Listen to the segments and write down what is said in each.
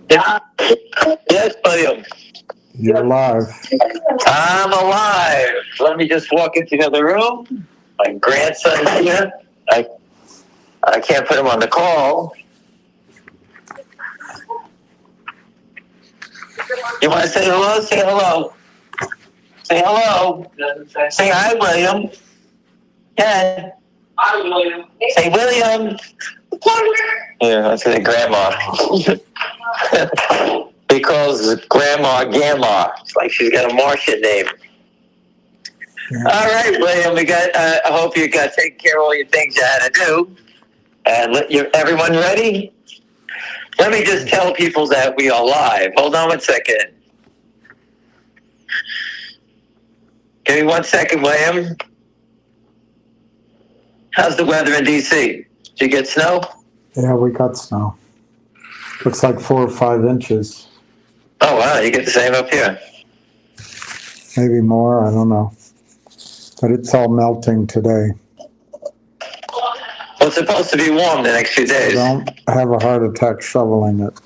Yeah. Yes, William. You're live. I'm alive. Let me just walk into the other room. My grandson's here. I can't put him on the call. You want to say hello? Say hello. Say hello. Say hi, William. Yeah. Hi, William. Say William. Yeah, that's his grandma. He calls Grandma Gamma. It's like she's got a Martian name. Yeah. All right, William. I hope you got taken care of all your things you had to do. And everyone ready? Let me just tell people that we are live. Hold on 1 second. Give me 1 second, William. How's the weather in D.C.? Did you get snow? Yeah, we got snow. Looks like 4 or 5 inches. Oh, wow. You get the same up here. Maybe more. I don't know. But it's all melting today. Well, it's supposed to be warm the next few days. Don't have a heart attack shoveling it.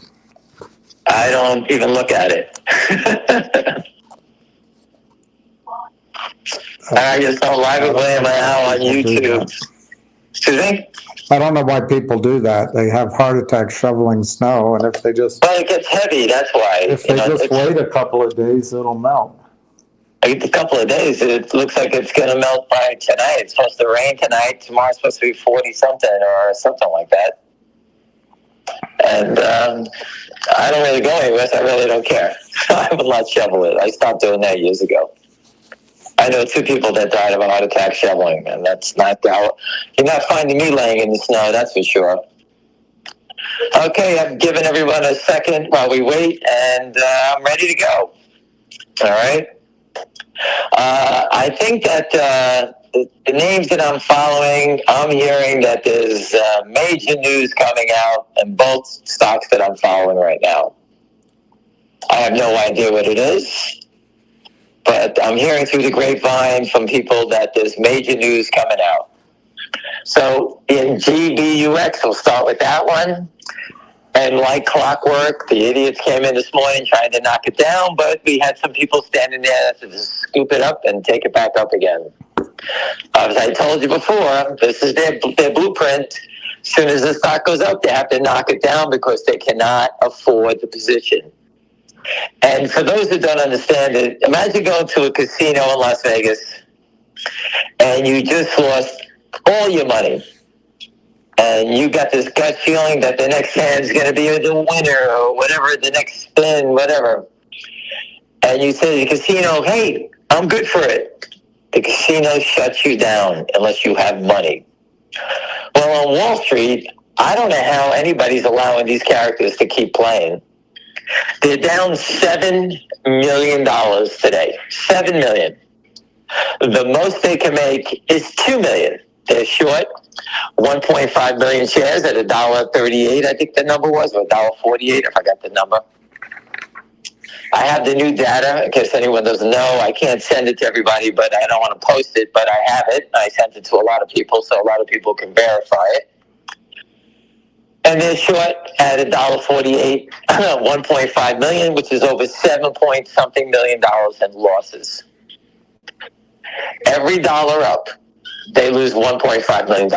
I don't even look at it. I just don't live it, William, now on YouTube. Excuse me? I don't know why people do that. They have heart attacks shoveling snow, and if they just... Well, it gets heavy, that's why. If they just wait a couple of days, it'll melt. A couple of days, it looks like it's going to melt by tonight. It's supposed to rain tonight. Tomorrow's supposed to be 40-something or something like that. And I don't really go anywhere, so I really don't care. I would not shovel it. I stopped doing that years ago. I know 2 people that died of a heart attack shoveling, and that's not how... You're not finding me laying in the snow, that's for sure. Okay, I've given everyone a second while we wait, and I'm ready to go. All right? I think that the names that I'm following, I'm hearing that there's major news coming out in both stocks that I'm following right now. I have no idea what it is. But I'm hearing through the grapevine from people that there's major news coming out. So in GBUX, we'll start with that one. And like clockwork, the idiots came in this morning trying to knock it down, but we had some people standing there to just scoop it up and take it back up again. As I told you before, this is their blueprint. As soon as the stock goes up, they have to knock it down because they cannot afford the position. And for those who don't understand it, imagine going to a casino in Las Vegas and you just lost all your money. And you got this gut feeling that the next hand is going to be the winner or whatever, the next spin, whatever. And you say to the casino, hey, I'm good for it. The casino shuts you down unless you have money. Well, on Wall Street, I don't know how anybody's allowing these characters to keep playing. They're down $7 million today. $7 million. The most they can make is $2 million. They're short 1.5 million shares at $1.38. I think the number was, or $1.48. I forgot the number. I have the new data in case anyone doesn't know. I can't send it to everybody, but I don't want to post it. But I have it. I sent it to a lot of people, so a lot of people can verify it. And they're short at $1.48, 1.5 million, which is over $7-point-something million in losses. Every dollar up, they lose $1.5 million.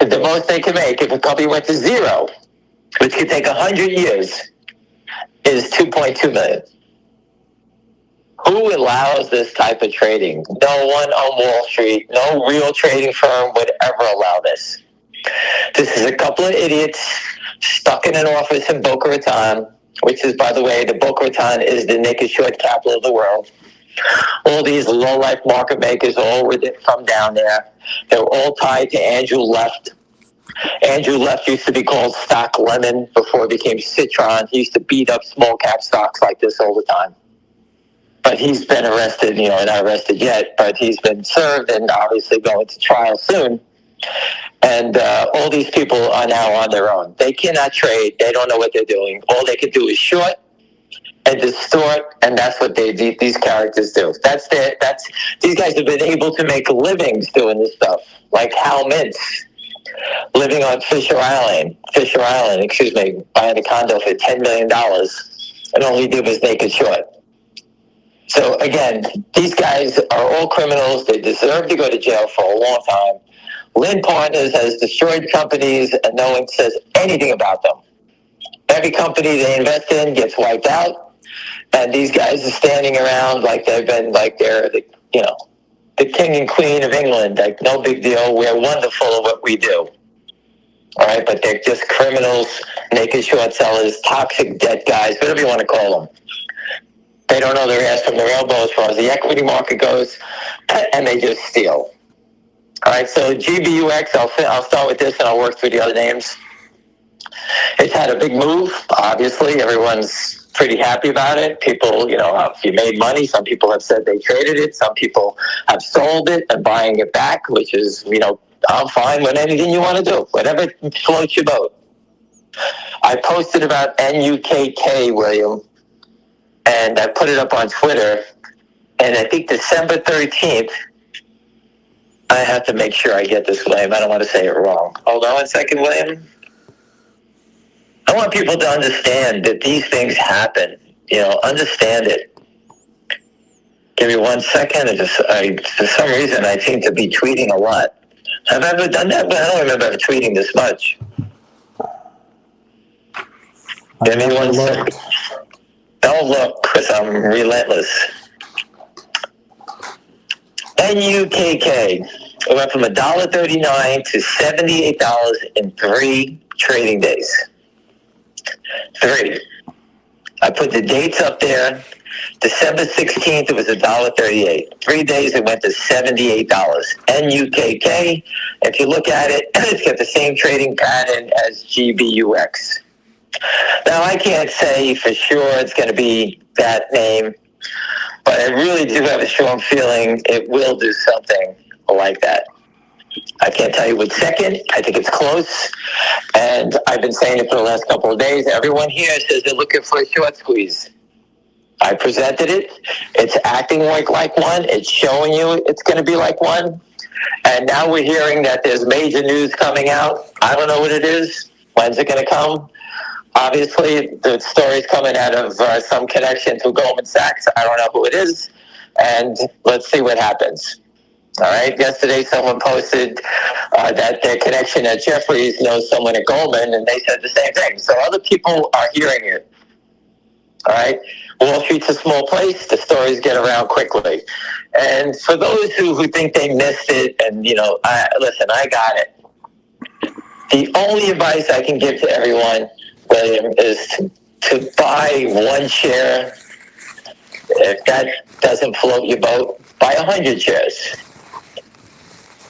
The most they can make, if a company went to zero, which could take 100 years, is $2.2 million. Who allows this type of trading? No one on Wall Street, no real trading firm would ever allow this. This is a couple of idiots stuck in an office in Boca Raton, which is, by the way, the Boca Raton is the naked short capital of the world. All these low-life market makers, all with it from down there, they were all tied to Andrew Left. Andrew Left used to be called Stock Lemon before it became Citron. He used to beat up small-cap stocks like this all the time. But he's been arrested, not arrested yet, but he's been served and obviously going to trial soon. And all these people are now on their own. They cannot trade. They don't know what they're doing. All they can do is short and distort, and that's what these characters do. These guys have been able to make livings doing this stuff, like Hal Mintz, living on Fisher Island, buying a condo for $10 million, and all he did was naked short. So again, these guys are all criminals. They deserve to go to jail for a long time. Lynn Partners has destroyed companies, and no one says anything about them. Every company they invest in gets wiped out, and these guys are standing around like they've been, like they're the king and queen of England. Like, no big deal. We're wonderful at what we do. All right, but they're just criminals, naked short sellers, toxic debt guys, whatever you want to call them. They don't know their ass from their elbow as far as the equity market goes, and they just steal. All right, so GBUX, I'll start with this and I'll work through the other names. It's had a big move, obviously. Everyone's pretty happy about it. People, if you made money, some people have said they traded it. Some people have sold it and buying it back, which is, I'm fine with anything you want to do. Whatever floats your boat. I posted about NUKK, William, and I put it up on Twitter. And I think December 13th, I have to make sure I get this, William. I don't want to say it wrong. Hold on 1 second, William. I want people to understand that these things happen. Understand it. Give me 1 second. For some reason, I seem to be tweeting a lot. Have I ever done that? But I don't remember ever tweeting this much. Give me 1 second. Don't look, because I'm relentless. NUKK. It went from $1.39 to $78 in 3 trading days. 3. I put the dates up there. December 16th, it was $1.38. 3 days, it went to $78. NUKK. If you look at it, it's got the same trading pattern as GBUX. Now, I can't say for sure it's going to be that name, but I really do have a strong feeling it will do something like that. I can't tell you which second. I think it's close. And I've been saying it for the last couple of days. Everyone here says they're looking for a short squeeze. I presented it. It's acting like one. It's showing you it's going to be like one. And now we're hearing that there's major news coming out. I don't know what it is. When's it going to come? Obviously, the story's coming out of some connection to Goldman Sachs. I don't know who it is. And let's see what happens. All right. Yesterday, someone posted that their connection at Jefferies knows someone at Goldman, and they said the same thing. So other people are hearing it. All right. Wall Street's a small place. The stories get around quickly. And for those who think they missed it, and, listen, I got it. The only advice I can give to everyone, William, is to buy one share. If that doesn't float your boat, buy 100 shares.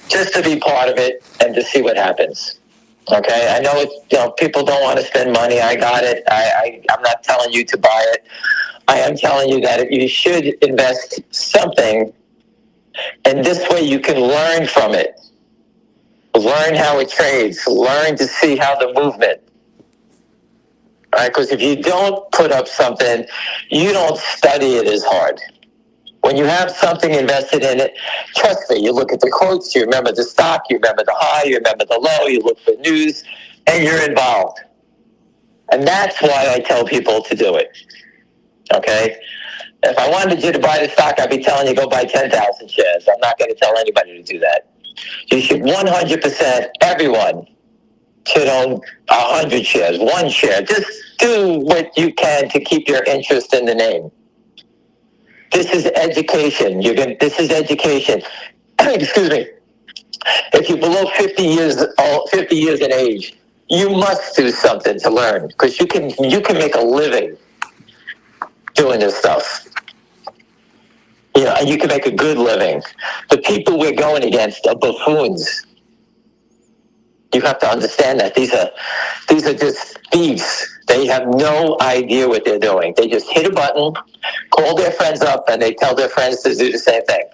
Just to be part of it and to see what happens. Okay, I know people don't want to spend money. I got it. I'm not telling you to buy it. I am telling you that you should invest something, and this way you can learn from it. Learn how it trades. Learn to see how the movement. All right, because if you don't put up something, you don't study it as hard. When you have something invested in it, trust me, you look at the quotes, you remember the stock, you remember the high, you remember the low, you look for news, and you're involved. And that's why I tell people to do it. Okay? If I wanted you to buy the stock, I'd be telling you go buy 10,000 shares. I'm not going to tell anybody to do that. You should 100%, everyone should own 100 shares, 1 share. Just do what you can to keep your interest in the name. This is education. This is education. Excuse me. If you're below 50 years in age, you must do something to learn, because you can make a living doing this stuff. And you can make a good living. The people we're going against are buffoons. You have to understand that these are just thieves. They have no idea what they're doing. They just hit a button, call their friends up, and they tell their friends to do the same thing.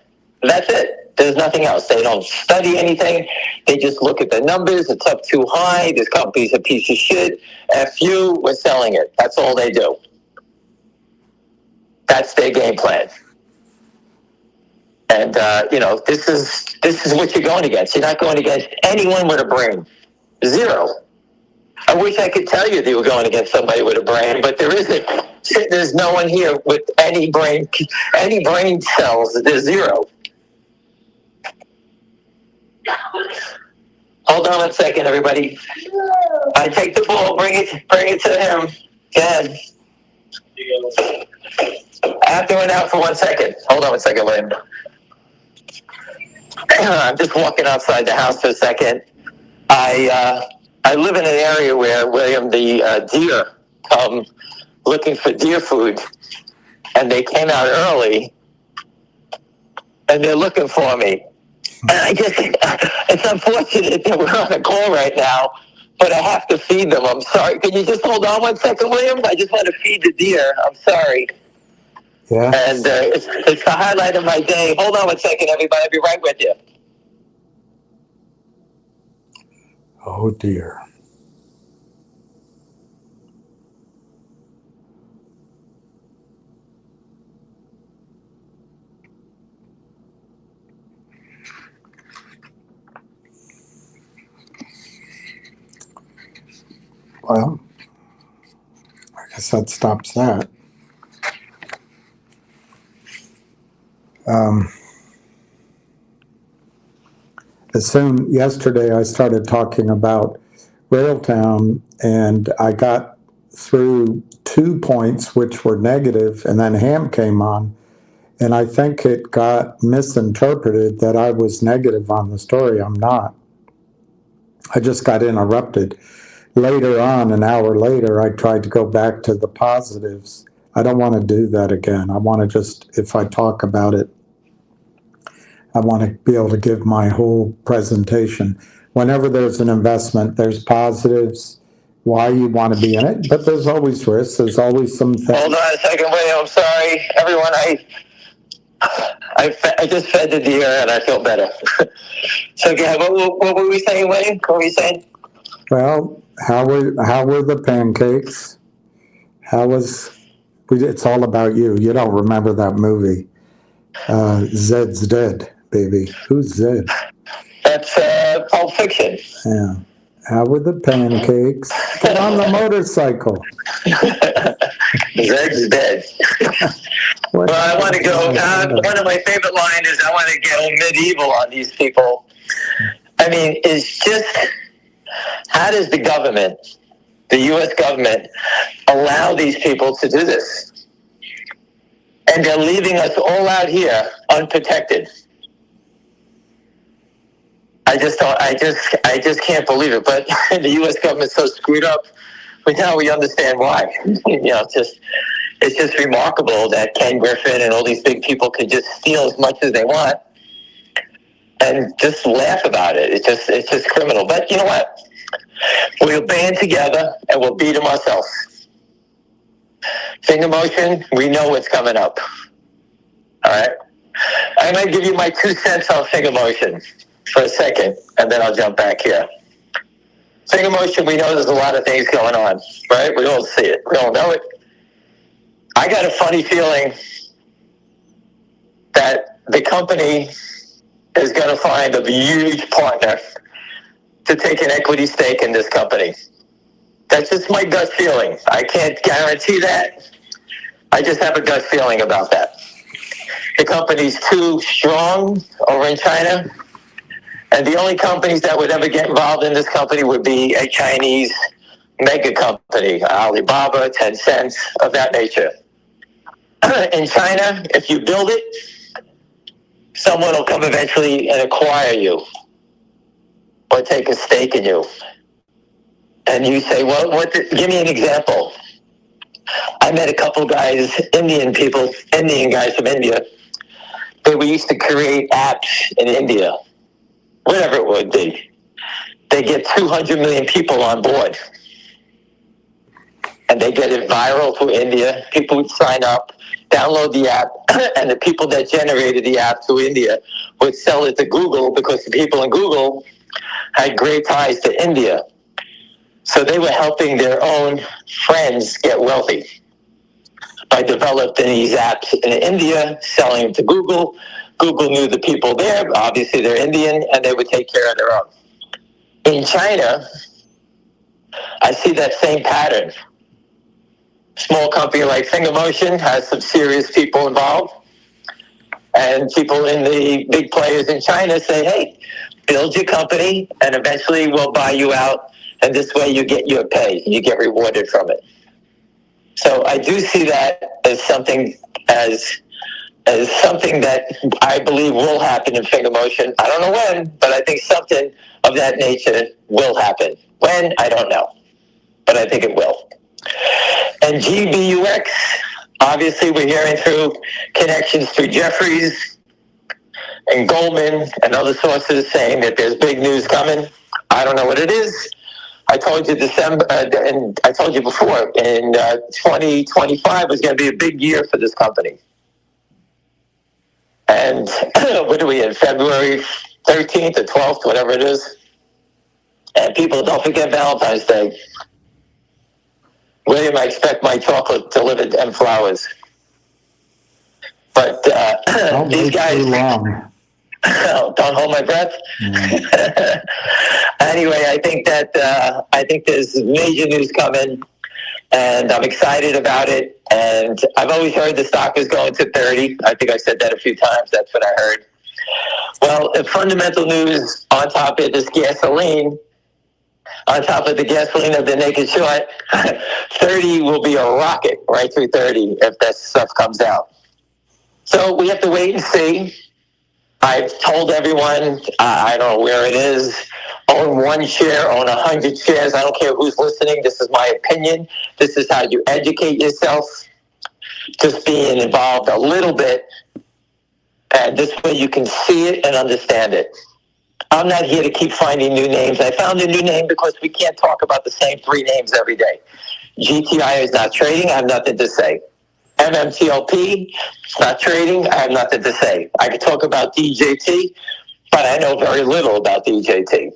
That's it. There's nothing else. They don't study anything. They just look at the numbers. It's up too high. This company's a piece of shit. F you, we're selling it. That's all they do. That's their game plan. And, this is what you're going against. You're not going against anyone with a brain. Zero. I wish I could tell you they were going against somebody with a brain, but there isn't. There's no one here with any brain cells. There's zero. Hold on one second, everybody. I take the ball. Bring it to him. Go ahead. I have to run out for 1 second. Hold on 1 second, William. I'm just walking outside the house for a second. I live in an area where, William, the deer come looking for deer food, and they came out early, and they're looking for me. And it's unfortunate that we're on a call right now, but I have to feed them. I'm sorry. Can you just hold on 1 second, William? I just want to feed the deer. I'm sorry. Yeah. And it's the highlight of my day. Hold on 1 second, everybody. I'll be right with you. Oh, dear. Well, I guess that stops that. Yesterday I started talking about Railtown, and I got through 2 points which were negative, and then Ham came on, and I think it got misinterpreted that I was negative on the story. I'm not. I just got interrupted. Later on, an hour later, I tried to go back to the positives. I don't want to do that again. I want to just, if I talk about it, I want to be able to give my whole presentation. Whenever there's an investment, there's positives, why you want to be in it, but there's always risks. There's always some things. Hold on a second, William. I'm sorry. Everyone, I just fed the deer and I feel better. So, yeah, what were we saying, William? What were we saying? Well, how were the pancakes? It's all about you. You don't remember that movie. Zed's dead, baby. Who's Zed? That's Pulp Fiction. Yeah. How were the pancakes? Get on the motorcycle. Zed's dead. Well, I want to go. One of my favorite lines is, I want to go medieval on these people. I mean, it's just, how does the government, the U.S. government, allow these people to do this? And they're leaving us all out here unprotected. I just can't believe it. But the U.S. government's so screwed up. But now we understand why. It's just remarkable that Ken Griffin and all these big people can just steal as much as they want and just laugh about it. It's just criminal. But you know what? We'll band together and we'll beat them ourselves. Finger motion, we know what's coming up. All right? I'm going to give you my 2 cents on finger motion for a second, and then I'll jump back here. Finger motion, we know there's a lot of things going on, right? We all see it. We all know it. I got a funny feeling that the company is going to find a huge partner to take an equity stake in this company. That's just my gut feeling. I can't guarantee that. I just have a gut feeling about that. The company's too strong over in China, and the only companies that would ever get involved in this company would be a Chinese mega company, Alibaba, Tencent, of that nature. In China, if you build it, someone will come eventually and acquire you. or take a stake in you. And you say, well, give me an example. I met a couple guys, Indian guys from India. They were used to create apps in India, whatever it would be. They get 200 million people on board. And they get it viral to India. People would sign up, download the app, and the people that generated the app to India would sell it to Google because the people in Google had great ties to India. So they were helping their own friends get wealthy by developing these apps in India, selling them to Google. Google knew the people there. Obviously, they're Indian, and they would take care of their own. In China, I see that same pattern. Small company like FingerMotion has some serious people involved. And people in the big players in China say, hey, build your company, and eventually we'll buy you out. And this way you get your pay. You get rewarded from it. So I do see that as something that I believe will happen in FingerMotion. I don't know when, but I think something of that nature will happen. When, I don't know. But I think it will. And GBUX, obviously we're hearing through connections through Jefferies and Goldman and other sources saying that there's big news coming. I don't know what it is. I told you and I told you before, in 2025 was going to be a big year for this company. And what are we in, February 13th or 12th, whatever it is? And people, don't forget Valentine's Day. William, I expect my chocolate delivered and flowers. But these guys... Too long. Don't hold my breath. Anyway, I think there's major news coming, and I'm excited about it. And I've always heard the stock was going to 30. I think I said that a few times. That's what I heard. Well, the fundamental news on top of this gasoline, on top of the gasoline of the naked short, 30 will be a rocket right through 30 if that stuff comes out. So we have to wait and see. I've told everyone, I don't know where it is, own one share, own 100 shares. I don't care who's listening. This is my opinion. This is how you educate yourself. Just being involved a little bit. And this way you can see it and understand it. I'm not here to keep finding new names. I found a new name because we can't talk about the same three names every day. GTI is not trading. I have nothing to say. MMTLP, it's not trading. I have nothing to say. I could talk about DJT, but I know very little about DJT.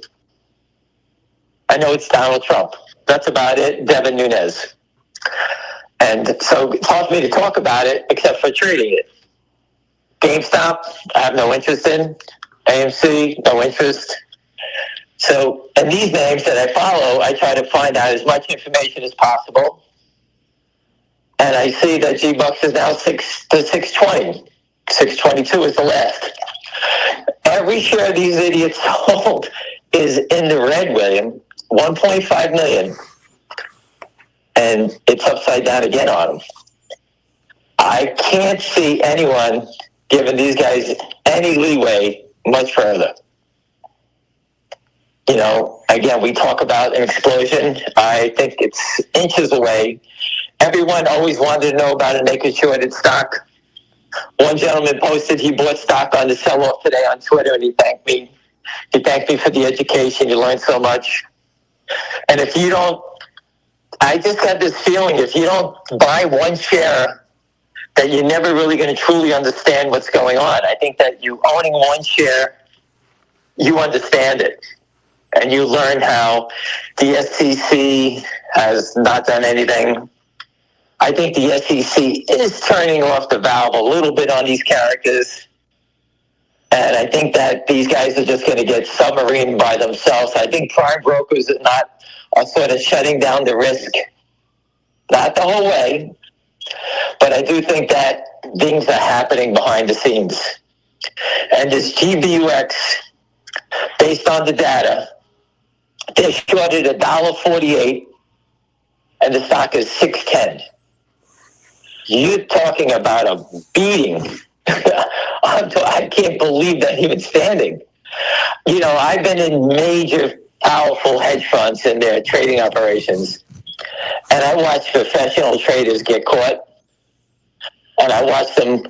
I know it's Donald Trump. That's about it. Devin Nunes. And so it's hard for me to talk about it except for trading it. GameStop, I have no interest in. AMC, no interest. So, and these names that I follow, I try to find out as much information as possible. And I see that GBUX is now 620. 622 is the last. Every share these idiots hold is in the red, William. 1.5 million. And it's upside down again on them. I can't see anyone giving these guys any leeway much further. You know, again, we talk about an explosion. I think it's inches away. Everyone always wanted to know about it, making shorted stock. One gentleman posted he bought stock on the sell-off today on Twitter, and he thanked me. He thanked me for the education. You learn so much. And if you don't, I just have this feeling, if you don't buy one share, that you're never really going to truly understand what's going on. I think that you owning one share, you understand it. And you learn how the SEC has not done anything. I think the SEC is turning off the valve a little bit on these characters. And I think that these guys are just going to get submarined by themselves. I think prime brokers are sort of shutting down the risk. Not the whole way, but I do think that things are happening behind the scenes. And this GBUX, based on the data, they're shorted $1.48, and the stock is $6.10. You're talking about a beating. I can't believe that even standing. I've been in major, powerful hedge funds in their trading operations, and I watch professional traders get caught, and I watch them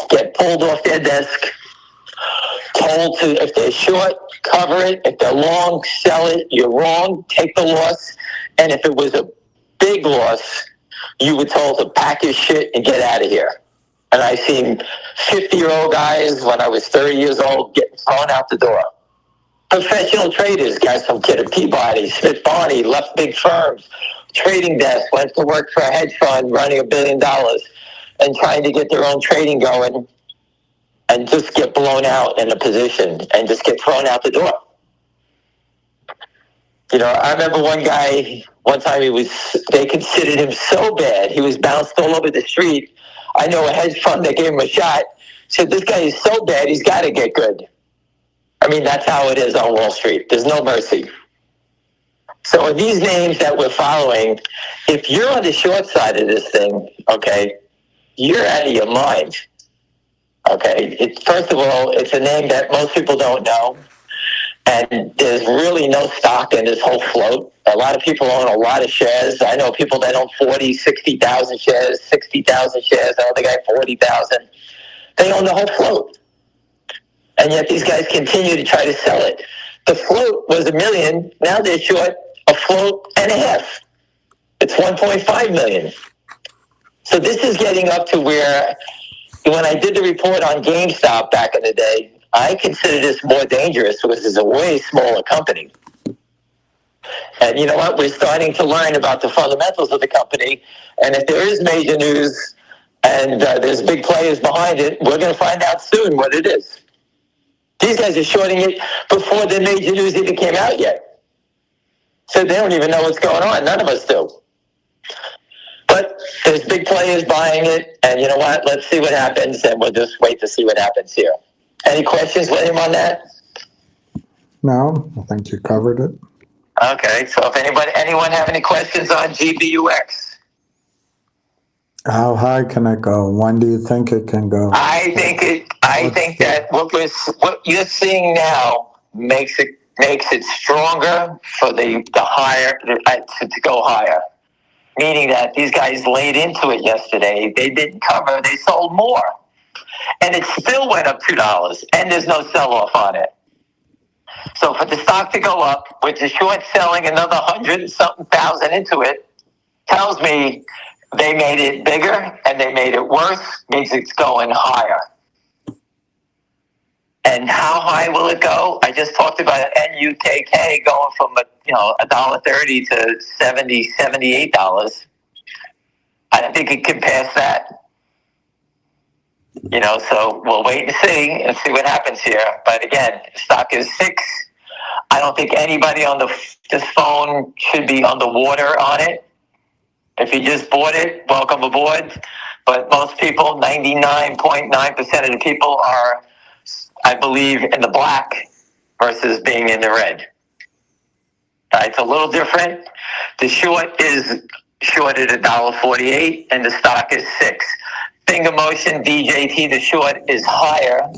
get pulled off their desk, told to, if they're short, cover it. If they're long, sell it. You're wrong, take the loss. And if it was a big loss, you were told to pack your shit and get out of here. And I've seen 50-year-old guys when I was 30 years old getting thrown out the door. Professional traders, guys from Peabody, Smith Barney, left big firms, trading desk, went to work for a hedge fund running $1 billion and trying to get their own trading going, and just get blown out in a position and just get thrown out the door. I remember one guy, one time they considered him so bad, he was bounced all over the street. I know a hedge fund that gave him a shot, said, this guy is so bad, he's got to get good. I mean, that's how it is on Wall Street. There's no mercy. So these names that we're following, if you're on the short side of this thing, okay, you're out of your mind. Okay, first of all, it's a name that most people don't know, and there's really no stock in this whole float. A lot of people own a lot of shares. I know people that own 40, 60,000 shares, 60,000 shares. I know the guy 40,000. They own the whole float, and yet these guys continue to try to sell it. The float was $1 million. Now they're short a float and a half. It's 1.5 million. So this is getting up to where, when I did the report on GameStop back in the day, I consider this more dangerous because it's a way smaller company. And you know what? We're starting to learn about the fundamentals of the company. And if there is major news and there's big players behind it, we're going to find out soon what it is. These guys are shorting it before the major news even came out yet. So they don't even know what's going on. None of us do. But there's big players buying it, and you know what? Let's see what happens, and we'll just wait to see what happens here. Any questions, William, on that? No, I think you covered it. Okay, so if anyone have any questions on GBUX? How high can it go? When do you think it can go? I think that what you're seeing now makes it stronger for the higher to go higher. Meaning that these guys laid into it yesterday. They didn't cover. They sold more. And it still went up $2, and there's no sell-off on it. So for the stock to go up, with the short selling another 100-something thousand into it, tells me they made it bigger and they made it worse, means it's going higher. And how high will it go? I just talked about NUKK going from $1.30 to $70, $78. I don't think it can pass that. So we'll wait and see what happens here. But again, stock is 6. I don't think anybody on this phone should be underwater on it. If you just bought it, welcome aboard. But most people, 99.9% of the people are, I believe, in the black versus being in the red. It's a little different. The short is shorted $1.48 and the stock is 6. Finger motion, DJT, the short is higher.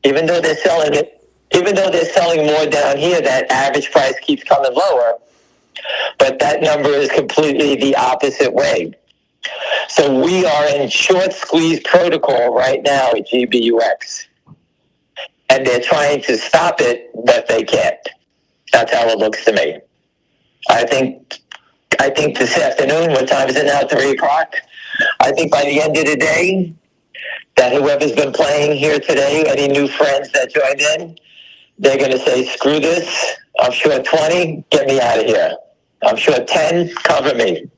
Even though they're selling more down here, that average price keeps coming lower. But that number is completely the opposite way. So we are in short squeeze protocol right now at GBUX. And they're trying to stop it, but they can't. That's how it looks to me. I think this afternoon, what time is it now? 3 o'clock? I think by the end of the day, that whoever's been playing here today, any new friends that joined in, they're going to say, screw this. I'm short 20, get me out of here. I'm short 10, cover me.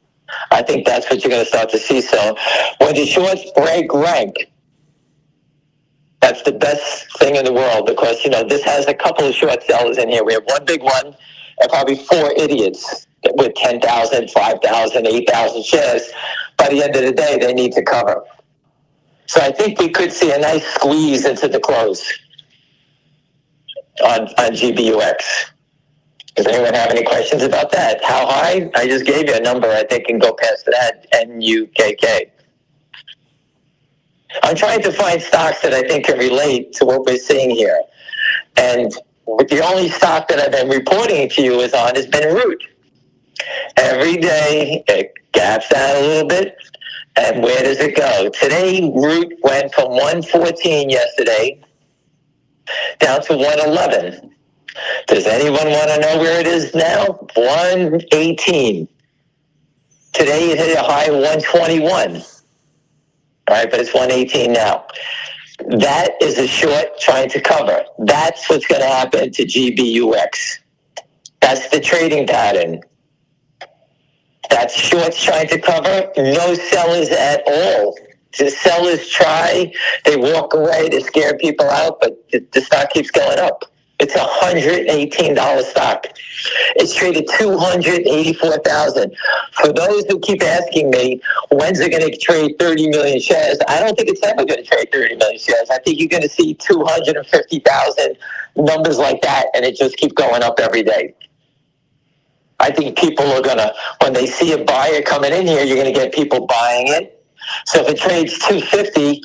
I think that's what you're going to start to see. So when the shorts break rank, that's the best thing in the world because, this has a couple of short sellers in here. We have one big one and probably 4 idiots with 10,000, 5,000, 8,000 shares. By the end of the day, they need to cover. So I think we could see a nice squeeze into the close on GBUX. Does anyone have any questions about that? How high? I just gave you a number. I think can go past that, NUKK. I'm trying to find stocks that I think can relate to what we're seeing here. And But the only stock that I've been reporting to you is on has been Root. Every day it gaps out a little bit. And where does it go? Today, Root went from 114 yesterday down to 111. Does anyone want to know where it is now? 118. Today it hit a high of 121. All right, but it's 118 now. That is a short trying to cover. That's what's going to happen to GBUX. That's the trading pattern. That's shorts trying to cover. No sellers at all. The sellers try, they walk away to scare people out, but the stock keeps going up. It's $118 stock. It's traded $284,000. For those who keep asking me, when's it going to trade 30 million shares? I don't think it's ever going to trade 30 million shares. I think you're going to see 250,000 numbers like that, and it just keeps going up every day. I think people are going to, when they see a buyer coming in here, you're going to get people buying it. So if it trades 250,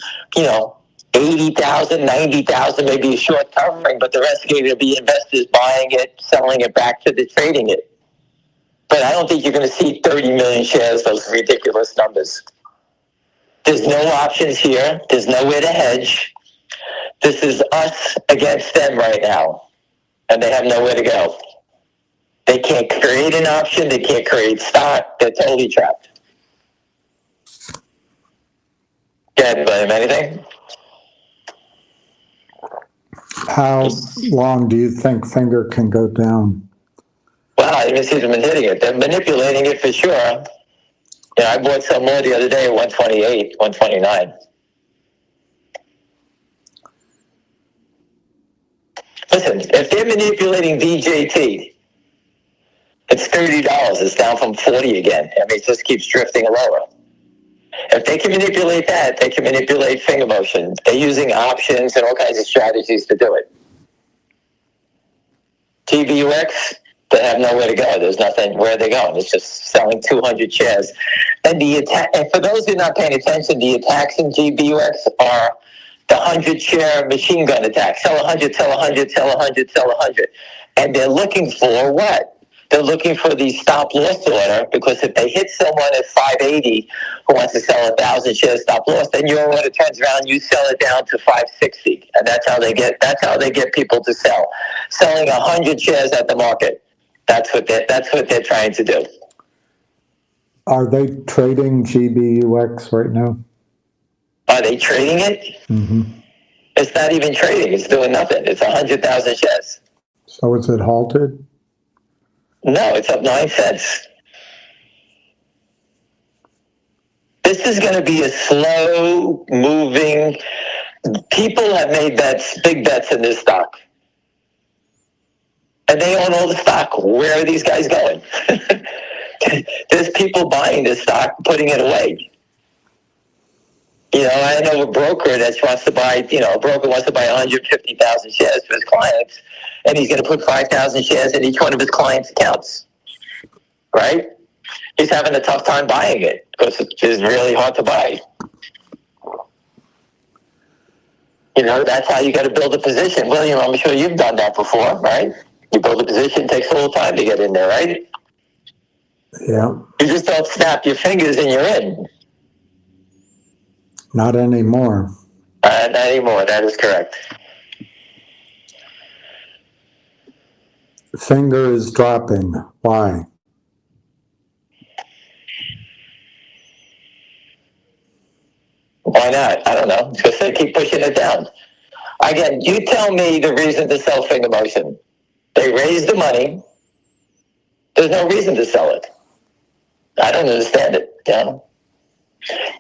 80,000, 90,000, maybe a short covering, but the rest are going to be investors buying it, selling it back to the trading it. But I don't think you're going to see 30 million shares, those ridiculous numbers. There's no options here. There's nowhere to hedge. This is us against them right now, and they have nowhere to go. They can't create an option. They can't create stock. They're totally trapped. Go ahead, William. Anything? How long do you think Finger can go down? Well, I even see them hitting it. They're manipulating it for sure. I bought some more the other day at 128, 129. Listen, if they're manipulating DJT, it's $30. It's down from 40 again. I mean, it just keeps drifting lower. If they can manipulate that, they can manipulate finger motion. They're using options and all kinds of strategies to do it. GBUX, they have nowhere to go. There's nothing where they're going. It's just selling 200 shares. And and for those who are not paying attention, the attacks in GBUX are the 100-share machine gun attack. Sell 100, sell 100, sell 100, sell 100. And they're looking for what? They're looking for the stop loss order, because if they hit someone at 580 who wants to sell 1,000 shares stop loss, then your order turns around, you sell it down to 560, and that's how they get people to sell. Selling 100 shares at the market. That's what they're trying to do. Are they trading GBUX right now? Are they trading it? Mm-hmm. It's not even trading. It's doing nothing. It's 100,000 shares. So is it halted? No, it's up 9 cents. This is going to be a slow moving. People have made bets, big bets in this stock. And they own all the stock. Where are these guys going? There's people buying this stock, putting it away. I know a broker that wants to buy, a broker wants to buy 150,000 shares for his clients, and he's going to put 5,000 shares in each one of his clients' accounts. Right? He's having a tough time buying it because it's really hard to buy. That's how you got to build a position. William, I'm sure you've done that before, right? You build a position, it takes a little time to get in there, right? Yeah. You just don't snap your fingers and you're in. Not anymore. Not anymore. That is correct. Finger is dropping. Why? Why not? I don't know. Because they keep pushing it down. Again, you tell me the reason to sell finger motion. They raised the money. There's no reason to sell it. I don't understand it.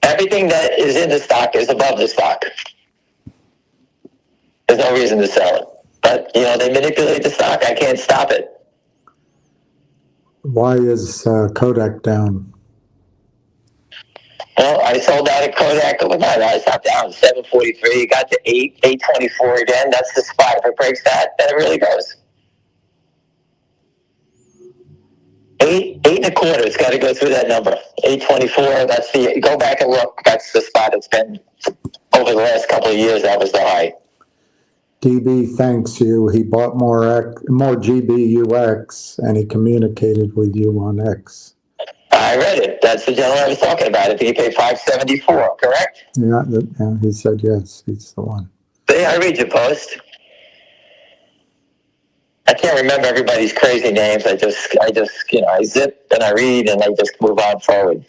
Everything that is in the stock is above the stock. There's no reason to sell it. But, they manipulate the stock. I can't stop it. Why is Kodak down? Well, I sold out at Kodak overnight. I stopped down 743. It got to 824 again. That's the spot. If it breaks that, then it really goes. 8.25. It's got to go through that number. 824. That's go back and look. That's the spot it's been over the last couple of years. That was the high. DB thanks you. He bought more GBUX, and he communicated with you on X. I read it. That's the gentleman I was talking about. I think he paid $574, correct? Yeah, he said yes. He's the one. See, I read your post. I can't remember everybody's crazy names. I just, I zip and I read and I just move on forward.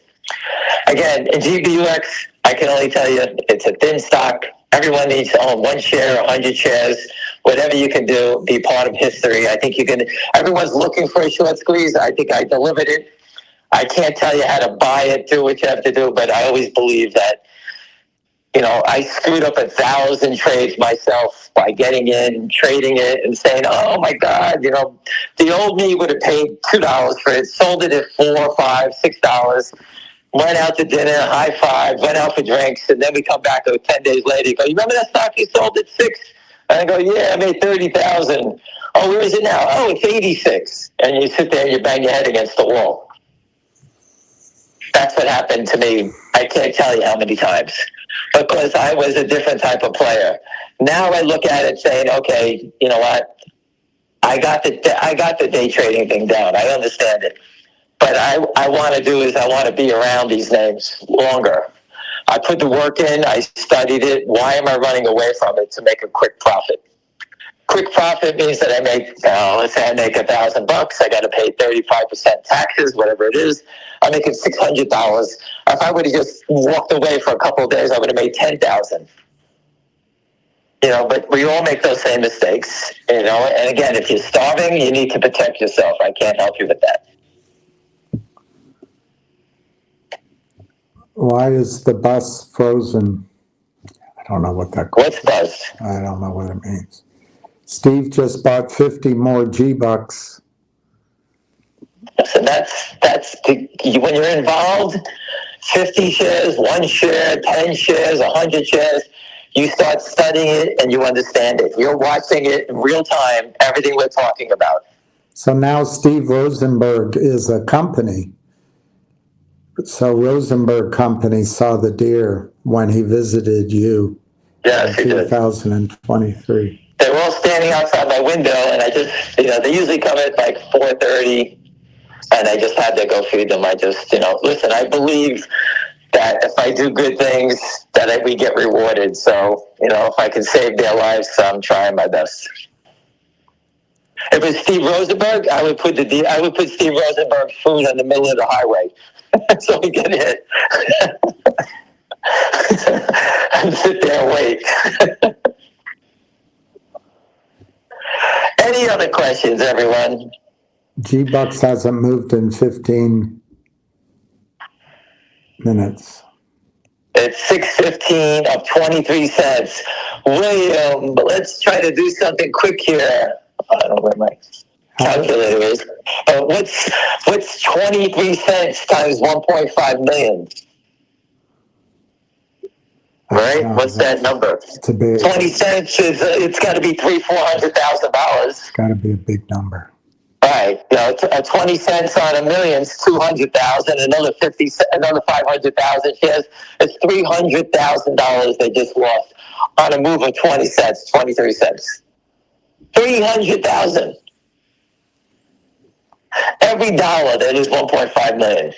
Again, in GBUX, I can only tell you it's a thin stock. Everyone needs to own 1 share, 100 shares, whatever you can do, be part of history. I think you can. Everyone's looking for a short squeeze. I think I delivered it. I can't tell you how to buy it, do what you have to do, but I always believe that, I screwed up 1,000 trades myself by getting in, trading it, and saying, oh my God, the old me would have paid $2 for it, sold it at $4, $5, $6, went out to dinner, high five, went out for drinks, and then we come back 10 days later, you go, you remember that stock you sold at $6? And I go, yeah, I made 30,000. Oh, where is it now? Oh, it's 86. And you sit there and you bang your head against the wall. That's what happened to me. I can't tell you how many times, because I was a different type of player. Now I look at it saying, okay, you know what? I got the day trading thing down. I understand it. But I want to do is I want to be around these names longer. I put the work in. I studied it. Why am I running away from it to make a quick profit? Quick profit means that I make, let's say I make $1,000. I got to pay 35% taxes, whatever it is. I'm making $600. If I would have just walked away for a couple of days, I would have made $10,000. But we all make those same mistakes. And again, if you're starving, you need to protect yourself. I can't help you with that. Why is the bus frozen? I don't know what that. What's buzz? I don't know what it means. Steve just bought 50 more GBUX. So that's when you're involved, 50 shares, 1 share, 10 shares, 100 shares, you start studying it and you understand it. You're watching it in real time, everything we're talking about. So now Steve Rosenberg is a company. So Rosenberg Company saw the deer when he visited you in 2023. They were all standing outside my window, and I just, they usually come at like 4:30, and I just had to go feed them. I just, listen, I believe that if I do good things, that we get rewarded. So, if I can save their lives, I'm trying my best. If it's Steve Rosenberg, I would put Steve Rosenberg's food in the middle of the highway, so we get hit. And sit there and wait. Any other questions, everyone? GBUX hasn't moved in 15 minutes. It's 6:15 of 23 cents. William, let's try to do something quick here. I don't know where my calculator is. What's 23 cents times 1.5 million? Right? What's that number? It's a big. 20 cents is it's got to be $400,000. It's got to be a big number. Right. 20 cents on a million is 200,000. Another 500,000 shares. It's $300,000 they just lost on a move of 20 cents, 23 cents. 300,000. Every dollar that is 1.5 million.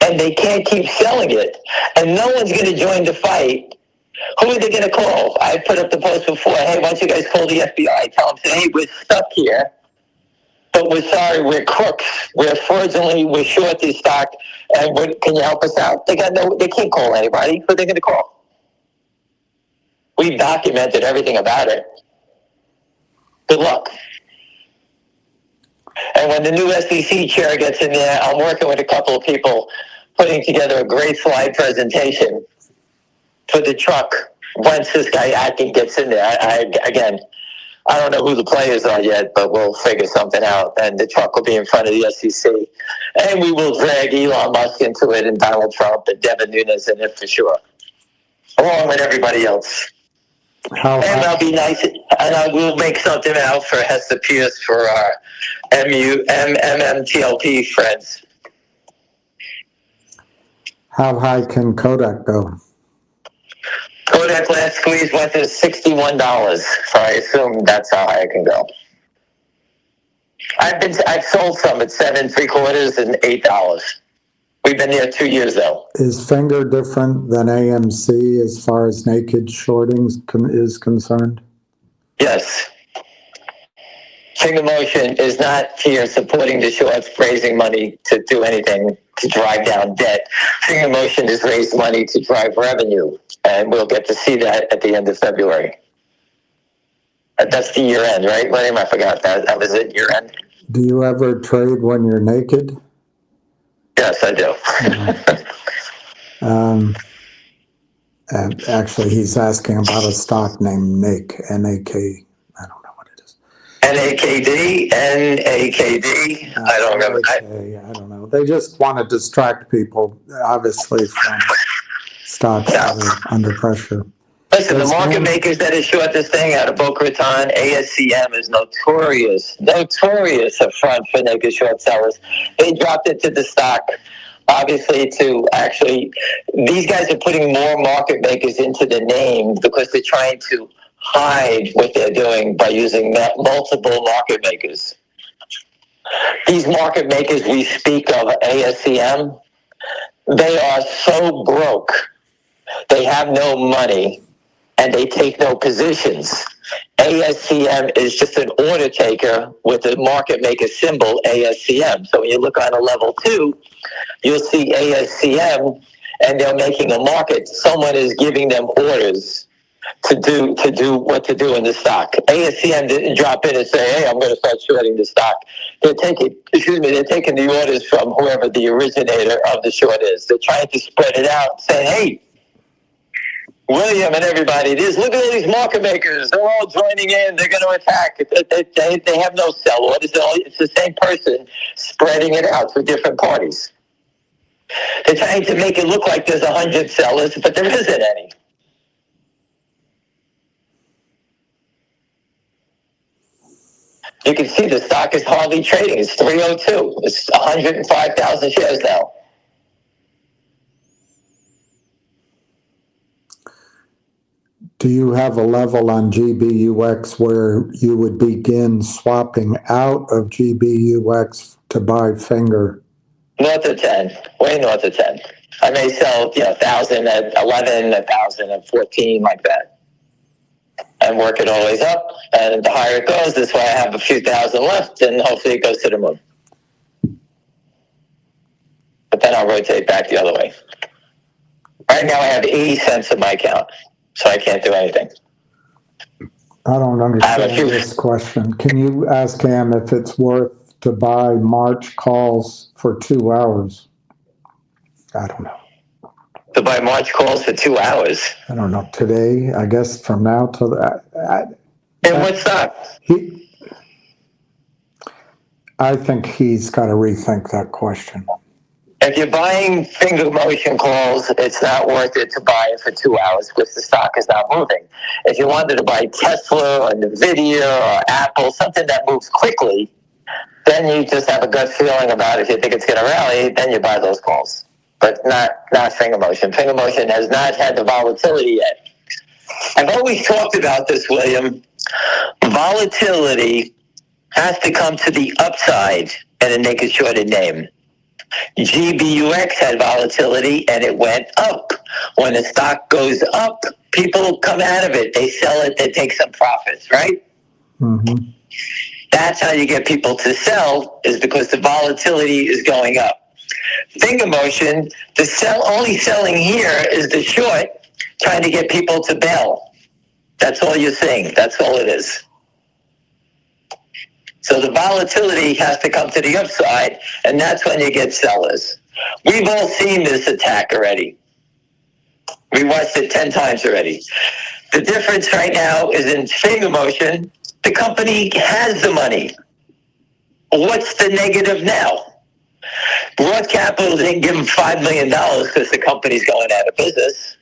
And they can't keep selling it. And no one's going to join the fight. Who are they going to call? I put up the post before. Hey, why don't you guys call the FBI? Tell them, hey, we're stuck here. But we're sorry, we're crooks. We're fraudulently, we're short this stock. And can you help us out? They can't call anybody. Who are they going to call? We documented everything about it. Good luck. And when the new SEC chair gets in there, I'm working with a couple of people putting together a great slide presentation for the truck once this guy Atkin gets in there. I don't know who the players are yet, but we'll figure something out. And the truck will be in front of the SEC. And we will drag Elon Musk into it and Donald Trump and Devin Nunes in it for sure, along with everybody else. And I'll be nice, and I will make something out for Hester Pierce for our MMTLP friends. How high can Kodak go? Kodak last squeeze went to $61, so I assume that's how high I can go. I've sold some at $7.75 and $8. We've been there 2 years though. Is Finger different than AMC as far as naked shorting is concerned? Yes. Finger Motion is not here supporting the shorts, raising money to do anything to drive down debt. Finger Motion is raise money to drive revenue, and we'll get to see that at the end of February. That's the year end, right, William? I forgot that. That was it, year end? Do you ever trade when you're naked? Yes, I do. And actually, he's asking about a stock named NAK, N-A-K. I don't know what it is. NAKD, NAKD. I don't remember. I don't know. They just want to distract people, obviously, from stocks that are under pressure. Listen, the market makers that is short this thing out of Boca Raton, ASCM is notorious up front for naked short sellers. They dropped it to the stock, obviously, to actually, these guys are putting more market makers into the name because they're trying to hide what they're doing by using multiple market makers. These market makers we speak of, ASCM, they are so broke, they have no money, and they take no positions. ASCM is just an order taker with the market maker symbol ASCM. So when you look on a level 2, you'll see ASCM, and they're making a market. Someone is giving them orders to do what to do in the stock. ASCM didn't drop in and say, "Hey, I'm going to start shorting the stock." They're taking the orders from whoever the originator of the short is. They're trying to spread it out, saying, "Hey, William and everybody, look at all these market makers. They're all joining in. They're going to attack." They have no sell orders. It's the same person spreading it out for different parties. They're trying to make it look like there's 100 sellers, but there isn't any. You can see the stock is hardly trading. It's 302. It's 105,000 shares now. Do you have a level on GBUX where you would begin swapping out of GBUX to buy Finger? North of 10, way north of 10. I may sell, 1,000 at 11, 1,000 at 14, like that. And work it always up. And the higher it goes, this way I have a few thousand left, and hopefully it goes to the moon. But then I'll rotate back the other way. Right now I have 80 cents in my account, so I can't do anything. I don't understand this question. Can you ask him if it's worth to buy March calls for 2 hours? I don't know. To buy March calls for 2 hours? I don't know. Today, I guess from now till that. And what stock? I think he's got to rethink that question. If you're buying Finger Motion calls, it's not worth it to buy it for 2 hours because the stock is not moving. If you wanted to buy Tesla or Nvidia or Apple, something that moves quickly, then you just have a gut feeling about it. If you think it's going to rally, then you buy those calls. But not Finger Motion. Finger Motion has not had the volatility yet. I've always talked about this, William. Volatility has to come to the upside in a naked shorted name. GBUX had volatility and it went up. When the stock goes up, people come out of it. They sell it, they take some profits, right? Mm-hmm. That's how you get people to sell, is because the volatility is going up. Finger Motion, only selling here is the short, trying to get people to bail. That's all you're seeing. That's all it is. So the volatility has to come to the upside, and that's when you get sellers. We've all seen this attack already. We watched it 10 times already. The difference right now is in Finger Motion, the company has the money. What's the negative now? Broad Capital didn't give them $5 million because the company's going out of business.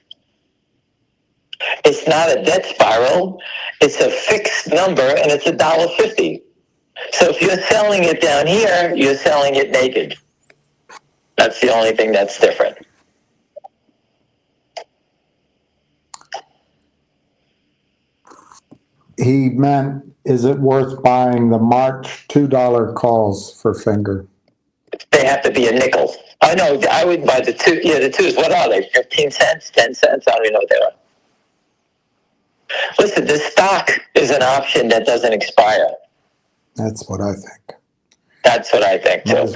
It's not a debt spiral. It's a fixed number, and it's $1.50. So if you're selling it down here, you're selling it naked. That's the only thing that's different. he meant, is it worth buying the March $2 calls for Finger? They have to be a nickel. I know, I would buy the two. Yeah, the twos. What are they? 15 cents, 10 cents? I don't even know what they are. Listen, this stock is an option that doesn't expire. That's what I think. That's what I think too. Well,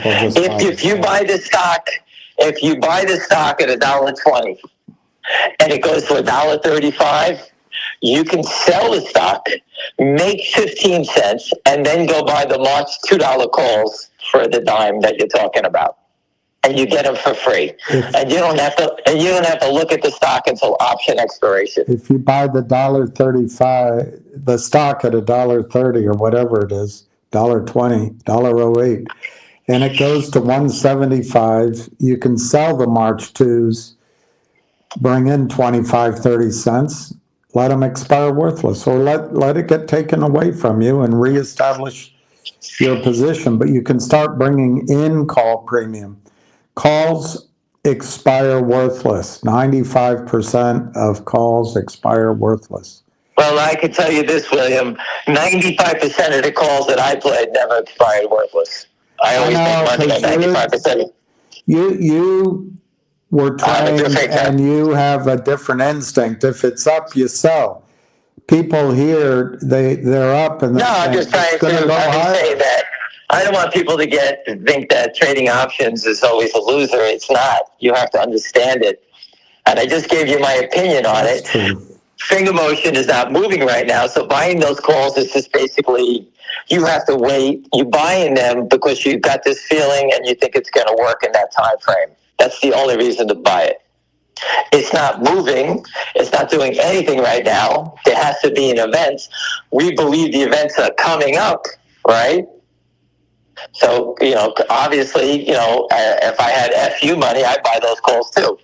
if you buy the stock, if you buy the stock at $1.20 and it goes for $1.35, you can sell the stock, make 15 cents, and then go buy the March $2 calls for the dime that you're talking about, and you get them for free. And you don't have to. And you don't have to look at the stock until option expiration. If you buy the $1.35, the stock at $1.30 or whatever it is, $1.20, $1.08, and it goes to $1.75, you can sell the March 2s, bring in 25, 30 cents, let them expire worthless, or let it get taken away from you and reestablish your position. But you can start bringing in call premium. Calls expire worthless. 95% of calls expire worthless. Well, I can tell you this, William. 95% of the calls that I played never expired worthless. I always make money on 95%. You were trained and you have a different instinct. If it's up, you sell. People here, they're up and I'm just trying to say that I don't want people to think that trading options is always a loser. It's not. You have to understand it. And I just gave you my opinion on it. Finger motion is not moving right now, so buying those calls is just basically, you have to wait. You're buying them because you've got this feeling and you think it's going to work in that time frame. That's the only reason to buy it. It's not moving. It's not doing anything right now. There has to be an event. We believe the events are coming up, right? So, obviously, if I had FU money, I'd buy those calls too.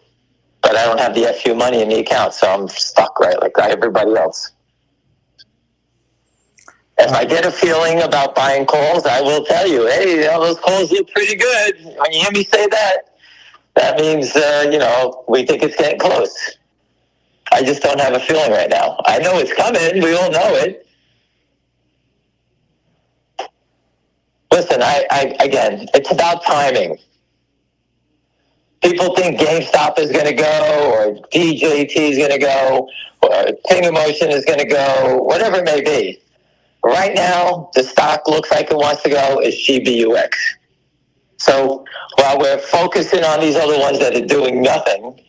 But I don't have the FU money in the account, so I'm stuck, right, like everybody else. If I get a feeling about buying calls, I will tell you, hey, those calls look pretty good. When you hear me say that, that means, we think it's getting close. I just don't have a feeling right now. I know it's coming. We all know it. Listen, again, it's about timing. People think GameStop is going to go, or DJT is going to go, or Finger Motion is going to go, whatever it may be. Right now, the stock looks like it wants to go is GBUX. So while we're focusing on these other ones that are doing nothing,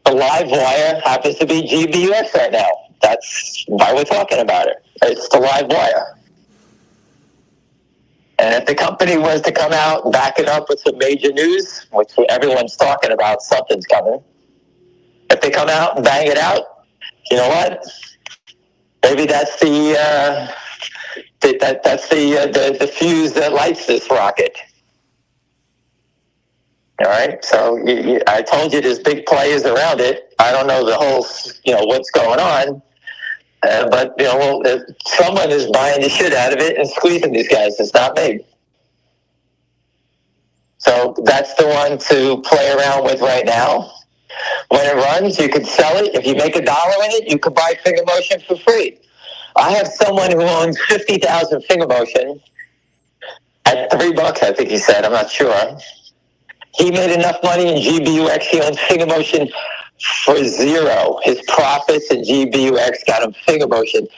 the live wire happens to be GBUX right now. That's why we're talking about it. It's the live wire. And if the company was to come out and back it up with some major news, which everyone's talking about, something's coming. If they come out and bang it out, you know what? Maybe that's the fuse that lights this rocket. All right. So I told you there's big players around it. I don't know the whole, what's going on. But, someone is buying the shit out of it and squeezing these guys. It's not me. So that's the one to play around with right now. When it runs, you can sell it. If you make $1 in it, you can buy Finger Motion for free. I have someone who owns 50,000 Finger Motion at $3, I think he said. I'm not sure. He made enough money in GBUX. He owns Finger Motion for zero. His profits in GBUX got him Finger Motion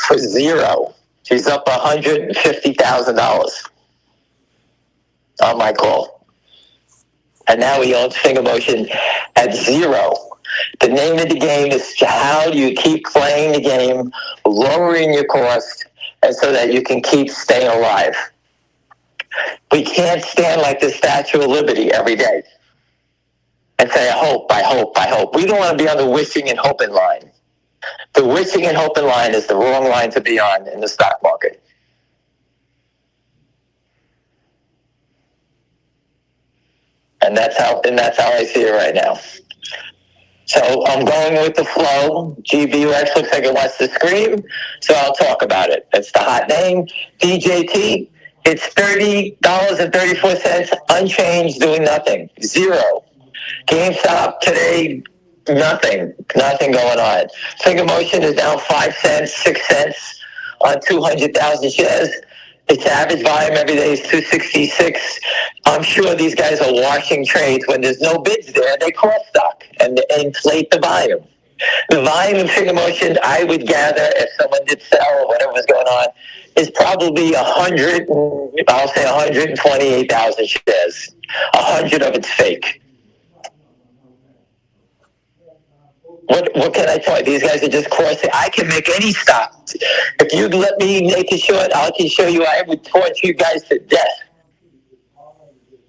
for zero. He's up $150,000 on my call. And now he owns Finger Motion at zero. The name of the game is how do you keep playing the game, lowering your cost, and so that you can keep staying alive. We can't stand like the Statue of Liberty every day and say, I hope, I hope, I hope. We don't want to be on the wishing and hoping line. The wishing and hoping line is the wrong line to be on in the stock market. And that's how I see it right now. So I'm going with the flow. GBUX looks like it wants to scream, so I'll talk about it. It's the hot name. DJT, it's $30.34, unchanged, doing nothing. Zero. GameStop today Nothing going on. Finger Motion is down 5 cents, 6 cents on 200,000 shares. Its average volume every day is 266. I'm sure these guys are washing trades. When there's no bids there, they cross stock and inflate the volume. The volume in Finger Motion, I would gather, if someone did sell or whatever was going on, is probably 128,000 shares. 100 of it's fake. What can I tell you? These guys are just crossing. I can make any stock. If you'd let me make a short, I can show you. I would torture you guys to death.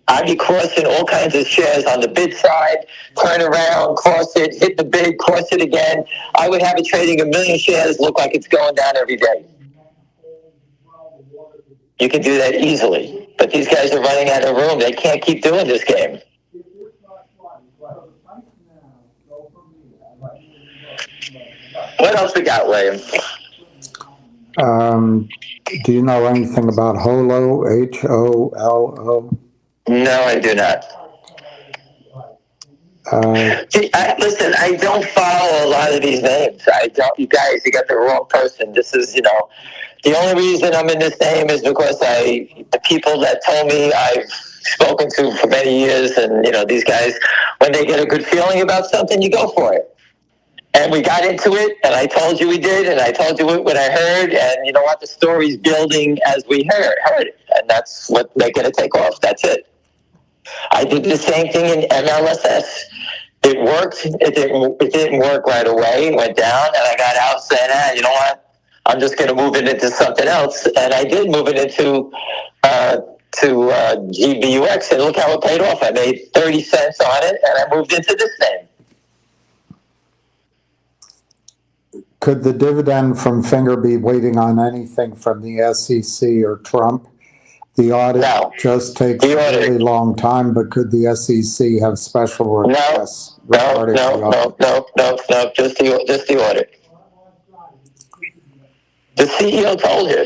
I'd be crossing all kinds of shares on the bid side, turn around, cross it, hit the bid, cross it again. I would have it trading 1 million shares, look like it's going down every day. You can do that easily. But these guys are running out of room. They can't keep doing this game. What else we got, William? Do you know anything about HOLO, HOLO? No, I do not. Listen, I don't follow a lot of these names. I don't. You guys, you got the wrong person. This is, the only reason I'm in this name is because the people that told me I've spoken to for many years, and, these guys, when they get a good feeling about something, you go for it. And we got into it, and I told you we did, and I told you what I heard, and you know what? The story's building as we heard it, and that's what they're going to take off. That's it. I did the same thing in MLSS. It worked. It didn't work right away. It went down, and I got out saying, you know what? I'm just going to move it into something else, and I did move it into GBUX, and look how it paid off. I made 30 cents on it, and I moved into this name. Could the dividend from Finger be waiting on anything from the SEC or Trump? The audit just takes a really long time, but could the SEC have special requests? No, just the audit. The CEO told you.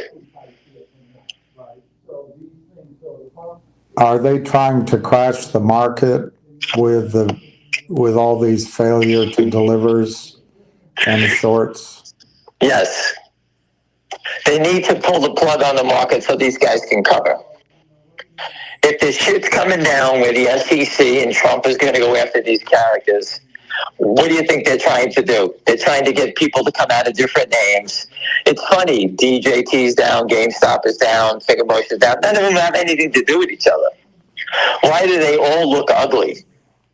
Are they trying to crash the market with all these failure to delivers and shorts? Yes. They need to pull the plug on the market so these guys can cover. If the shit's coming down where the SEC and Trump is going to go after these characters, what do you think they're trying to do? They're trying to get people to come out of different names. It's funny. DJT's down, GameStop is down, Finger Motion is down. None of them have anything to do with each other. Why do they all look ugly?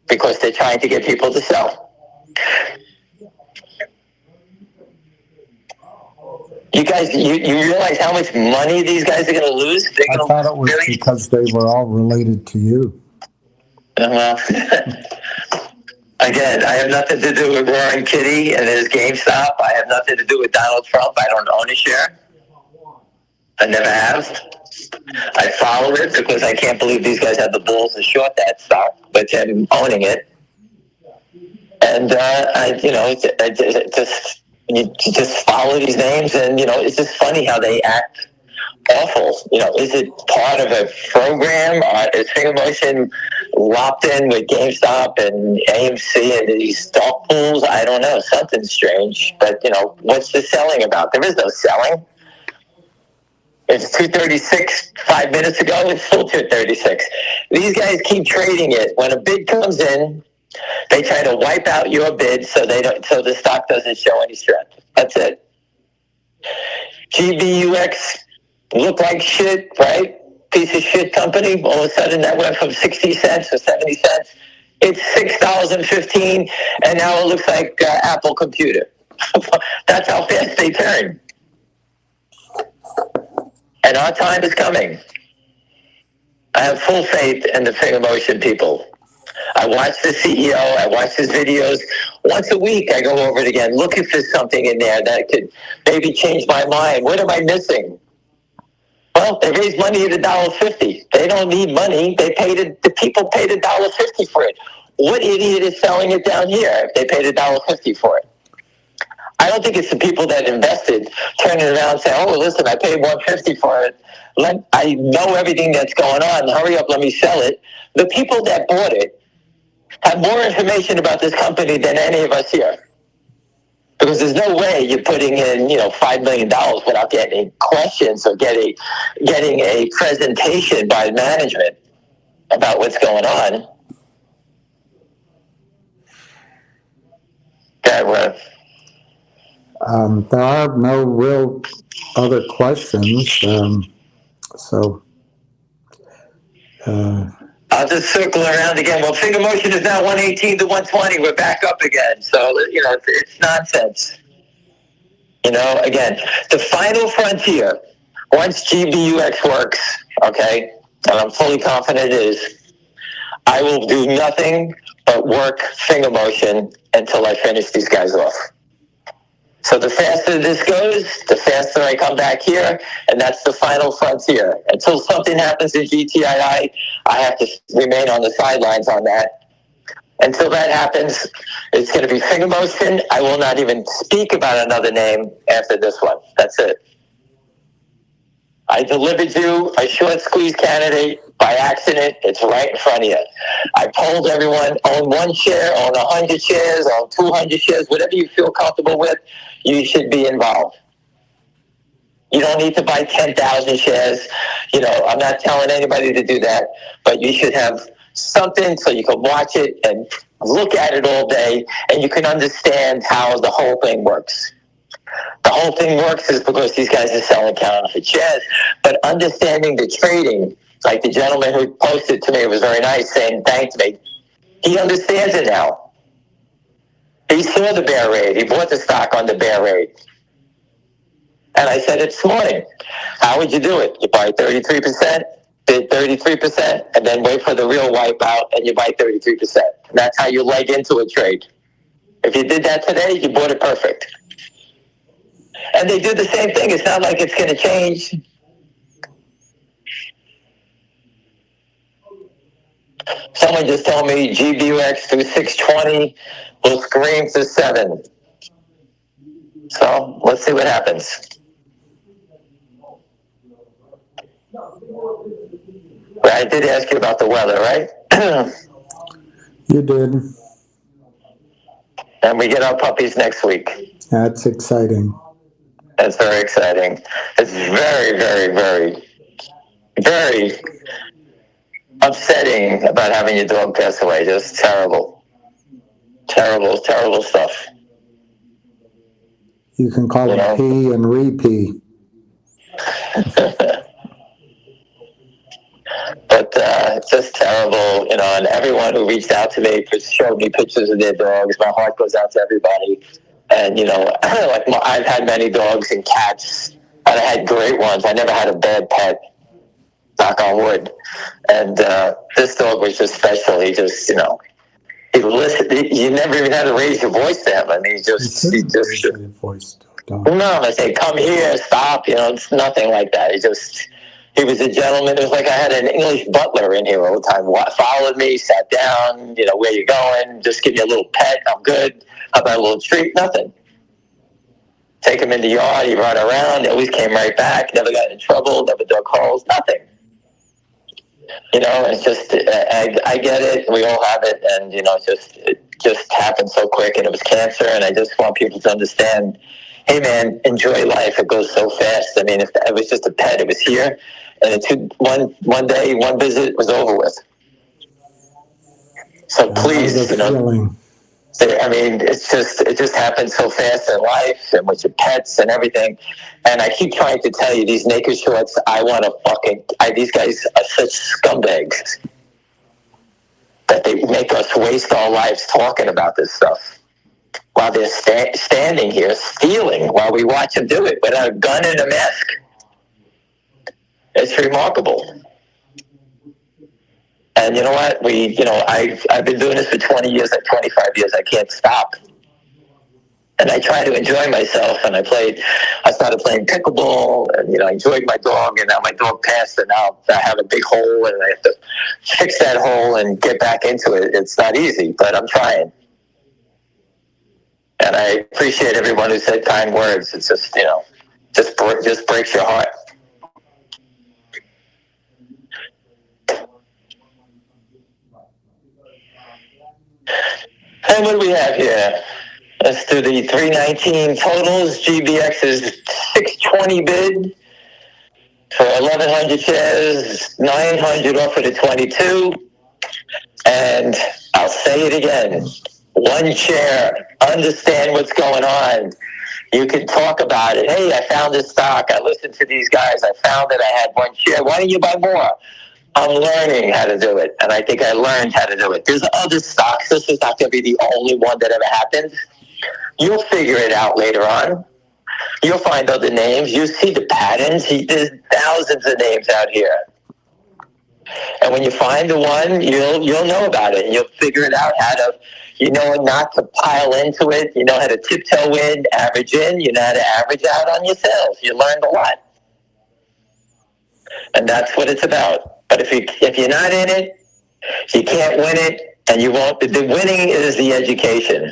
Because they're trying to get people to sell. You guys, you realize how much money these guys are going to lose? I thought it was because they were all related to you. Well, again, I have nothing to do with Roaring Kitty and his GameStop. I have nothing to do with Donald Trump. I don't own a share. I never have. I follow it because I can't believe these guys have the balls to short that stock, but I'm owning it. And, you just follow these names, and it's just funny how they act awful. Is it part of a program? Is Finger Motion locked in with GameStop and AMC and these stock pools? I don't know. Something's strange. But what's the selling about? There is no selling. It's 236 5 minutes ago. It's still 236. These guys keep trading it. When a bid comes in, they try to wipe out your bid so the stock doesn't show any strength. That's it. GBUX looked like shit, right? Piece of shit company. All of a sudden that went from 60 cents to 70 cents. It's $6.15, and now it looks like Apple Computer. That's how fast they turn. And our time is coming. I have full faith in the Finger Motion people. I watch the CEO. I watch his videos. Once a week, I go over it again, look if there's something in there that could maybe change my mind. What am I missing? Well, they raised money at $1.50. They don't need money. The people paid $1.50 for it. What idiot is selling it down here if they paid $1.50 for it? I don't think it's the people that invested turning around and saying, "Oh, listen, I paid $1.50 for it. I know everything that's going on. Hurry up, let me sell it." The people that bought it have more information about this company than any of us here. Because there's no way you're putting in, $5 million without getting questions or getting a presentation by management about what's going on. There are no real other questions, I'll just circle around again. Well, finger motion is now 118 to 120. We're back up again. So, it's nonsense. Again, the final frontier, once GBUX works, okay, and I'm fully confident it is, I will do nothing but work finger motion until I finish these guys off. So the faster this goes, the faster I come back here, and that's the final frontier. Until something happens in GTII, I have to remain on the sidelines on that. Until that happens, it's going to be finger motion. I will not even speak about another name after this one. That's it. I delivered you a short squeeze candidate by accident. It's right in front of you. I told everyone, own 1 share, own 100 shares, own 200 shares, whatever you feel comfortable with, you should be involved. You don't need to buy 10,000 shares. I'm not telling anybody to do that, but you should have something so you can watch it and look at it all day, and you can understand how the whole thing works. The whole thing works is because these guys are selling counterfeit shares, but understanding the trading, like the gentleman who posted to me, it was very nice, saying thanked me. He understands it now. He saw the bear raid. He bought the stock on the bear raid. And I said it this morning. How would you do it? You buy 33%, bid 33%, and then wait for the real wipeout, and you buy 33%. And that's how you leg into a trade. If you did that today, you bought it perfect. And they do the same thing. It's not like it's going to change. Someone just told me GBUX through 620 will scream to 7. So let's see what happens. I did ask you about the weather, right? You did. And we get our puppies next week. That's exciting. That's very exciting. It's very, very, very, very upsetting about having your dog pass away. Just terrible. Terrible, terrible stuff. You can call it pee and re-pee. But just terrible, and everyone who reached out to me showed me pictures of their dogs. My heart goes out to everybody. And, I've had many dogs and cats, and I had great ones. I never had a bad pet, knock on wood. And this dog was just special. He just, he listened. You never even had to raise your voice to him. I mean, he just. No, I say, come here, stop. It's nothing like that. He was a gentleman. It was like I had an English butler in here all the time. Followed me, sat down, where you going? Just give me a little pet. I'm good. How about a little treat? Nothing. Take him in the yard. He run around. He always came right back. Never got in trouble. Never dug holes. Nothing. It's just, I get it. We all have it. And, it just happened so quick. And it was cancer. And I just want people to understand, hey, man, enjoy life. It goes so fast. I mean, if it was just a pet, it was here. And one day, one visit was over with. So please, I mean, it just happens so fast in life and with your pets and everything. And I keep trying to tell you, these naked shorts, these guys are such scumbags that they make us waste our lives talking about this stuff while they're standing here stealing while we watch them do it without a gun and a mask. It's remarkable. And you know what? I've been doing this for 20 years, 25 years. I can't stop. And I try to enjoy myself. And I started playing pickleball, and, I enjoyed my dog. And now my dog passed, and now I have a big hole, and I have to fix that hole and get back into it. It's not easy, but I'm trying. And I appreciate everyone who said kind words. It's just, just breaks your heart. And what do we have here? Let's do the 319 totals. GBUX is 620 bid for 1,100 shares, 900 offer to 22. And I'll say it again. One share. Understand what's going on. You can talk about it. Hey, I found this stock. I listened to these guys. I found that I had one share. Why don't you buy more? I'm learning how to do it, and I think I learned how to do it. There's other stocks. This is not going to be the only one that ever happened. You'll figure it out later on. You'll find other names. You see the patterns. There's thousands of names out here. And when you find the one, you'll know about it. And you'll figure it out how to, not to pile into it. You know how to tiptoe in, average in. You know how to average out on your sales. You learned a lot. And that's what it's about. But if you're not in it, you can't win it, and you won't. The winning is the education.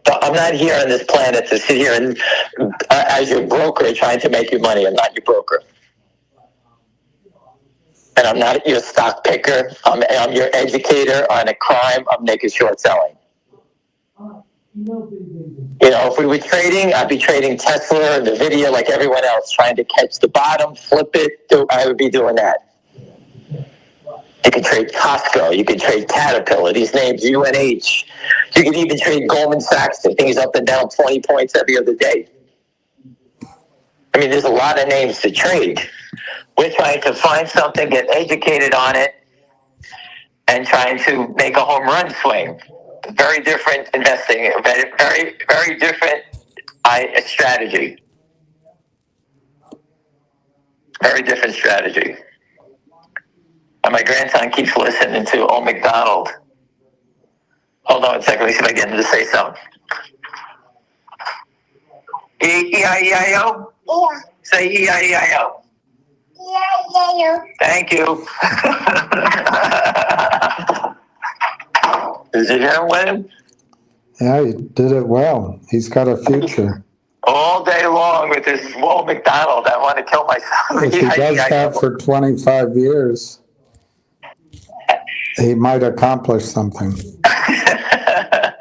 But I'm not here on this planet to sit here and as your broker trying to make you money. I'm not your broker. And I'm not your stock picker. I'm your educator on a crime. I'm making short selling. If we were trading, I'd be trading Tesla and NVIDIA like everyone else, trying to catch the bottom, flip it. I would be doing that. You can trade Costco. You can trade Caterpillar. These names, UNH. You can even trade Goldman Sachs. The thing's up and down 20 points every other day. I mean, there's a lot of names to trade. We're trying to find something, get educated on it, and trying to make a home run swing. Very different investing. Very, very, very different strategy. Very different strategy. And my grandson keeps listening to Old MacDonald. Hold on a second. Let me see if I get him to say something. E-I-E-I-O? Yeah. Say E-I-E-I-O. Yeah. Thank you. Did you hear him, William? Yeah, he did it well. He's got a future. All day long with this Old MacDonald. I want to kill myself. If he does that for 25 years, he might accomplish something. I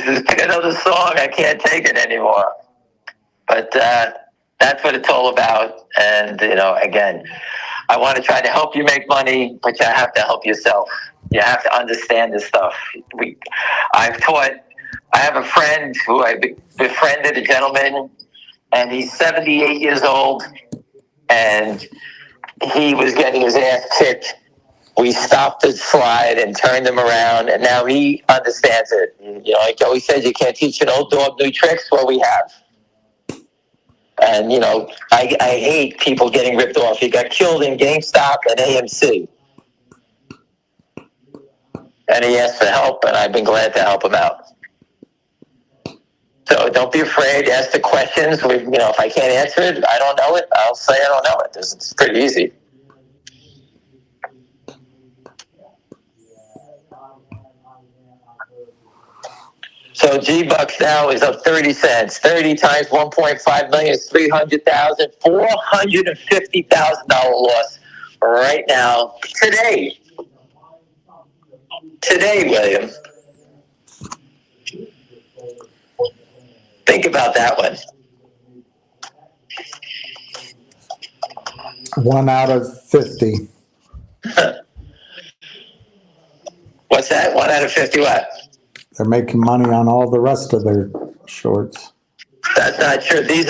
said, pick another song. I can't take it anymore. But that's what it's all about. And, again, I want to try to help you make money, but you have to help yourself. You have to understand this stuff. I have a friend who I befriended, a gentleman, and he's 78 years old, and he was getting his ass kicked. We stopped the slide and turned him around, and now he understands it. Like Joey said, you can't teach an old dog new tricks. Well, we have. And, I hate people getting ripped off. He got killed in GameStop and AMC. And he asked for help, and I've been glad to help him out. So don't be afraid. Ask the questions. If I can't answer it, I don't know it, I'll say I don't know it. It's pretty easy. So GBUX now is up 30 cents. 30 times 1.5 million is 300,000. $450,000 loss right now. Today, William. Think about that one. 1 out of 50. What's that? 1 out of 50 what? They're making money on all the rest of their shorts. That's not true. This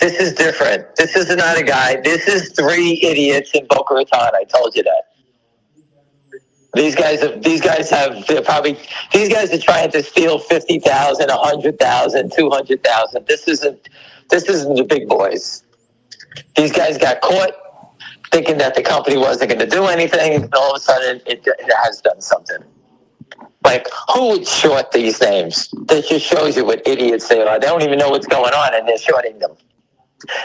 is different. This is not a guy. This is 3 idiots in Boca Raton. I told you that. These guys are trying to steal 50,000, 100,000, 200,000. This isn't the big boys. These guys got caught thinking that the company wasn't going to do anything, and all of a sudden it has done something. Like, who would short these names? That just shows you what idiots they are. They don't even know what's going on, and they're shorting them.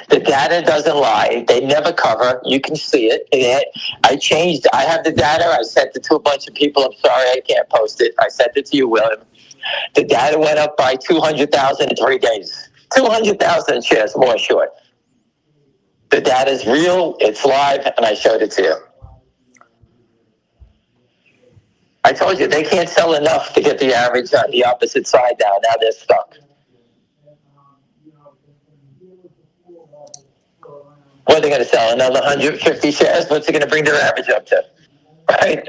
The data doesn't lie. They never cover. You can see it. I have the data. I sent it to a bunch of people. I'm sorry I can't post it. I sent it to you, William. The data went up by 200,000 in 3 days. 200,000 shares more short. The data is real. It's live, and I showed it to you. I told you, they can't sell enough to get the average on the opposite side now. Now they're stuck. What are they going to sell? Another 150 shares? What's it going to bring their average up to? Right?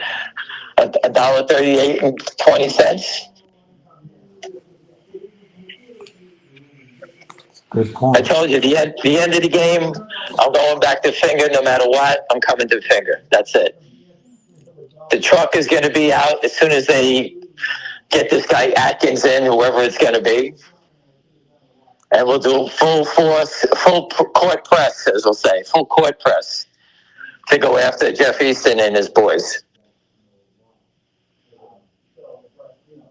$1.38 and 20 cents. Good point. I told you, the end of the game, I'm going back to finger no matter what. I'm coming to finger. That's it. The truck is going to be out as soon as they get this guy Atkins in, whoever it's going to be. And we'll do full force, full court press, as we'll say, full court press to go after Jeff Easton and his boys.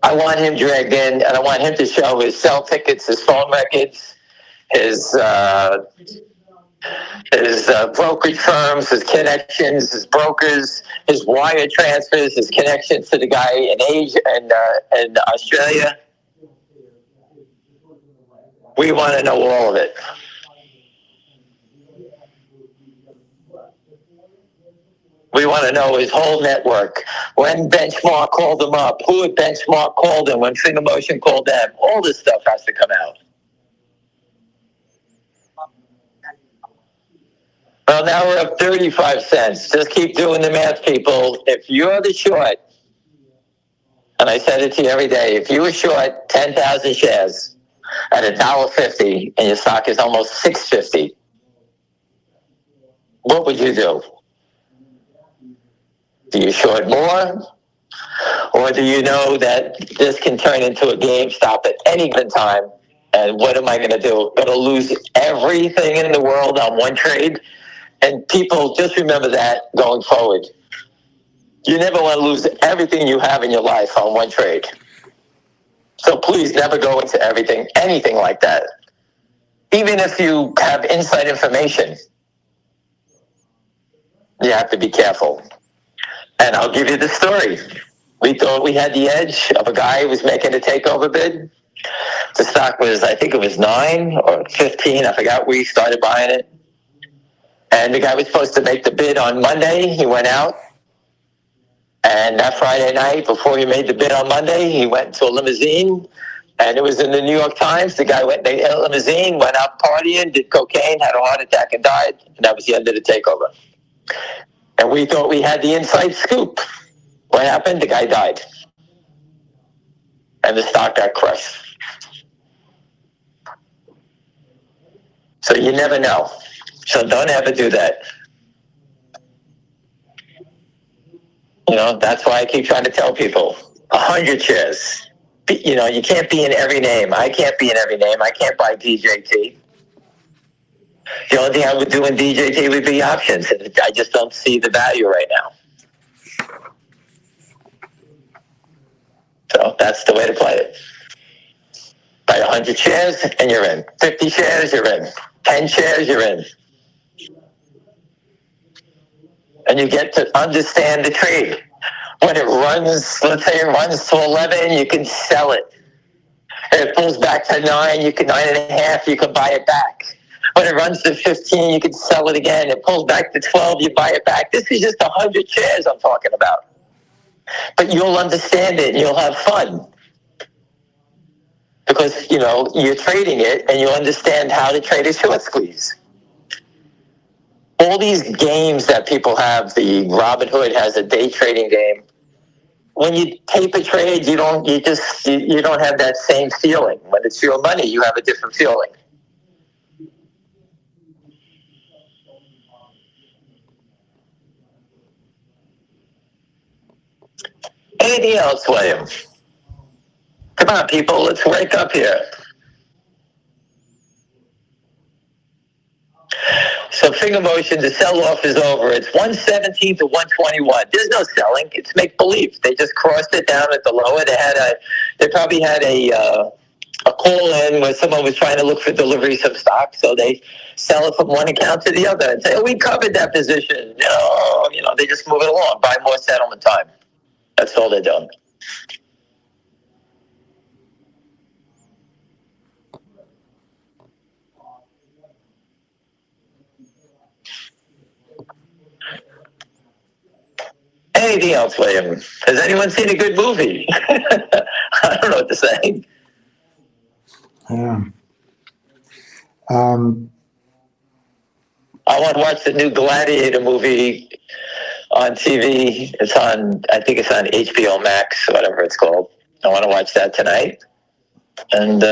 I want him dragged in, and I want him to show his cell tickets, his phone records, his brokerage firms, his connections, his brokers, his wire transfers, his connections to the guy in Asia and Australia. We want to know all of it. We want to know his whole network. When Benchmark called him up, who at Benchmark called him, when Finger Motion called them. All this stuff has to come out. Well, now we're up 35 cents. Just keep doing the math, people. If you're the short, and I said it to you every day, if you were short 10,000 shares at $1.50 and your stock is almost $6.50, what would you do? Do you short more? Or do you know that this can turn into a GameStop at any given time? And what am I going to do? Going to lose everything in the world on one trade? And people, just remember that going forward. You never want to lose everything you have in your life on one trade. So please never go into anything like that. Even if you have inside information, you have to be careful. And I'll give you the story. We thought we had the edge of a guy who was making a takeover bid. The stock was, I think it was 9 or 15. I forgot we started buying it. And the guy was supposed to make the bid on Monday. He went out. And that Friday night, before he made the bid on Monday, he went to a limousine. And it was in the New York Times. The guy went in a limousine, went out partying, did cocaine, had a heart attack, and died. And that was the end of the takeover. And we thought we had the inside scoop. What happened? The guy died. And the stock got crushed. So you never know. So don't ever do that. You know, that's why I keep trying to tell people, 100 shares. You know, you can't be in every name. I can't be in every name. I can't buy DJT. The only thing I would do in DJT would be options. I just don't see the value right now. So that's the way to play it. Buy 100 shares and you're in. 50 shares, you're in. 10 shares, you're in. And you get to understand the trade. When it runs, let's say it runs to 11, you can sell it. If it pulls back to 9, you can 9.5, you can buy it back. When it runs to 15, you can sell it again. It pulls back to 12, you buy it back. This is just 100 shares I'm talking about. But you'll understand it and you'll have fun. Because, you know, you're trading it and you understand how to trade a short squeeze. All these games that people have, the Robinhood has a day trading game. When you tape a trade, you don't have that same feeling. When it's your money, you have a different feeling. Anything else, William? Come on, people, let's wake up here. So Finger Motion, the sell-off is over. It's 117 to 121. There's no selling. It's make-believe. They just crossed it down at the lower. They probably had a call-in where someone was trying to look for deliveries of stock, so they sell it from one account to the other and say, oh, we covered that position. No, you know, they just move it along, buy more settlement time. That's all they're doing. anything else, William? Has anyone seen a good movie? I don't know what to say. Yeah. I want to watch the new Gladiator movie on TV. I think it's on HBO Max, whatever it's called. I want to watch that tonight. And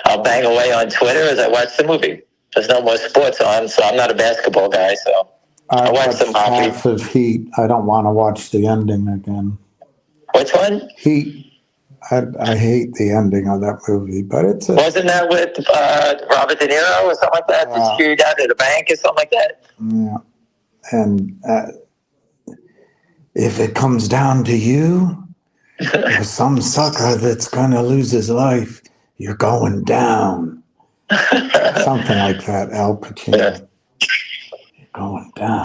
I'll bang away on Twitter as I watch the movie. There's no more sports on, so I'm not a basketball guy, so I watch some hockey. Half of Heat. I don't want to watch the ending again. Which one? Heat. I hate the ending of that movie, but it's Wasn't that with Robert De Niro or something like that? Just shoot out at a bank or something like that? Yeah. And if it comes down to you, or some sucker that's going to lose his life, you're going down. Something like that, Al Pacino. Yeah. You're going down.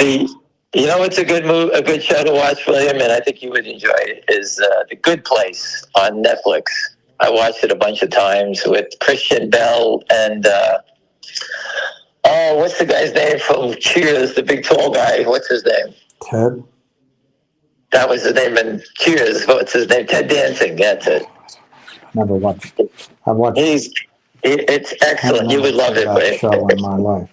You know what's a good show to watch, William, and I think you would enjoy it, is The Good Place on Netflix. I watched it a bunch of times with Christian Bell and, what's the guy's name from Cheers, the big tall guy? What's his name? Ted? That was the name in Cheers. What's his name? Ted Dancing, that's it. Never watched it. I watched It's excellent. You would love it, that show in my life.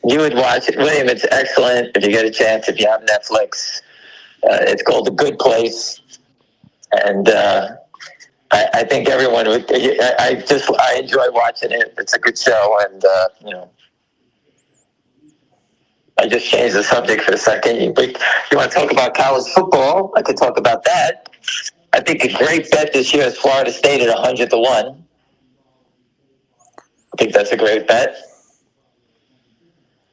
You would watch it, William. It's excellent. If you get a chance, if you have Netflix, it's called The Good Place, and I think everyone would. I enjoy watching it. It's a good show, and I just changed the subject for a second. You want to talk about college football? I could talk about that. I think a great bet this year is Florida State at 100-1. I think that's a great bet.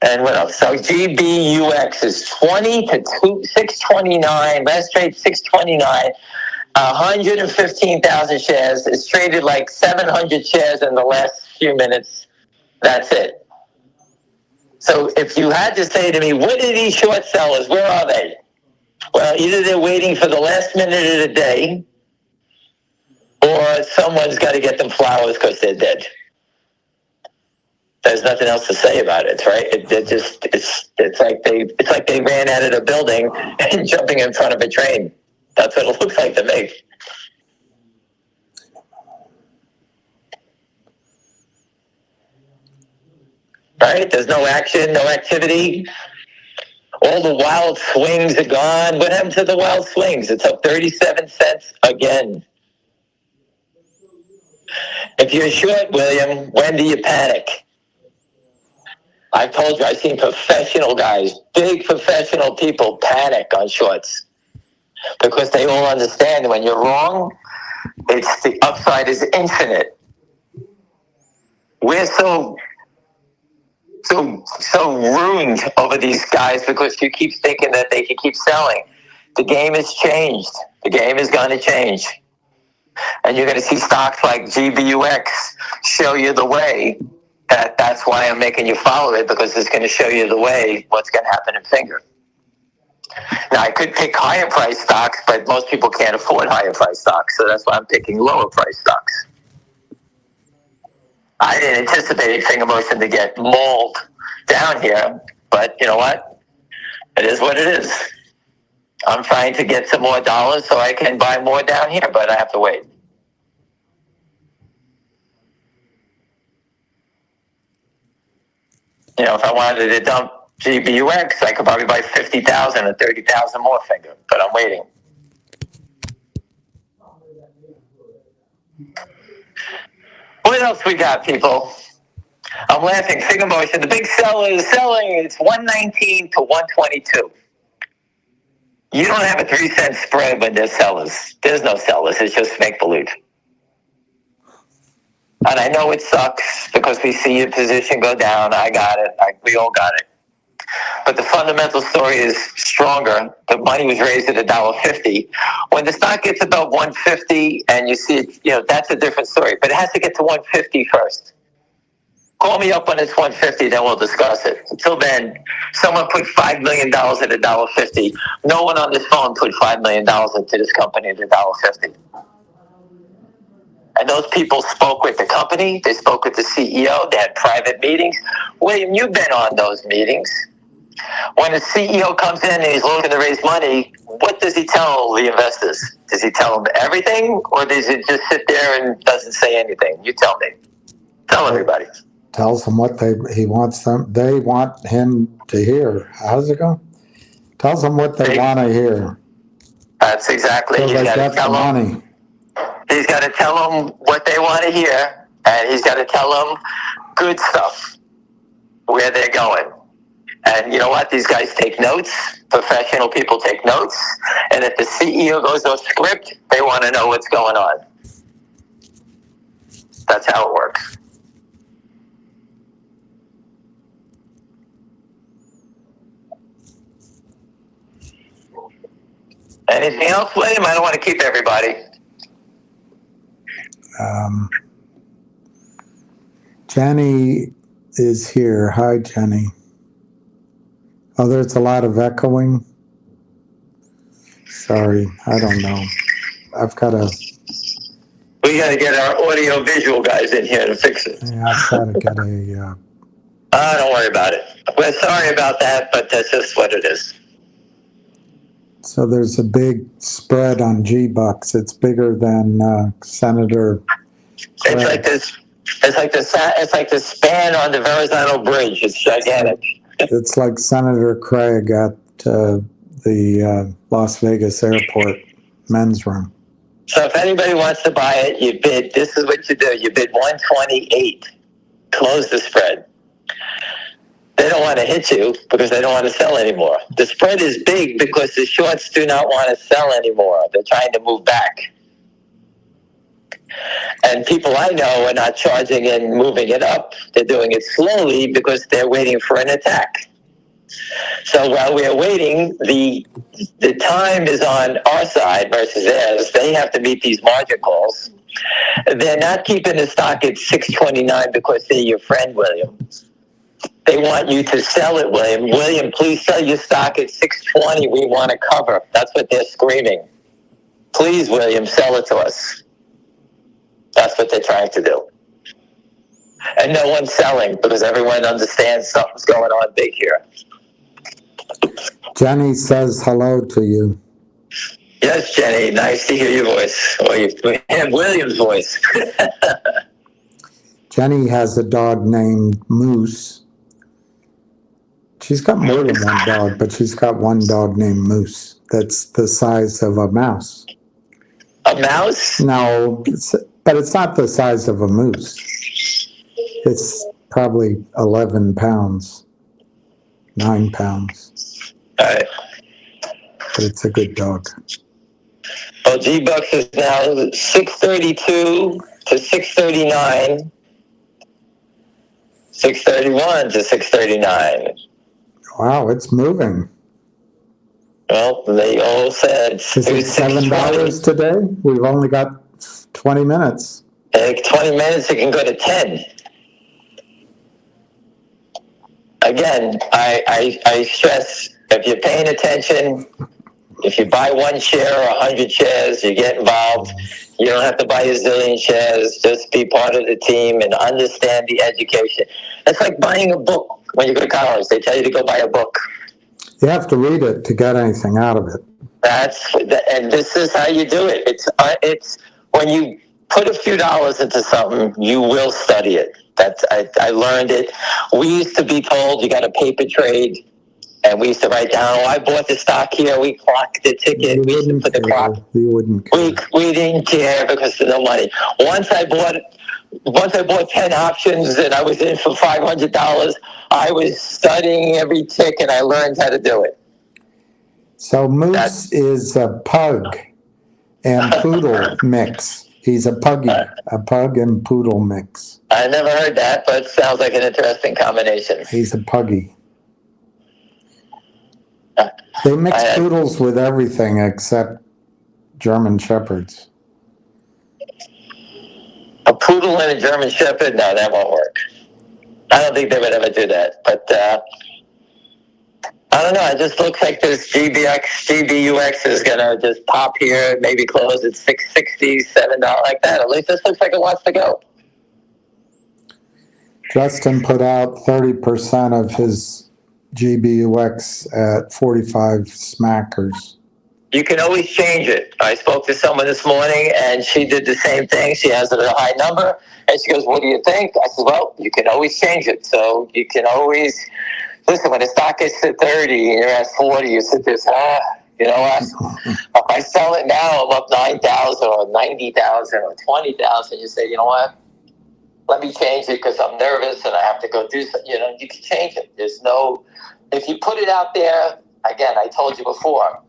And what else? So GBUX is 20 to 629. Last trade 629. 115,000 shares. It's traded like 700 shares in the last few minutes. That's it. So if you had to say to me, what are these short sellers? Where are they? Well, either they're waiting for the last minute of the day, or someone's got to get them flowers because they're dead. There's nothing else to say about it, right? It's like they ran out of the building and jumping in front of a train. That's what it looks like to me. Right? There's no action, no activity. All the wild swings are gone. What happened to the wild swings? It's up 37 cents again. If you're short, William, when do you panic? I told you, I've seen professional guys, big professional people panic on shorts because they all understand when you're wrong, the upside is infinite. We're so ruined over these guys because you keep thinking that they can keep selling. The game has changed. The game is going to change. And you're going to see stocks like GBUX show you the way. That's why I'm making you follow it, because it's going to show you the way what's going to happen in Finger. Now, I could pick higher price stocks, but most people can't afford higher price stocks, so that's why I'm picking lower price stocks. I didn't anticipate Finger Motion to get mauled down here, but you know what? It is what it is. I'm trying to get some more dollars so I can buy more down here, but I have to wait. You know, if I wanted to dump GBUX, I could probably buy 50,000 or 30,000 more Finger, but I'm waiting. What else we got, people? I'm laughing. Finger Motion, the big seller is selling. It's 119 to 122. You don't have a 3-cent spread when there's sellers. There's no sellers. It's just make-believe. And I know it sucks because we see your position go down. I got it. We all got it. But the fundamental story is stronger. The money was raised at $1.50. When the stock gets above 150 and you see it, you know, that's a different story. But it has to get to 150 first. Call me up when it's 150, then we'll discuss it. Until then, someone put $5 million at $1.50. No one on this phone put $5 million into this company at $1.50. And those people spoke with the company. They spoke with the CEO. They had private meetings. William, you've been on those meetings. When the CEO comes in and he's looking to raise money, what does he tell the investors? Does he tell them everything, or does he just sit there and doesn't say anything? You tell me. Tell everybody. Tells them what they want him to hear. How's it go? Tells them what they want to hear. That's exactly. So He's they got get to the tell them. money. He's got to tell them what they want to hear, and he's got to tell them good stuff, where they're going. And you know what? These guys take notes. Professional people take notes. And if the CEO goes off script, they want to know what's going on. That's how it works. Anything else, William? I don't want to keep everybody. Jenny is here. Hi, Jenny. Oh, there's a lot of echoing. Sorry, I don't know. I've got to. We got to get our audio visual guys in here to fix it. Yeah, I've got to get a. Don't worry about it. We're sorry about that, but that's just what it is. So there's a big spread on GBUX. It's bigger than Senator. It's like this. It's like the span on the Verrazano Bridge. It's gigantic. It's like Senator Craig at the Las Vegas airport men's room. So if anybody wants to buy it, you bid. This is what you do. You bid 128. Close the spread. They don't want to hit you because they don't want to sell anymore. The spread is big because the shorts do not want to sell anymore. They're trying to move back. And people I know are not charging and moving it up. They're doing it slowly because they're waiting for an attack. So while we're waiting, the time is on our side versus theirs. They have to meet these margin calls. They're not keeping the stock at 629 because they're your friend, William. They want you to sell it, William. William, please sell your stock at 620. We want to cover. That's what they're screaming. Please, William, sell it to us. That's what they're trying to do. And no one's selling because everyone understands something's going on big here. Jenny says hello to you. Yes, Jenny. Nice to hear your voice. Or William's voice. Jenny has a dog named Moose. She's got more than one dog, but she's got one dog named Moose that's the size of a mouse. A mouse? No, but it's not the size of a moose. It's probably 11 pounds, 9 pounds. All right. But it's a good dog. Well, GBUX is now 632 to 639, 631 to 639. Wow, it's moving. Well, they all said Is it $7 today? We've only got 20 minutes. In 20 minutes, it can go to 10. Again, I stress, if you're paying attention, if you buy one share or 100 shares, you get involved. You don't have to buy a zillion shares. Just be part of the team and understand the education. It's like buying a book when you go to college. They tell you to go buy a book. You have to read it to get anything out of it. And this is how you do it. It's when you put a few dollars into something, you will study it. I learned it. We used to be told you got a paper trade, and we used to write down, I bought the stock here. We clocked the ticket. We used to put the clock. We wouldn't care. We didn't care because there's no money. Once I bought 10 options and I was in for $500, I was studying every tick and I learned how to do it. So Moose is a pug and poodle mix. He's a pug and poodle mix. I never heard that, but it sounds like an interesting combination. He's a puggy. They mix poodles with everything except German Shepherds. A poodle and a German Shepherd? No, that won't work. I don't think they would ever do that. But I don't know. It just looks like this GBUX is going to just pop here, maybe close at $6.60, $7 like that. At least this looks like it wants to go. Justin put out 30% of his GBUX at 45 smackers. You can always change it. I spoke to someone this morning, and she did the same thing. She has it at a high number, and she goes, "What do you think?" I said, "Well, you can always change it. So you can always listen. When the stock gets to 30 and you're at 40, you sit there, you know what? If I sell it now, I'm up 9,000 or 90,000 or 20,000. You say, you know what? Let me change it because I'm nervous and I have to go do something. You know, you can change it. There's no, if you put it out there, again, I told you before,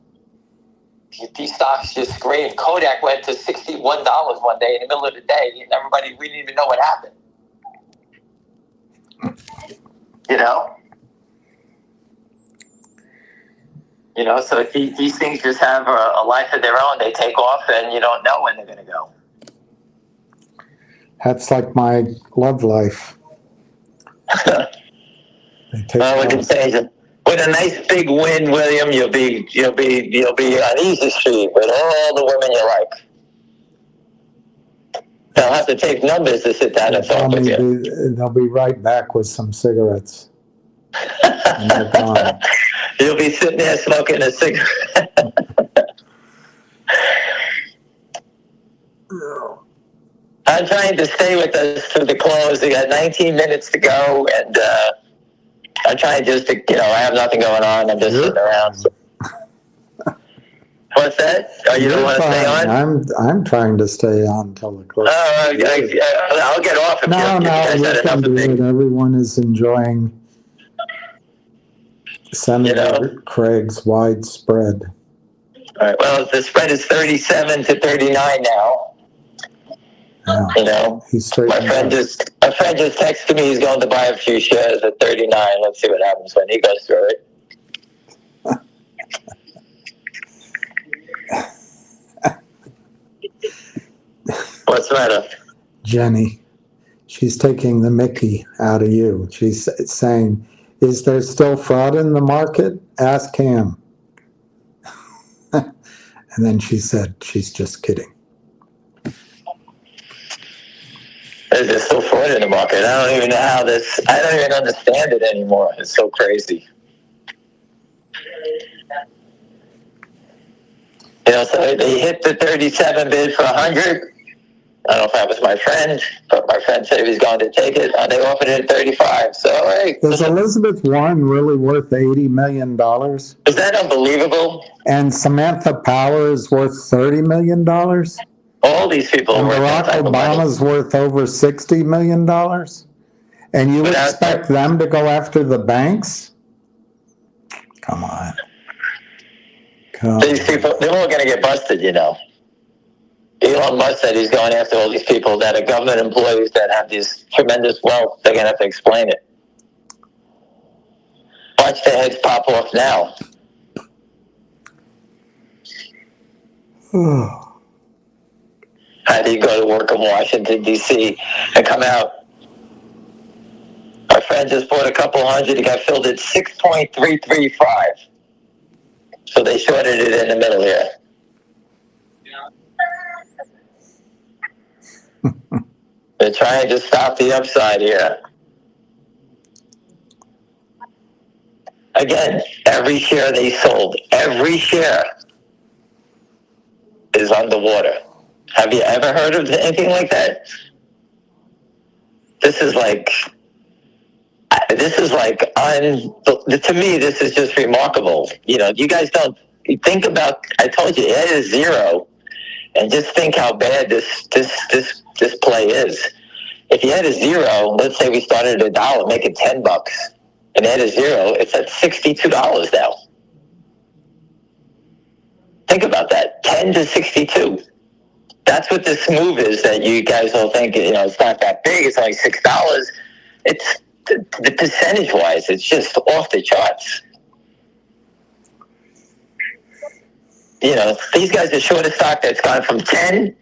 these stocks just scream. Kodak went to $61 one day in the middle of the day, and everybody, we didn't even know what happened. You know? You know, so these things just have a life of their own. They take off, and you don't know when they're going to go. That's like my love life. They take Well, we off. can change it. With a nice big win, William, you'll be on easy street with all the women you like. They'll have to take numbers to sit down and talk with you. They'll be right back with some cigarettes. And they're gone. You'll be sitting there smoking a cigarette. I'm trying to stay with us through the close. We got 19 minutes to go, and I'm trying just to, I have nothing going on. I'm just sitting around. What's that? Oh, you don't want to stay on? I'm trying to stay on till the close. Oh, I'll get off if you guys had enough of me. Everyone is enjoying Senator Craig's widespread. All right. Well, the spread is 37 to 39 now. Yeah. You know, my friend just texted me he's going to buy a few shares at 39. Let's see what happens when he goes through it. What's the matter? Jenny, she's taking the mickey out of you. She's saying, is there still fraud in the market? Ask him. And then she said, she's just kidding. There's still fraud in the market. I don't even know I don't even understand it anymore. It's so crazy. You know, so they hit the 37 bid for 100. I don't know if that was my friend, but my friend said he was going to take it. They offered it at 35. So, hey. Is Elizabeth Warren really worth $80 million? Is that unbelievable? And Samantha Power is worth $30 million? All these people are worth Barack that type of money. Obama's worth over $60 million? And you expect them to go after the banks? Come on. These people, they're all going to get busted, you know. Elon Musk said he's going after all these people that are government employees that have this tremendous wealth. They're going to have to explain it. Watch their heads pop off now. How do you go to work in Washington, D.C. and come out? Our friend just bought a couple hundred. He got filled at 6.335. So they shorted it in the middle here. They're trying to stop the upside here. Again, every share they sold, every share is underwater. Have you ever heard of anything like that? To me, this is just remarkable. You know, you guys don't think about, I told you, it is zero. And just think how bad this play is. If you had a zero, let's say we started at $1, make it $10, and add a zero, it's at $62 now. Think about that, 10 to 62. That's what this move is that you guys all think, it's not that big, it's only $6. It's the percentage-wise, it's just off the charts. You know, these guys are short a stock that's gone from $10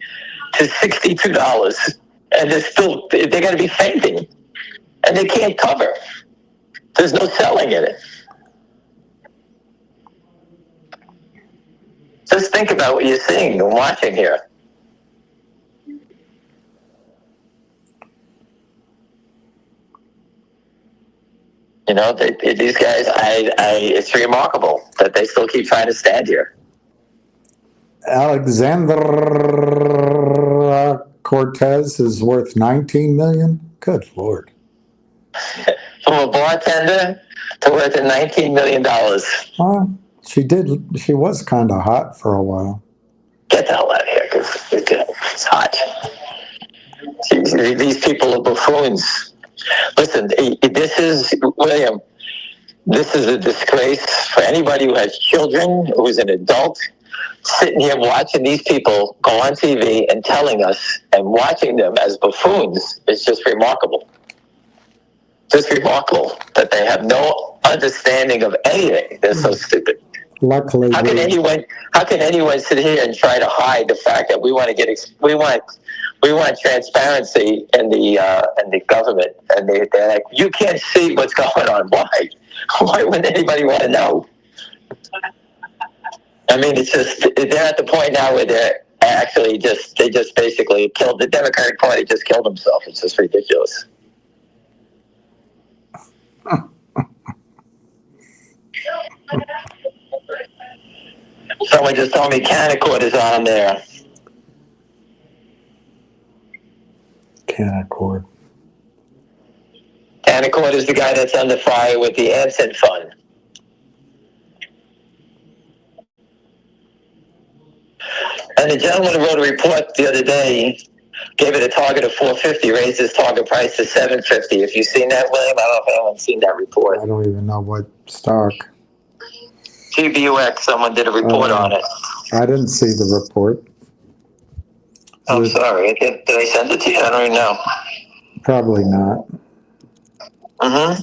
to $62, and they're going to be fainting, and they can't cover. There's no selling in it. Just think about what you're seeing and watching here. You know, these guys, it's remarkable that they still keep trying to stand here. Alexandra Cortez is worth 19 million. Good Lord. From a bartender to worth $19 million. Well, she was kind of hot for a while. Get the hell out of here, because it's hot. These people are buffoons. Listen, this is, William, this is a disgrace for anybody who has children, who's an adult, sitting here watching these people go on TV and telling us and watching them as buffoons. It's just remarkable. Just remarkable that they have no understanding of anything. They're so stupid. Luckily, How can anyone sit here and try to hide the fact that we want transparency in the government, and they're like, you can't see what's going on. Why wouldn't anybody want to know? I mean, it's just, they're at the point now where they're actually they just basically killed the Democratic Party, just killed themselves. It's just ridiculous. Someone just told me Canaccord is on there. Canaccord. Canaccord is the guy that's under fire with the Anson Fund. And the gentleman who wrote a report the other day gave it a target of 450, raised his target price to 750. If you've seen that, William, I don't know if anyone's seen that report. I don't even know what stock. GBUX, someone did a report on it. I didn't see the report. I'm sorry. Did I send it to you? I don't even know. Probably not. Mm-hmm.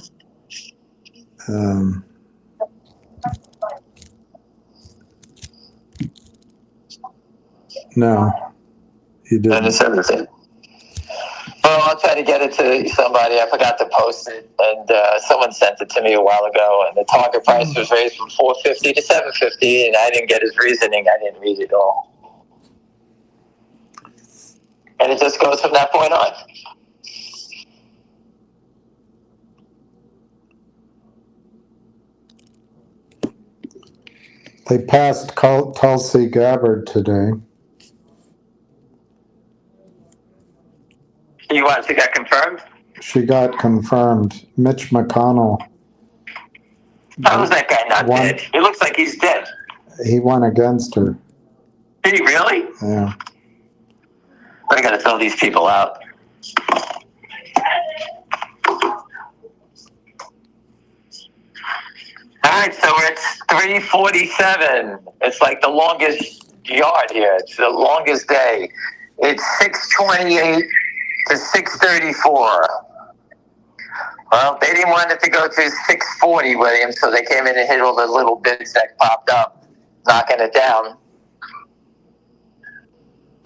No, you I didn't. didn't send it to you. Well, I'll try to get it to somebody. I forgot to post it, and someone sent it to me a while ago, and the target price was raised from 450 to 750, and I didn't get his reasoning. I didn't read it all. And it just goes from that point on. They passed Tulsi Gabbard today. You want to get confirmed? She got confirmed. Mitch McConnell. How is that guy not dead? He looks like he's dead. He won against her. Did he really? Yeah. I got to throw these people out. All right, so it's 3:47. It's like the longest yard here. It's the longest day. It's 6:28 to 6:34. Well, they didn't want it to go to 6:40, William, so they came in and hit all the little bits that popped up, knocking it down.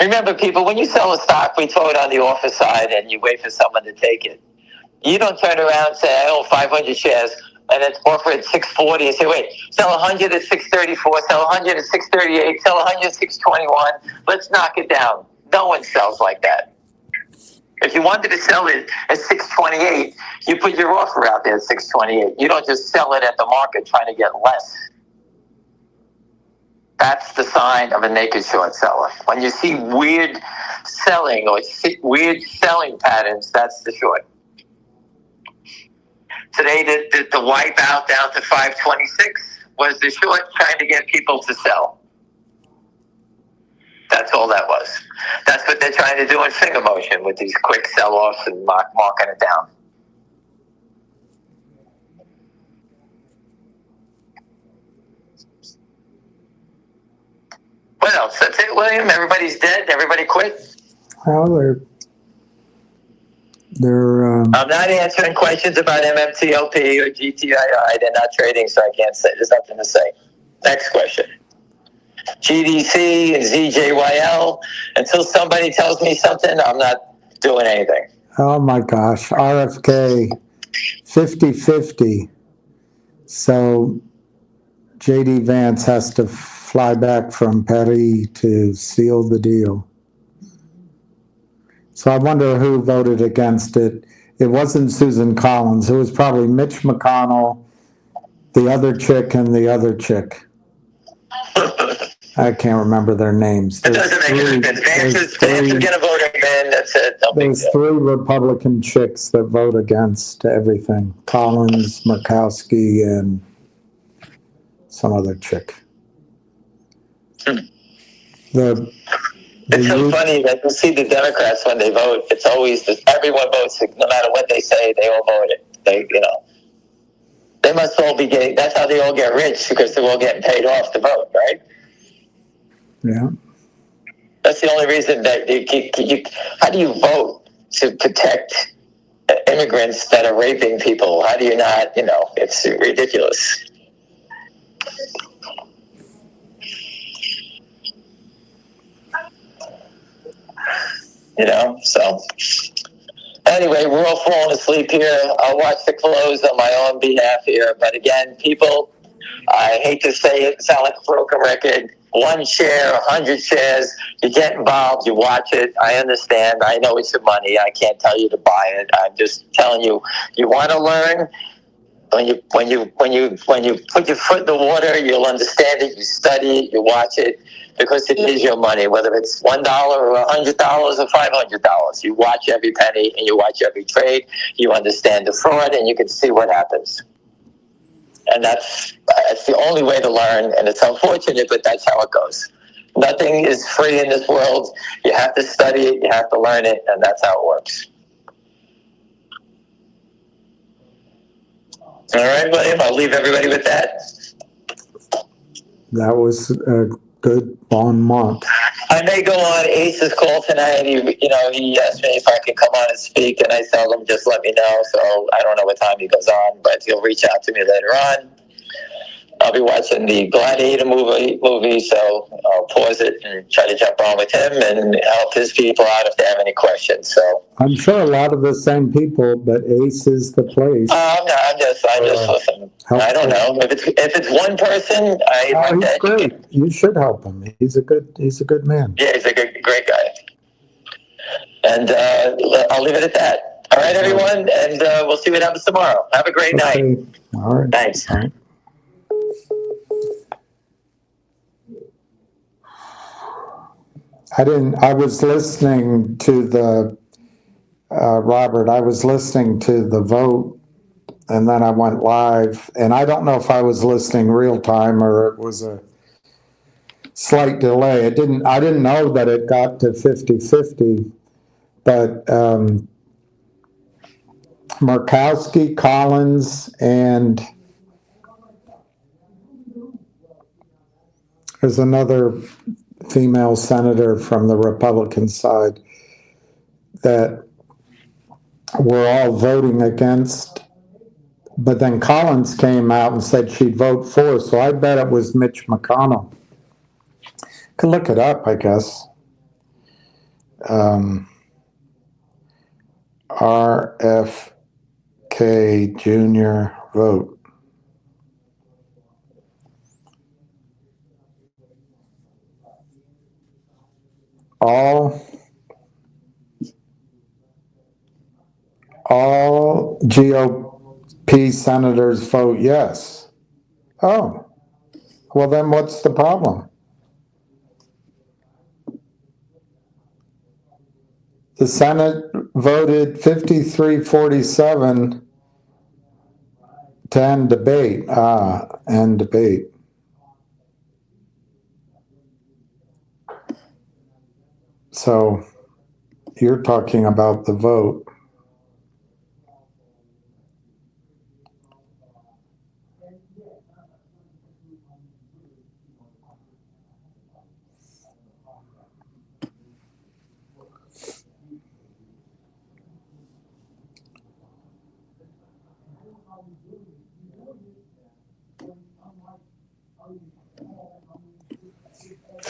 Remember, people, when you sell a stock, we throw it on the offer side and you wait for someone to take it. You don't turn around and say, I own 500 shares, and it's offered at 640 and say, wait, sell 100 at 634, sell 100 at 638, sell 100 at 621. Let's knock it down. No one sells like that. If you wanted to sell it at 628, you put your offer out there at 628. You don't just sell it at the market trying to get less. That's the sign of a naked short seller. When you see weird selling or weird selling patterns, that's the short. Today, the wipe out down to 526 was the short trying to get people to sell. That's all that was. That's what they're trying to do in finger motion with these quick sell-offs and marking it down. What else? That's it, William? Everybody's dead? Everybody quit? Well, they're I'm not answering questions about MMTLP or GTII. They're not trading, so I can't say. There's nothing to say. Next question. GDC and ZJYL. Until somebody tells me something, I'm not doing anything. Oh my gosh, RFK 50-50. So JD Vance has to fly back from Paris to seal the deal. So I wonder who voted against it. It wasn't Susan Collins. It was probably Mitch McConnell, the other chick, and the other chick. I can't remember their names. It doesn't make a difference. Vance is going to vote him in. That's it. No big There's deal. 3 Republican chicks that vote against everything. Collins, Murkowski, and some other chick. It's so funny that you see the Democrats when they vote. It's always everyone votes. No matter what they say, they all vote it. They must all be getting. That's how they all get rich, because they're all getting paid off to vote, right? Yeah. That's the only reason that how do you vote to protect immigrants that are raping people? How do you not? It's ridiculous. So anyway, we're all falling asleep here. I'll watch the close on my own behalf here. But again, people, I hate to say it, sound like a broken record. 1 share, 100 shares, you get involved, you watch it. I understand. I know it's your money. I can't tell you to buy it. I'm just telling you, you want to learn. When you put your foot in the water, you'll understand it. You study it, you watch it, because it is your money. Whether it's $1 or $100 or $500, you watch every penny and you watch every trade. You understand the fraud, and you can see what happens. And that's the only way to learn. And it's unfortunate, but that's how it goes. Nothing is free in this world. You have to study it, you have to learn it, and that's how it works. All right, William, I'll leave everybody with that. That was a good long month. I may go on Ace's call tonight. He asked me if I could come on and speak, and I told him just let me know. So I don't know what time he goes on, but he'll reach out to me later on. I'll be watching the Gladiator movie, so I'll pause it and try to jump on with him and help his people out if they have any questions. So I'm sure a lot of the same people, but Ace is the place. I'm just listening. I don't know if it's one person. He's great. You should help him. He's a good man. Yeah, he's a great guy. And I'll leave it at that. All right, everyone, and we'll see what happens tomorrow. Have a great night. All right. Thanks. All right. I was listening to the, Robert, I was listening to the vote, and then I went live, and I don't know if I was listening real time or it was a slight delay. I didn't know that it got to 50-50, but Murkowski, Collins, and there's another female senator from the Republican side that were all voting against, but then Collins came out and said she'd vote for, so I bet it was Mitch McConnell. Could look it up, I guess. RFK Jr. vote. All GOP senators vote yes. Oh, well then what's the problem? The Senate voted 53-47 to end debate. End debate. So you're talking about the vote.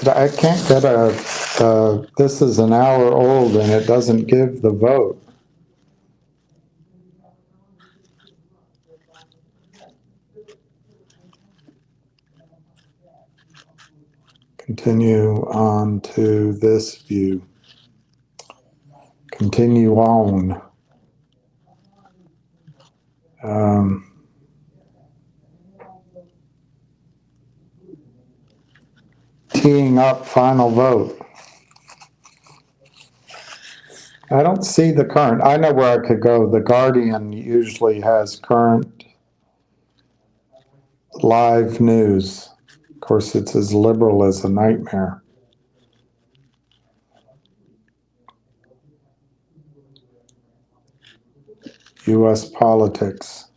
I can't get this is an hour old and it doesn't give the vote. Continue on to this view. Continue on. Teeing up final vote. I don't see the current. I know where I could go. The Guardian usually has current live news. Of course, it's as liberal as a nightmare. U.S. politics.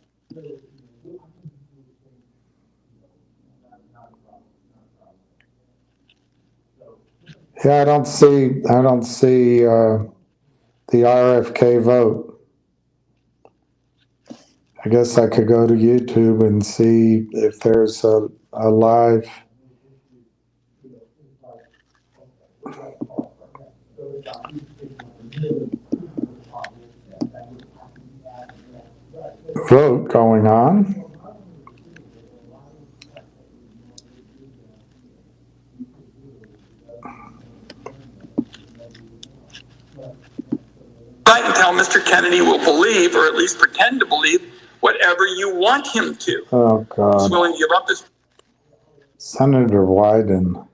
Yeah, I don't see the RFK vote. I guess I could go to YouTube and see if there's a live. Vote going on. Right, and tell Mr. Kennedy will believe, or at least pretend to believe, whatever you want him to. Oh, God. He's willing to give up his... Senator Wyden.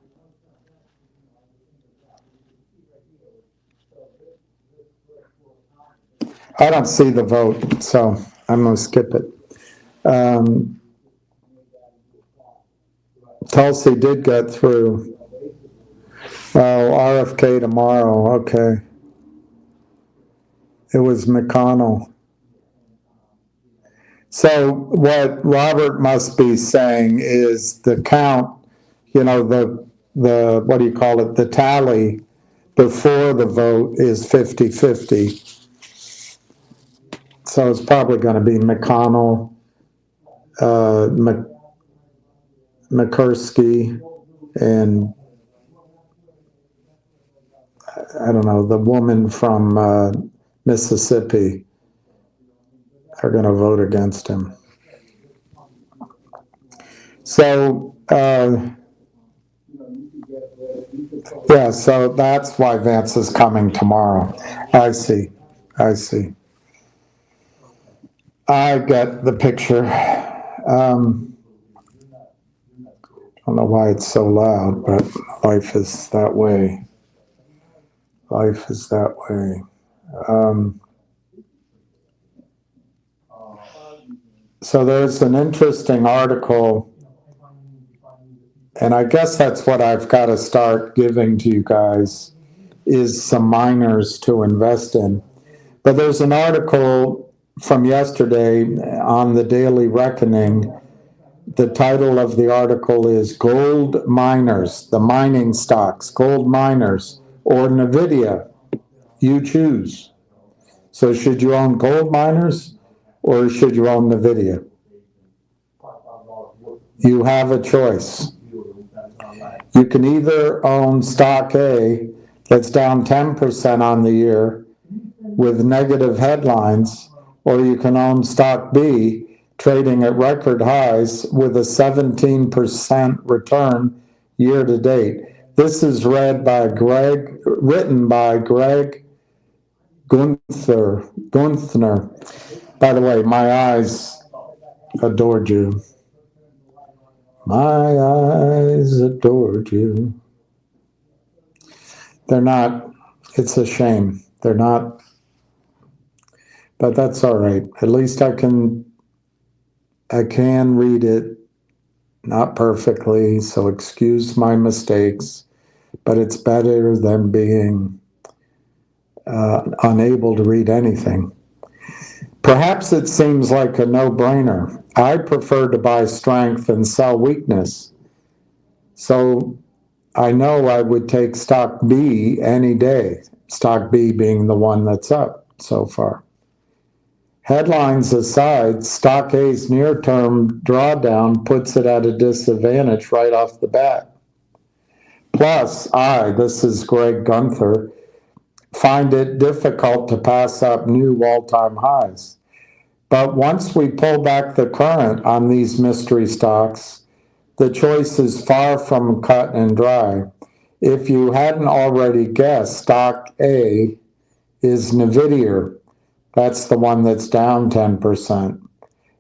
I don't see the vote, so I'm going to skip it. Tulsi did get through. Oh, RFK tomorrow. Okay. It was McConnell. So what Robert must be saying is the count, you know, the what do you call it? The tally before the vote is 50-50. So it's probably going to be McConnell, McCursky, and I don't know, the woman from Mississippi are going to vote against him. So, yeah, so that's why Vance is coming tomorrow. I see. I get the picture. I don't know why it's so loud, but life is that way. So there's an interesting article, and I guess that's what I've got to start giving to you guys, is some miners to invest in. But there's an article from yesterday on the Daily Reckoning. The title of the article is Gold Miners, the mining stocks, gold miners, or NVIDIA. You choose. So should you own gold miners or should you own NVIDIA? You have a choice. You can either own stock A that's down 10% on the year with negative headlines, or you can own stock B trading at record highs with a 17% return year to date. This is written by Greg Gunther. By the way, my eyes adored you. My eyes adored you. They're not, it's a shame. They're not, but that's all right. At least I can read it, not perfectly, so excuse my mistakes, but it's better than being unable to read anything. Perhaps it seems like a no-brainer. I prefer to buy strength and sell weakness. So I know I would take stock B any day, stock B being the one that's up so far. Headlines aside, stock A's near-term drawdown puts it at a disadvantage right off the bat. Plus, this is Greg Gunther, find it difficult to pass up new all-time highs. But once we pull back the current on these mystery stocks, the choice is far from cut and dry. If you hadn't already guessed, stock A is NVIDIA. That's the one that's down 10%.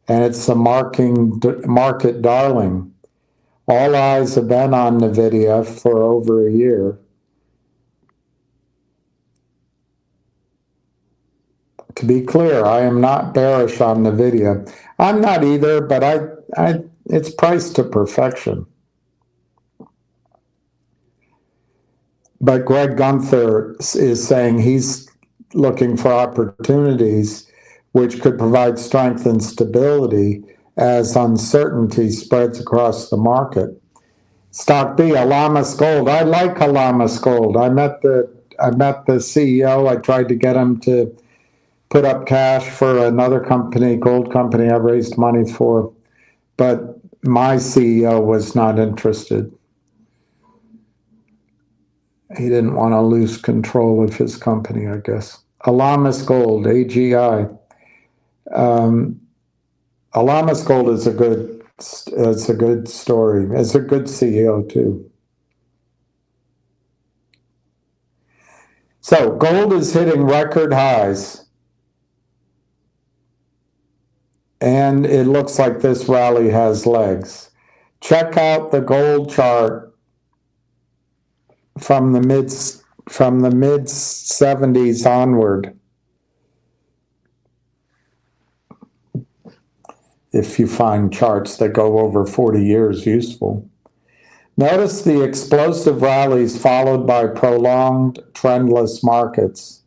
and it's a market darling. All eyes have been on NVIDIA for over a year. To be clear, I am not bearish on NVIDIA. I'm not either, but it's priced to perfection. But Greg Gunther is saying he's looking for opportunities which could provide strength and stability as uncertainty spreads across the market. Stock B, Alamis Gold. I like Alamis Gold. I met the CEO. I tried to get him to put up cash for another company, gold company I raised money for, but my CEO was not interested. He didn't want to lose control of his company, I guess. Alamis Gold, AGI. Alamis Gold is a good story. It's a good CEO too. So gold is hitting record highs, and it looks like this rally has legs. Check out the gold chart from the mid 70s onward. If you find charts that go over 40 years useful. Notice the explosive rallies followed by prolonged trendless markets.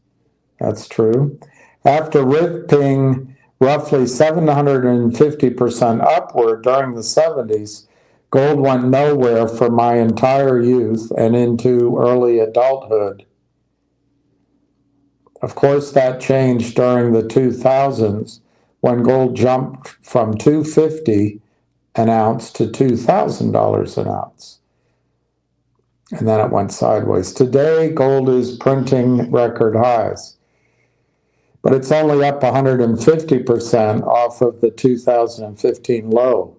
That's true. After ripping roughly 750% upward during the 70s, gold went nowhere for my entire youth and into early adulthood. Of course, that changed during the 2000s when gold jumped from $250 an ounce to $2,000 an ounce. And then it went sideways. Today, gold is printing record highs, but it's only up 150% off of the 2015 low.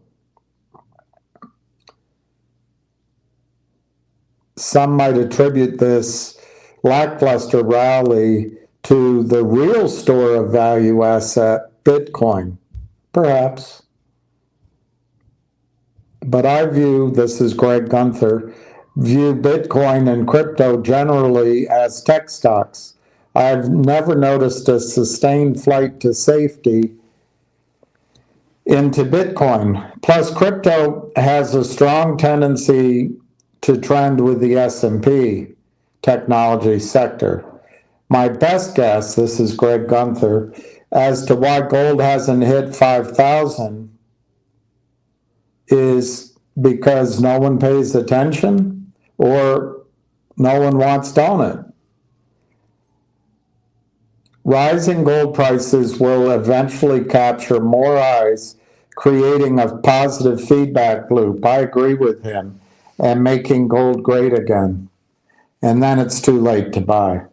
Some might attribute this lackluster rally to the real store of value asset, Bitcoin, perhaps. But I view, this is Greg Gunther, view Bitcoin and crypto generally as tech stocks. I've never noticed a sustained flight to safety into Bitcoin. Plus, crypto has a strong tendency to trend with the S&P technology sector. My best guess, this is Greg Gunther, as to why gold hasn't hit 5,000 is because no one pays attention or no one wants to own it. Rising gold prices will eventually capture more eyes, creating a positive feedback loop. I agree with him, and making gold great again. And then it's too late to buy.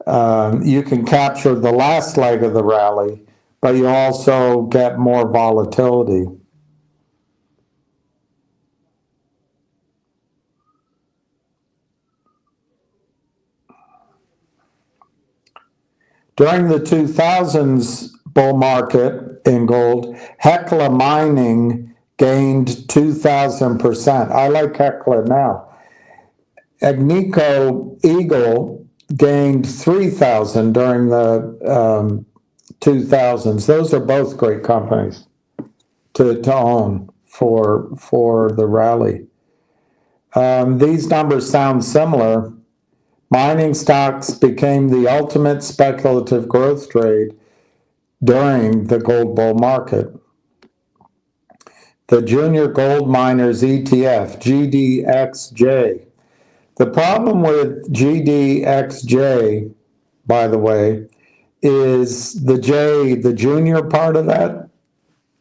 You can capture the last leg of the rally, but you also get more volatility. During the 2000s bull market in gold, Hecla Mining gained 2,000%. I like Hecla now. Agnico Eagle gained 3,000 during the 2000s. Those are both great companies to own for the rally. These numbers sound similar. Mining stocks became the ultimate speculative growth trade during the gold bull market. The Junior Gold Miners ETF, GDXJ. The problem with GDXJ, by the way, is the J, the junior part of that,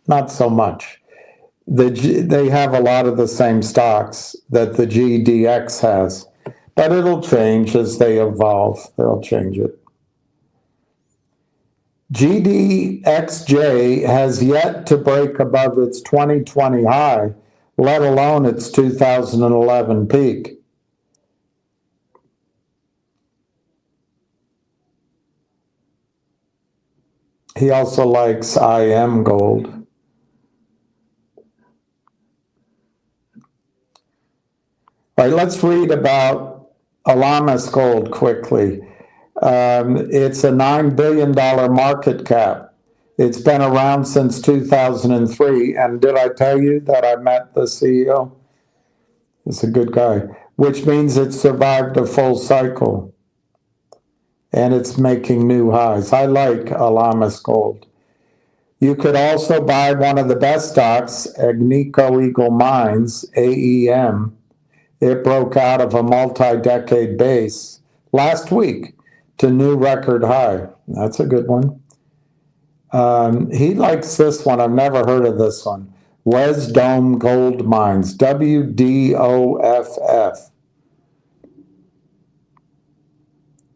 not so much. They have a lot of the same stocks that the GDX has, but it'll change as they evolve. They'll change it. GDXJ has yet to break above its 2020 high, let alone its 2011 peak. He also likes IM Gold. All right, let's read about Alamis Gold quickly. It's a $9 billion market cap. It's been around since 2003. And did I tell you that I met the CEO? He's a good guy, which means it survived a full cycle. And it's making new highs. I like Alamis Gold. You could also buy one of the best stocks, Agnico Eagle Mines, AEM. It broke out of a multi-decade base last week to new record high. That's a good one. He likes this one. I've never heard of this one. Wesdome Gold Mines, WDOFF.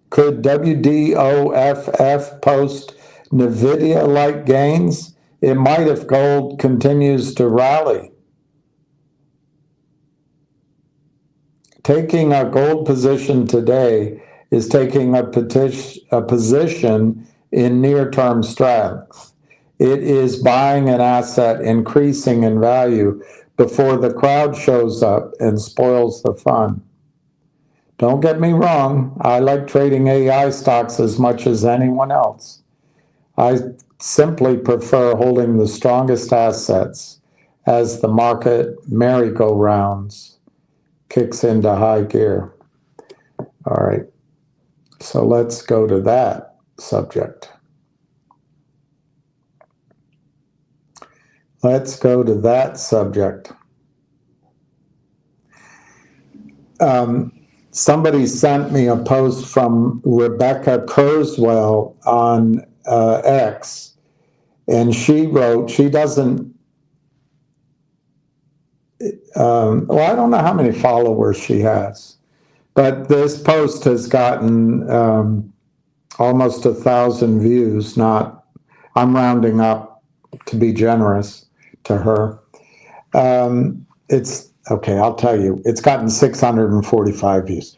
Could WDOFF post NVIDIA-like gains? It might if gold continues to rally. Taking a gold position today is taking a position in near-term strength. It is buying an asset increasing in value before the crowd shows up and spoils the fun. Don't get me wrong, I like trading AI stocks as much as anyone else. I simply prefer holding the strongest assets as the market merry-go-rounds kicks into high gear. All right, so let's go to that subject. Let's go to that subject. Somebody sent me a post from Rebecca Kurzweil on X, and she wrote, she doesn't, well, I don't know how many followers she has, but this post has gotten almost 1,000 views. I'm rounding up to be generous to her. It's okay, I'll tell you, it's gotten 645 views.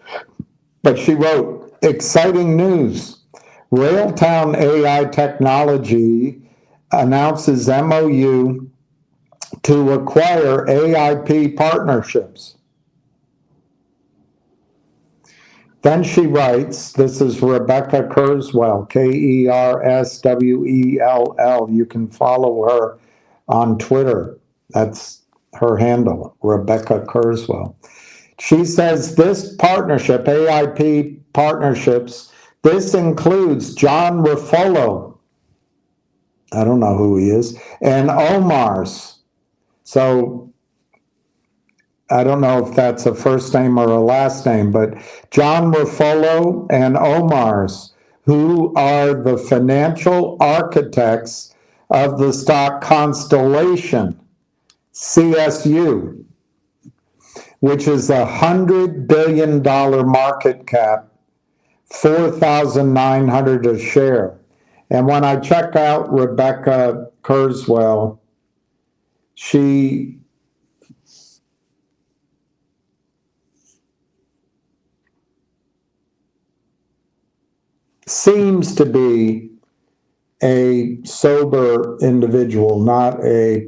But she wrote, exciting news. Railtown AI Technology announces MOU to acquire AIP partnerships. Then she writes, this is Rebecca Kurzweil, Kerswell. You can follow her on Twitter. That's her handle, Rebecca Kurzweil. She says this partnership, AIP partnerships, this includes John Ruffolo. I don't know who he is, and Omar's. So I don't know if that's a first name or a last name, but John Ruffolo and Omar's, who are the financial architects of the stock Constellation, CSU, which is a $100 billion market cap, $4,900 a share. And when I check out Rebecca Kurzweil, she seems to be a sober individual, not a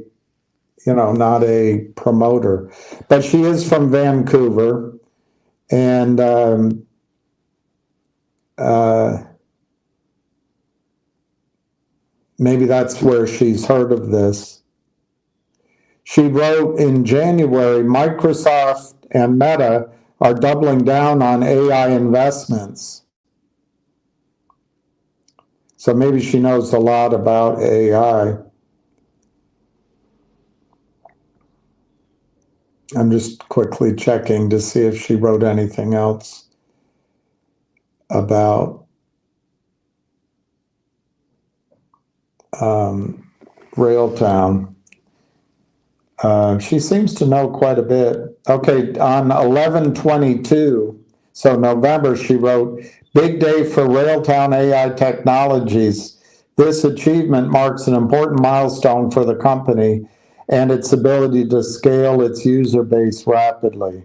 promoter, but she is from Vancouver, and maybe that's where she's heard of this. She wrote in January, Microsoft and Meta are doubling down on AI investments. So maybe she knows a lot about AI. I'm just quickly checking to see if she wrote anything else about Railtown. She seems to know quite a bit. Okay, on 11/22, so November, she wrote, big day for Railtown AI Technologies. This achievement marks an important milestone for the company and its ability to scale its user base rapidly.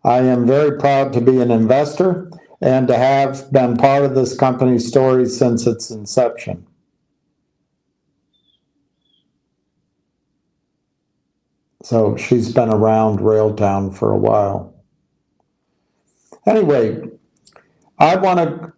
I am very proud to be an investor and to have been part of this company's story since its inception. So she's been around Railtown for a while. Anyway, I want to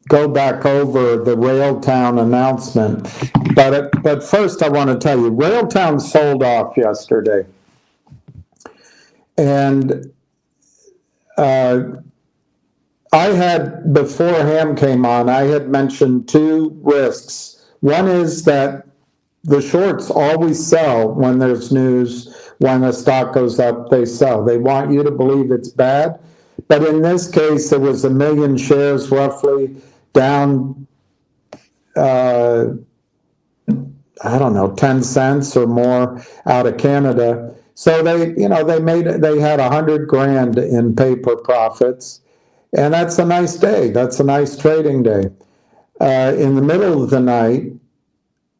go back over the Railtown announcement, but first I want to tell you, Railtown sold off yesterday, and I had, before Ham came on, I had mentioned two risks. One is that the shorts always sell when there's news. When the stock goes up, they sell. They want you to believe it's bad. But in this case, there was 1 million shares roughly down, I don't know, 10 cents or more out of Canada. So they had 100 grand in paper profits. And that's a nice day. That's a nice trading day. In the middle of the night,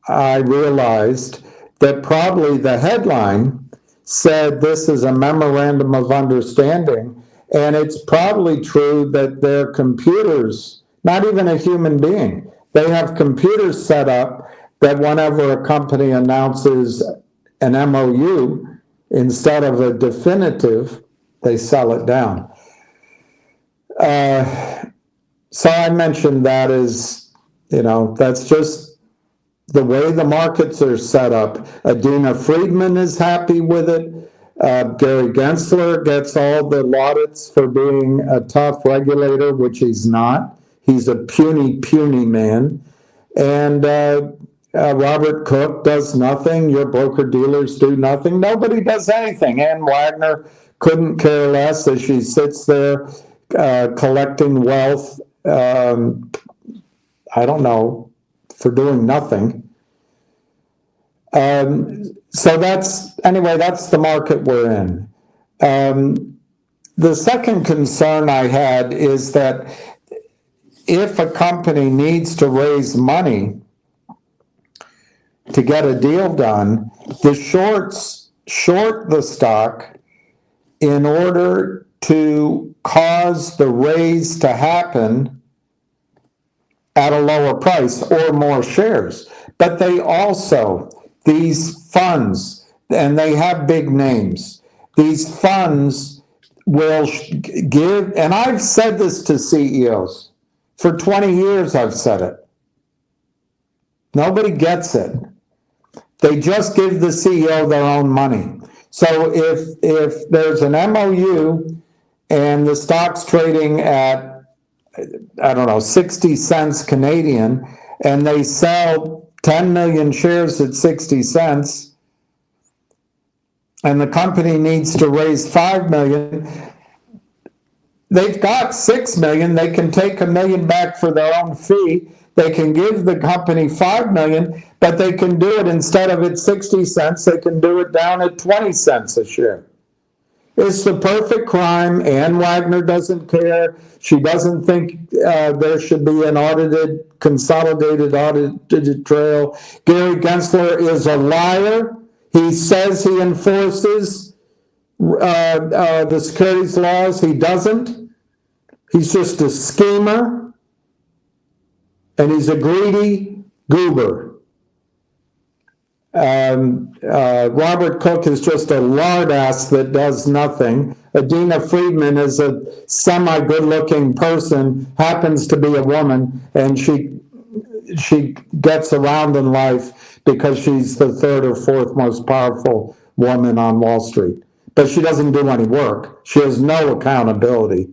I realized that probably the headline said this is a memorandum of understanding, and it's probably true that their computers, not even a human being, they have computers set up that whenever a company announces an MOU, instead of a definitive, they sell it down. So I mentioned that as, that's just the way the markets are set up. Adina Friedman is happy with it. Gary Gensler gets all the laudits for being a tough regulator, which he's not. He's a puny, puny man. And Robert Cook does nothing. Your broker-dealers do nothing. Nobody does anything. Ann Wagner couldn't care less as she sits there collecting wealth, I don't know, for doing nothing. So that's the market we're in. The second concern I had is that if a company needs to raise money to get a deal done, the shorts short the stock in order to cause the raise to happen at a lower price or more shares. But they also, these funds, and they have big names, these funds will give, and I've said this to CEOs, for 20 years I've said it. Nobody gets it. They just give the CEO their own money. So if there's an MOU and the stock's trading at, I don't know, 60 cents Canadian, and they sell 10 million shares at 60 cents, and the company needs to raise 5 million, they've got 6 million, they can take 1 million back for their own fee, they can give the company 5 million, but they can do it instead of at 60 cents, they can do it down at 20 cents a share. It's the perfect crime. Ann Wagner doesn't care. She doesn't think there should be an consolidated audited trail. Gary Gensler is a liar. He says he enforces the securities laws. He doesn't. He's just a schemer, and he's a greedy goober. Robert Cook is just a lard ass that does nothing. Adina Friedman is a semi-good-looking person, happens to be a woman, and she gets around in life because she's the third or fourth most powerful woman on Wall Street. But she doesn't do any work. She has no accountability.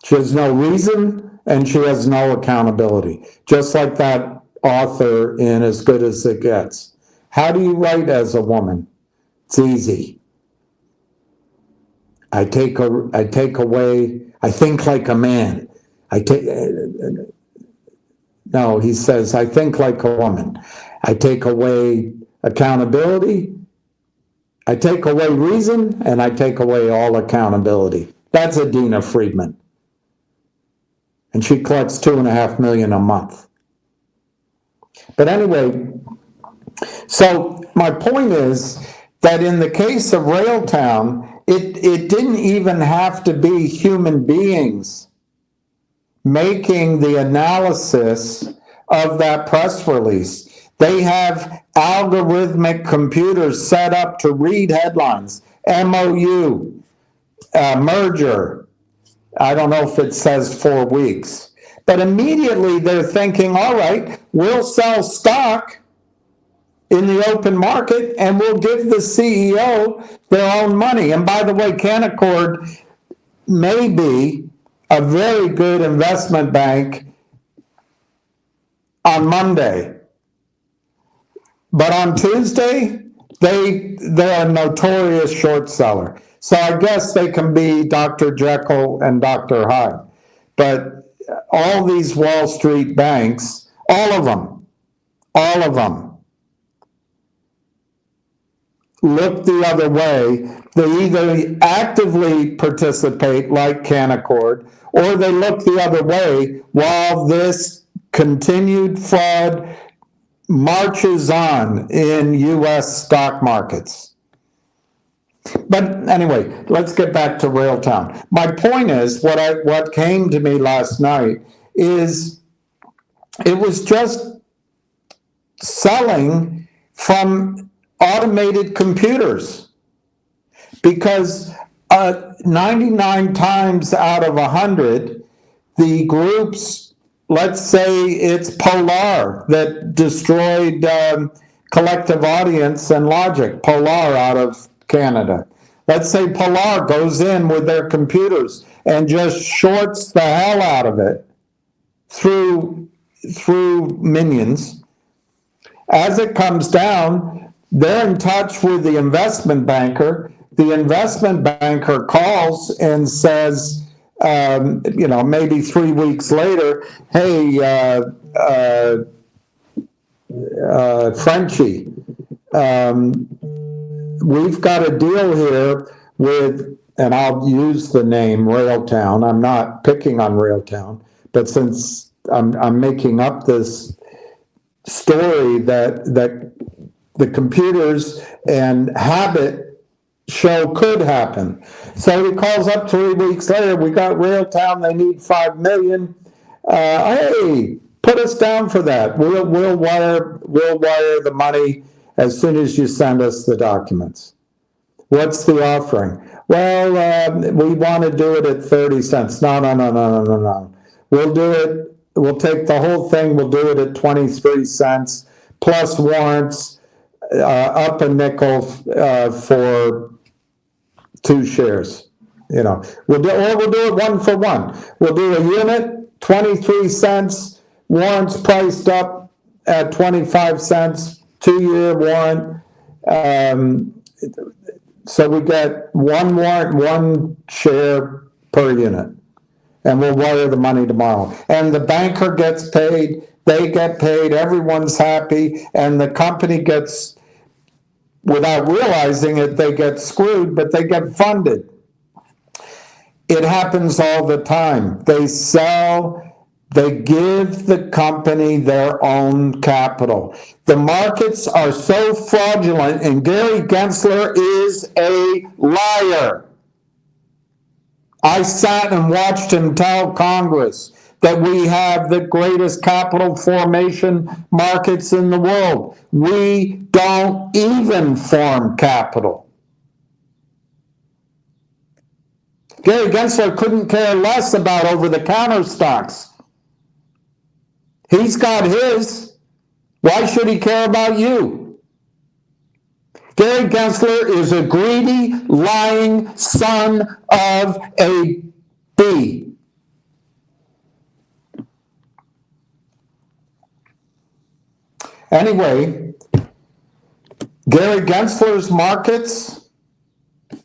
She has no reason, and she has no accountability. Just like that author in As Good as It Gets. How do you write as a woman? It's easy. I think like a man. No, he says, I think like a woman. I take away accountability, I take away reason, and I take away all accountability. That's Adina Friedman. And she collects $2.5 million a month. But anyway, so my point is that in the case of Railtown, it didn't even have to be human beings making the analysis of that press release. They have algorithmic computers set up to read headlines, MOU, merger. I don't know if it says 4 weeks, but immediately they're thinking, all right, we'll sell stock in the open market and we'll give the CEO their own money. And by the way, Canaccord may be a very good investment bank on Monday, but on Tuesday, they're a notorious short seller. So I guess they can be Dr. Jekyll and Dr. Hyde. But all these Wall Street banks, all of them, look the other way. They either actively participate like Canaccord, or they look the other way while this continued fraud marches on in U.S. stock markets. But anyway, let's get back to Railtown. My point is, what came to me last night is it was just selling from automated computers, because 99 times out of 100, the groups, let's say it's Polar that destroyed Collective Audience and Logic, Polar out of Canada. Let's say Polar goes in with their computers and just shorts the hell out of it through minions. As it comes down, they're in touch with the investment banker. The investment banker calls and says, maybe 3 weeks later, hey, Frenchie, we've got a deal here with, and I'll use the name Railtown. I'm not picking on Railtown, but since I'm making up this story that the computers and habit show could happen. So he calls up 3 weeks later, we got Railtown, they need $5 million. Hey, put us down for that. We'll wire the money as soon as you send us the documents. What's the offering? Well, we want to do it at 30 cents. No. We'll do it. We'll take the whole thing. We'll do it at 23 cents plus warrants, up a nickel for 2 shares. We'll do it 1 for 1. We'll do a unit, 23 cents, warrants priced up at 25 cents, 2-year warrant. So we get 1 warrant, 1 share per unit. And we'll wire the money tomorrow. And the banker gets paid, they get paid, everyone's happy, and the company gets, without realizing it, they get screwed, but they get funded. It happens all the time. They give the company their own capital. The markets are so fraudulent, and Gary Gensler is a liar. I sat and watched him tell Congress that we have the greatest capital formation markets in the world. We don't even form capital. Gary Gensler couldn't care less about over-the-counter stocks. He's got his. Why should he care about you? Gary Gensler is a greedy, lying son of a bee. Anyway, Gary Gensler's markets,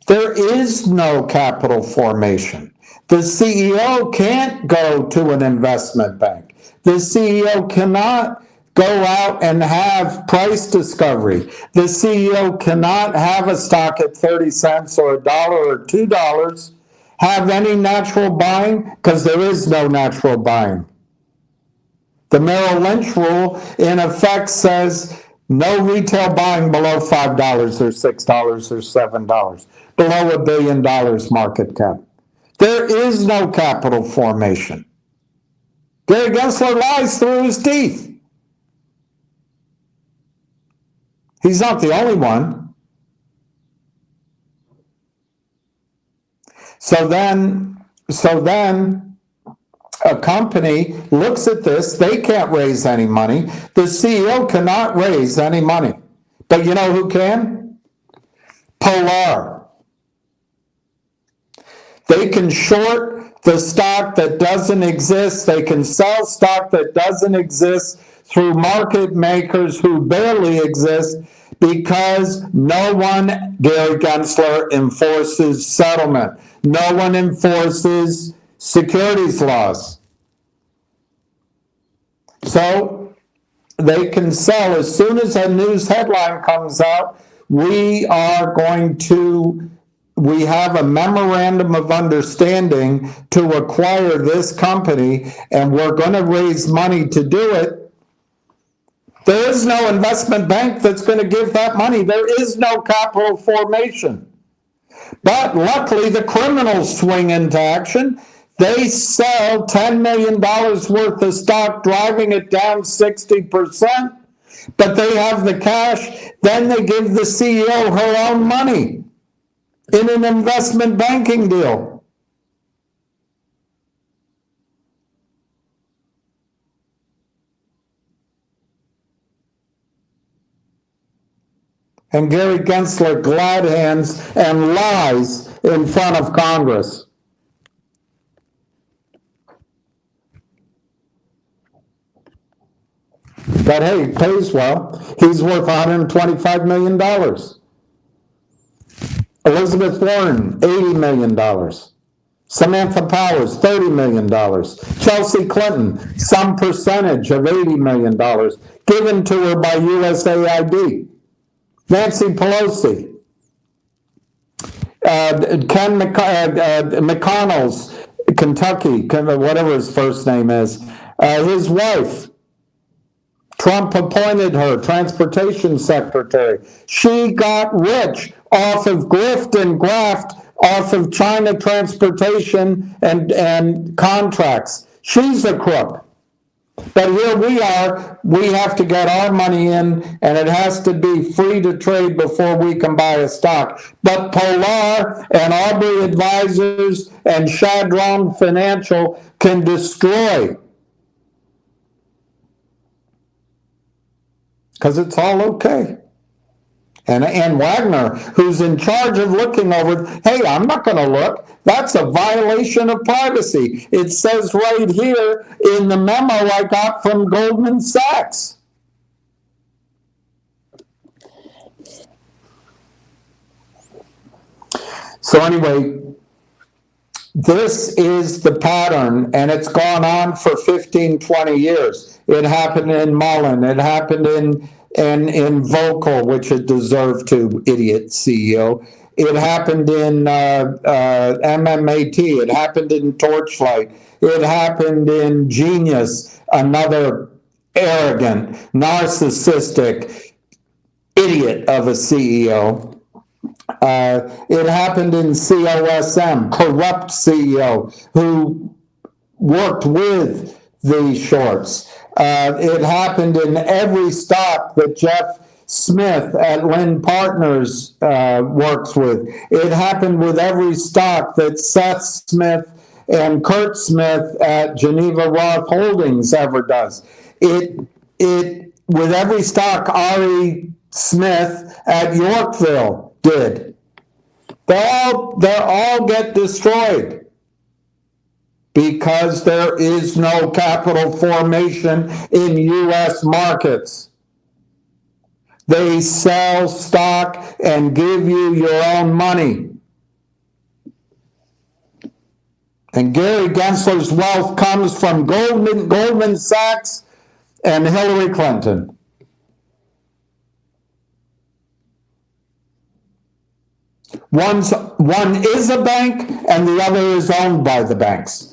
there is no capital formation. The CEO can't go to an investment bank. The CEO cannot go out and have price discovery. The CEO cannot have a stock at 30 cents or $1 or $2, have any natural buying, because there is no natural buying. The Merrill Lynch rule, in effect, says No retail buying below $5 or $6 or $7, below $1 billion market cap. There is no capital formation. Gary Gensler lies through his teeth. He's not the only one. So then a company looks at this, they can't raise any money. The CEO cannot raise any money. But you know who can? Polar. They can short the stock that doesn't exist. They can sell stock that doesn't exist through market makers who barely exist because no one, Gary Gensler, enforces settlement. No one enforces securities laws. So they can sell. As soon as a news headline comes out, we have a memorandum of understanding to acquire this company, and we're going to raise money to do it. There is no investment bank that's going to give that money. There is no capital formation. But luckily, the criminals swing into action. They sell $10 million worth of stock, driving it down 60%, but they have the cash. Then they give the CEO her own money in an investment banking deal. And Gary Gensler glad hands and lies in front of Congress. But hey, he pays well. He's worth $125 million. Elizabeth Warren, $80 million. Samantha Powers, $30 million. Chelsea Clinton, some percentage of $80 million given to her by USAID. Nancy Pelosi, Ken McConnell's, Kentucky, whatever his first name is, his wife, Trump appointed her transportation secretary. She got rich off of grift and graft, off of China transportation and contracts. She's a crook. But here we are, we have to get our money in, and it has to be free to trade before we can buy a stock. But Polar and Aubrey Advisors and Chadron Financial can destroy, because it's all okay. And Wagner, who's in charge of looking over, hey, I'm not going to look. That's a violation of privacy. It says right here in the memo I got from Goldman Sachs. So anyway, this is the pattern, and it's gone on for 15, 20 years. It happened in Mullen. It happened in Vocal, which it deserved to, idiot CEO. It happened in MMAT. It happened in Torchlight. It happened in Genius, another arrogant, narcissistic idiot of a CEO. It happened in COSM, corrupt CEO who worked with the shorts. It happened in every stock that Jeff Smith at Lynn Partners works with. It happened with every stock that Seth Smith and Kurt Smith at Geneva Roth Holdings ever does. It with every stock Ari Smith at Yorkville did. They all get destroyed because there is no capital formation in U.S. markets. They sell stock and give you your own money. And Gary Gensler's wealth comes from Goldman Sachs and Hillary Clinton. One is a bank and the other is owned by the banks.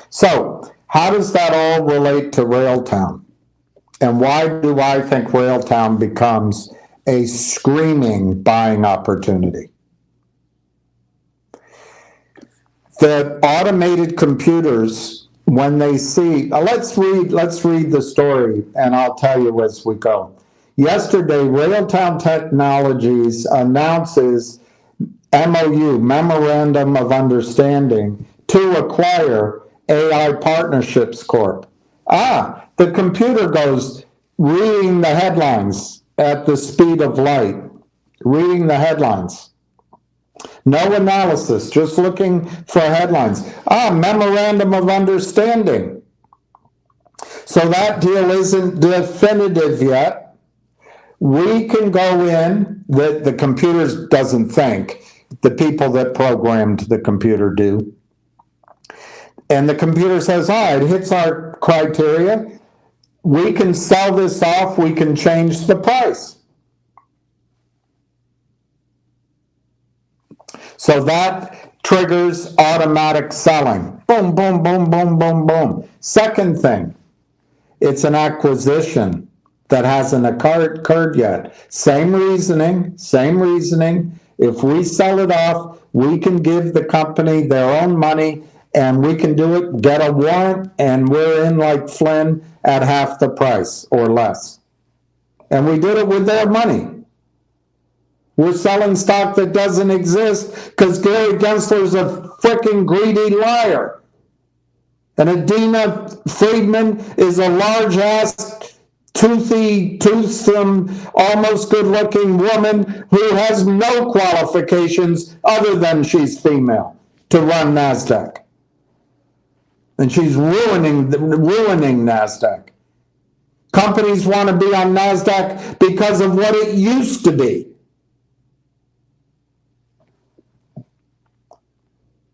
So How does that all relate to Railtown? And why do I think Railtown becomes a screaming buying opportunity? The automated computers, when they see, let's read the story, and I'll tell you as we go. Yesterday, Railtown Technologies announces MOU, Memorandum of Understanding, to acquire AI Partnerships Corp. The computer goes reading the headlines at the speed of light, reading the headlines. No analysis, just looking for headlines. Memorandum of Understanding. So that deal isn't definitive yet. We can go in, the computer doesn't think. The people that programmed the computer do. And the computer says, it hits our criteria. We can sell this off, we can change the price. So that triggers automatic selling. Boom, boom, boom, boom, boom, boom. Second thing, it's an acquisition that hasn't occurred yet. Same reasoning. If we sell it off, we can give the company their own money, and we can do it, get a warrant, and we're in like Flynn at half the price or less. And we did it with their money. We're selling stock that doesn't exist because Gary Gensler's a freaking greedy liar. And Adina Friedman is a large-ass, toothsome, almost good-looking woman who has no qualifications other than she's female to run NASDAQ. And she's ruining NASDAQ. Companies want to be on NASDAQ because of what it used to be.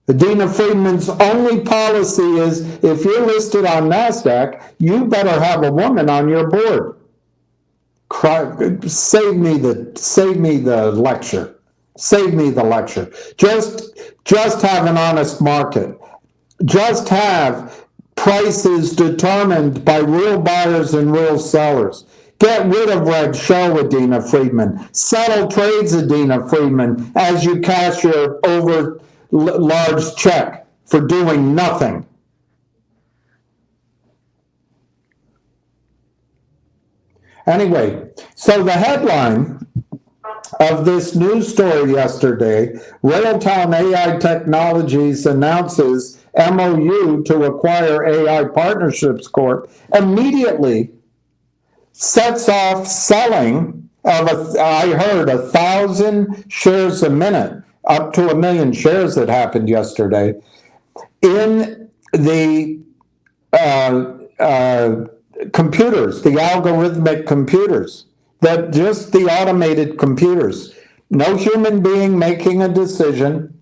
Adina Friedman's only policy is, if you're listed on NASDAQ, you better have a woman on your board. Save me the lecture. Save me the lecture. Just have an honest market. Just have prices determined by real buyers and real sellers. Get rid of Red Show, Adina Friedman. Settle trades, Adina Friedman, as you cash your large check for doing nothing. Anyway, so the headline of this news story yesterday, Railtown AI Technologies announces MOU to acquire AI Partnerships Corp, immediately sets off selling of, I heard, 1,000 shares a minute, up to 1 million shares that happened yesterday, in the computers, the algorithmic computers, just the automated computers. No human being making a decision.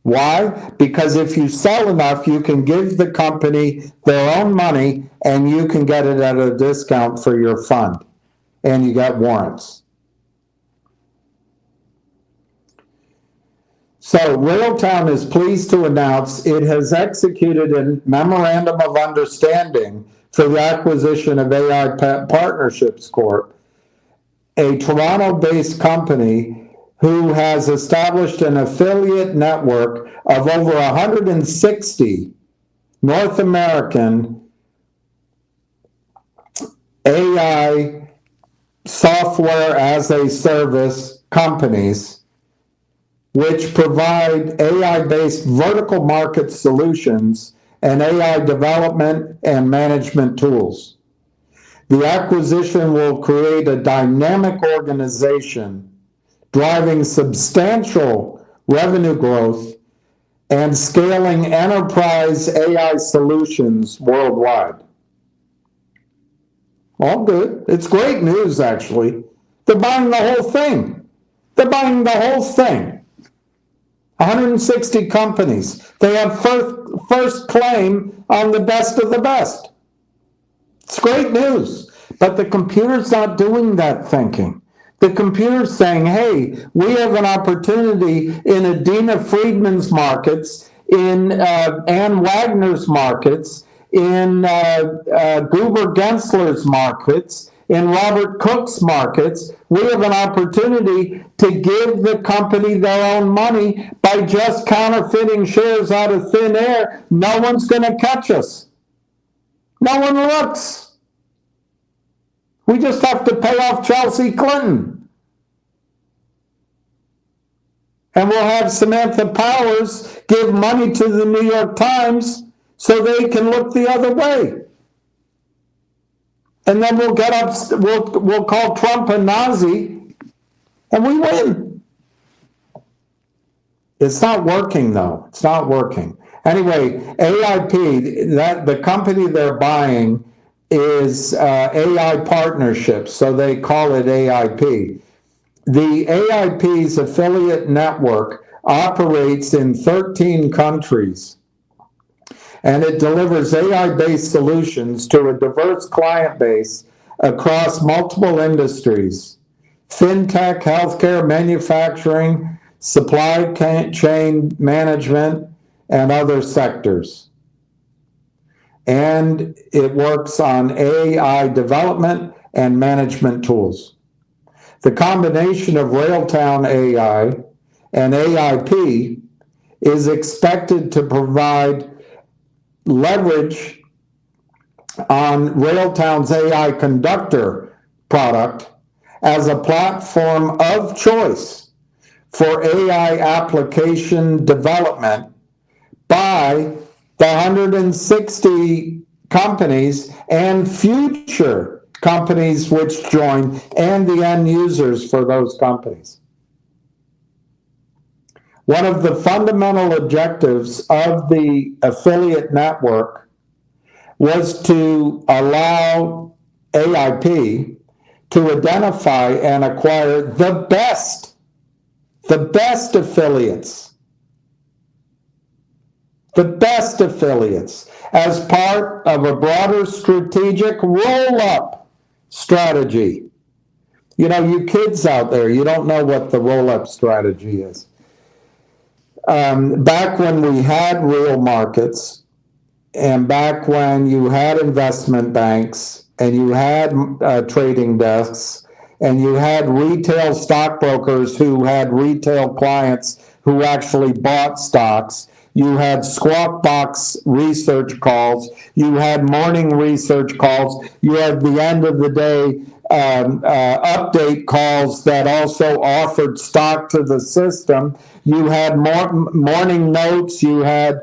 Why? Because if you sell enough, you can give the company their own money and you can get it at a discount for your fund. And you get warrants. So Railtown is pleased to announce it has executed a memorandum of understanding for the acquisition of AI Partnerships Corp, a Toronto-based company who has established an affiliate network of over 160 North American AI software as a service companies, which provide AI-based vertical market solutions and AI development and management tools. The acquisition will create a dynamic organization driving substantial revenue growth and scaling enterprise AI solutions worldwide. All good. It's great news, actually. They're buying the whole thing. 160 companies. They have first claim on the best of the best. It's great news. But the computer's not doing that thinking. The computer's saying, hey, we have an opportunity in Adina Friedman's markets, in Ann Wagner's markets, in Gruber Gensler's markets, in Robert Cook's markets. We have an opportunity to give the company their own money by just counterfeiting shares out of thin air. No one's going to catch us. No one looks. We just have to pay off Chelsea Clinton. And we'll have Samantha Powers give money to the New York Times so they can look the other way. And then we'll get up, we'll call Trump a Nazi, and we win. It's not working, though. It's not working. Anyway, AIP, the company they're buying is AI Partnerships, so they call it AIP. The AIP's affiliate network operates in 13 countries, and it delivers AI-based solutions to a diverse client base across multiple industries: fintech, healthcare, manufacturing, supply chain management, and other sectors. And it works on AI development and management tools. The combination of Railtown AI and AIP is expected to provide leverage on Railtown's AI Conductor product as a platform of choice for AI application development by the 160 companies and future companies which join, and the end users for those companies. One of the fundamental objectives of the affiliate network was to allow AIP to identify and acquire the best affiliates, as part of a broader strategic roll-up strategy. You know, you kids out there, you don't know what the roll-up strategy is. Back when we had real markets, and back when you had investment banks, and you had trading desks, and you had retail stockbrokers who had retail clients who actually bought stocks, you had squawk box research calls, you had morning research calls, you had the end of the day update calls that also offered stock to the system. You had morning notes, you had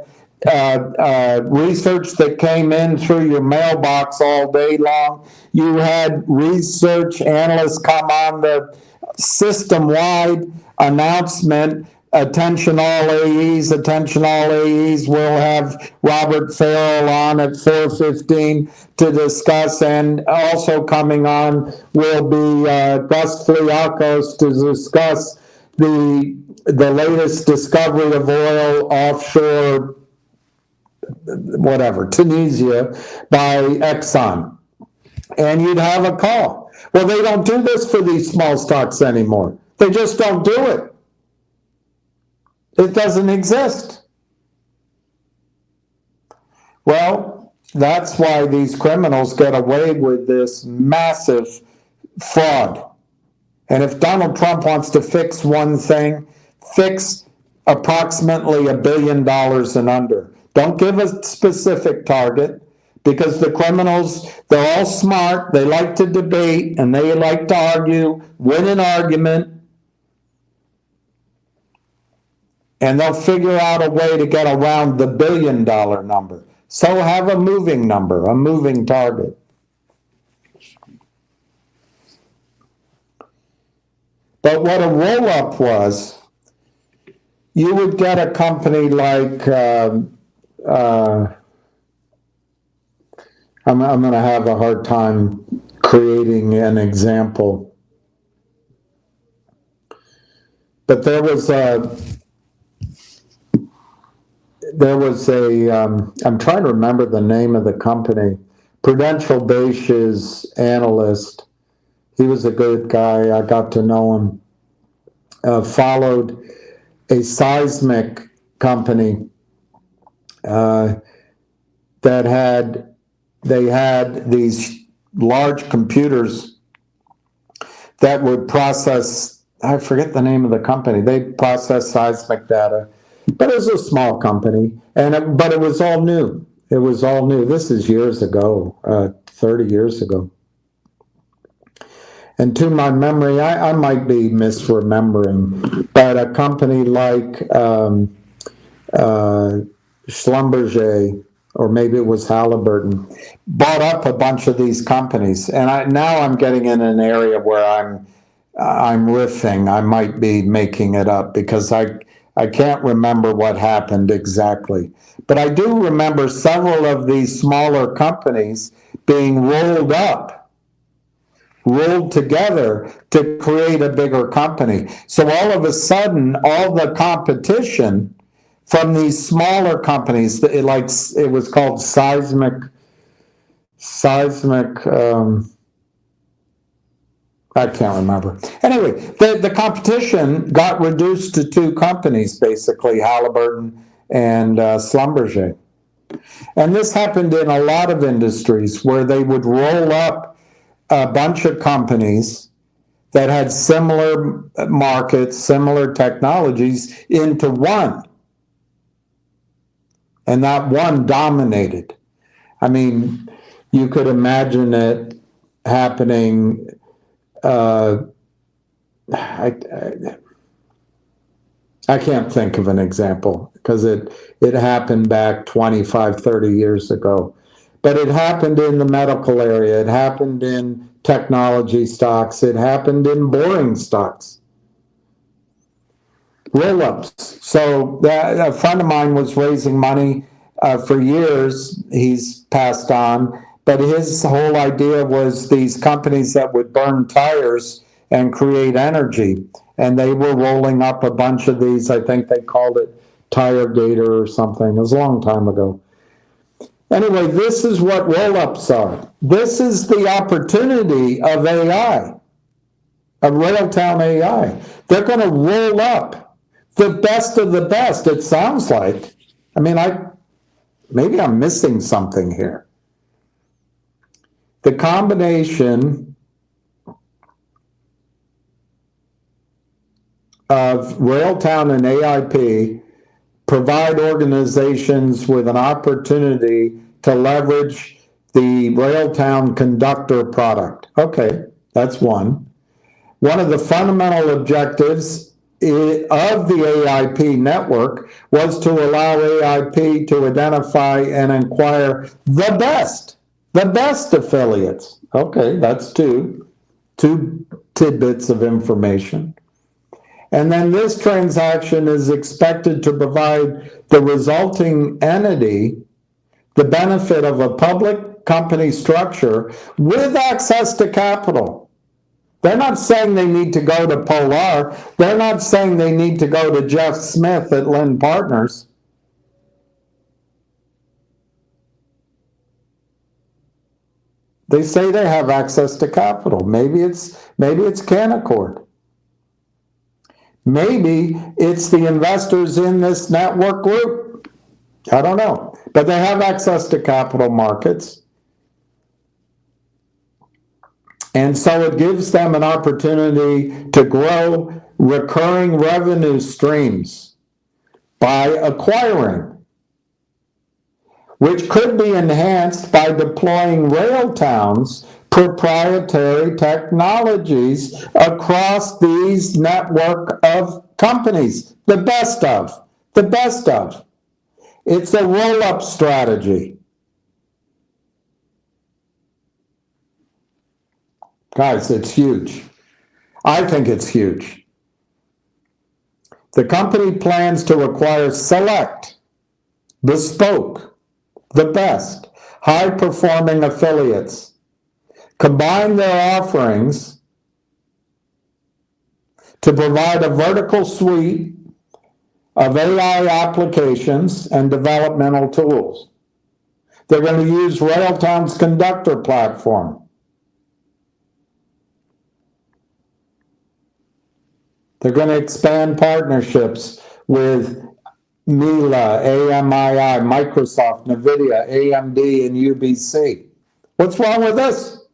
research that came in through your mailbox all day long. You had research analysts come on the system-wide announcement. Attention all AEs, we'll have Robert Farrell on at 4:15 to discuss, and also coming on will be Gus Fliakos to discuss the latest discovery of oil offshore, whatever, Tunisia by Exxon. And you'd have a call. Well, they don't do this for these small stocks anymore. They just don't do it. It doesn't exist. Well, that's why these criminals get away with this massive fraud. And if Donald Trump wants to fix one thing, fix approximately $1 billion and under. Don't give a specific target, because the criminals, they're all smart, they like to debate, and they like to argue, win an argument, and they'll figure out a way to get around the $1 billion number. So have a moving number, a moving target. But what a roll-up was, you would get a company like, I'm going to have a hard time creating an example. But there was a, I'm trying to remember the name of the company, Prudential Bache's analyst. He was a good guy. I got to know him. Followed a seismic company that had these large computers that would process, I forget the name of the company, they process seismic data, but it was a small company, but it was all new. It was all new. This is years ago, 30 years ago. And to my memory, I might be misremembering, but a company like Schlumberger, or maybe it was Halliburton, bought up a bunch of these companies. And now I'm getting in an area where I'm riffing. I might be making it up because I can't remember what happened exactly. But I do remember several of these smaller companies being rolled together to create a bigger company. So all of a sudden, all the competition from these smaller companies, it was called seismic. I can't remember. Anyway, the competition got reduced to two companies, basically, Halliburton and Schlumberger. And this happened in a lot of industries where they would roll up a bunch of companies that had similar markets, similar technologies into one. And that one dominated. I mean, you could imagine it happening. I can't think of an example because it happened back 25, 30 years ago. But it happened in the medical area. It happened in technology stocks. It happened in boring stocks. Roll-ups. So a friend of mine was raising money for years. He's passed on. But his whole idea was these companies that would burn tires and create energy. And they were rolling up a bunch of these. I think they called it Tire Gator or something. It was a long time ago. Anyway, this is what roll-ups are. This is the opportunity of AI, of Railtown AI. They're going to roll up the best of the best, it sounds like. I mean, maybe I'm missing something here. The combination of Railtown and AIP provide organizations with an opportunity to leverage the Railtown conductor product. Okay, that's one. One of the fundamental objectives of the AIP network was to allow AIP to identify and acquire the best affiliates. Okay, that's two tidbits of information. And then this transaction is expected to provide the resulting entity the benefit of a public company structure with access to capital. They're not saying they need to go to Polar. They're not saying they need to go to Jeff Smith at Lynn Partners. They say they have access to capital. Maybe it's Canaccord. Maybe it's the investors in this network group. I don't know. But they have access to capital markets. And so it gives them an opportunity to grow recurring revenue streams by acquiring, which could be enhanced by deploying Railtown's proprietary technologies across these network of companies. The best of. It's a roll-up strategy. Guys, it's huge. I think it's huge. The company plans to acquire select, bespoke, the best, high-performing affiliates, combine their offerings to provide a vertical suite of AI applications and developmental tools. They're going to use Railtown's conductor platform. They're going to expand partnerships with Mila, AMII, Microsoft, NVIDIA, AMD, and UBC. What's wrong with this?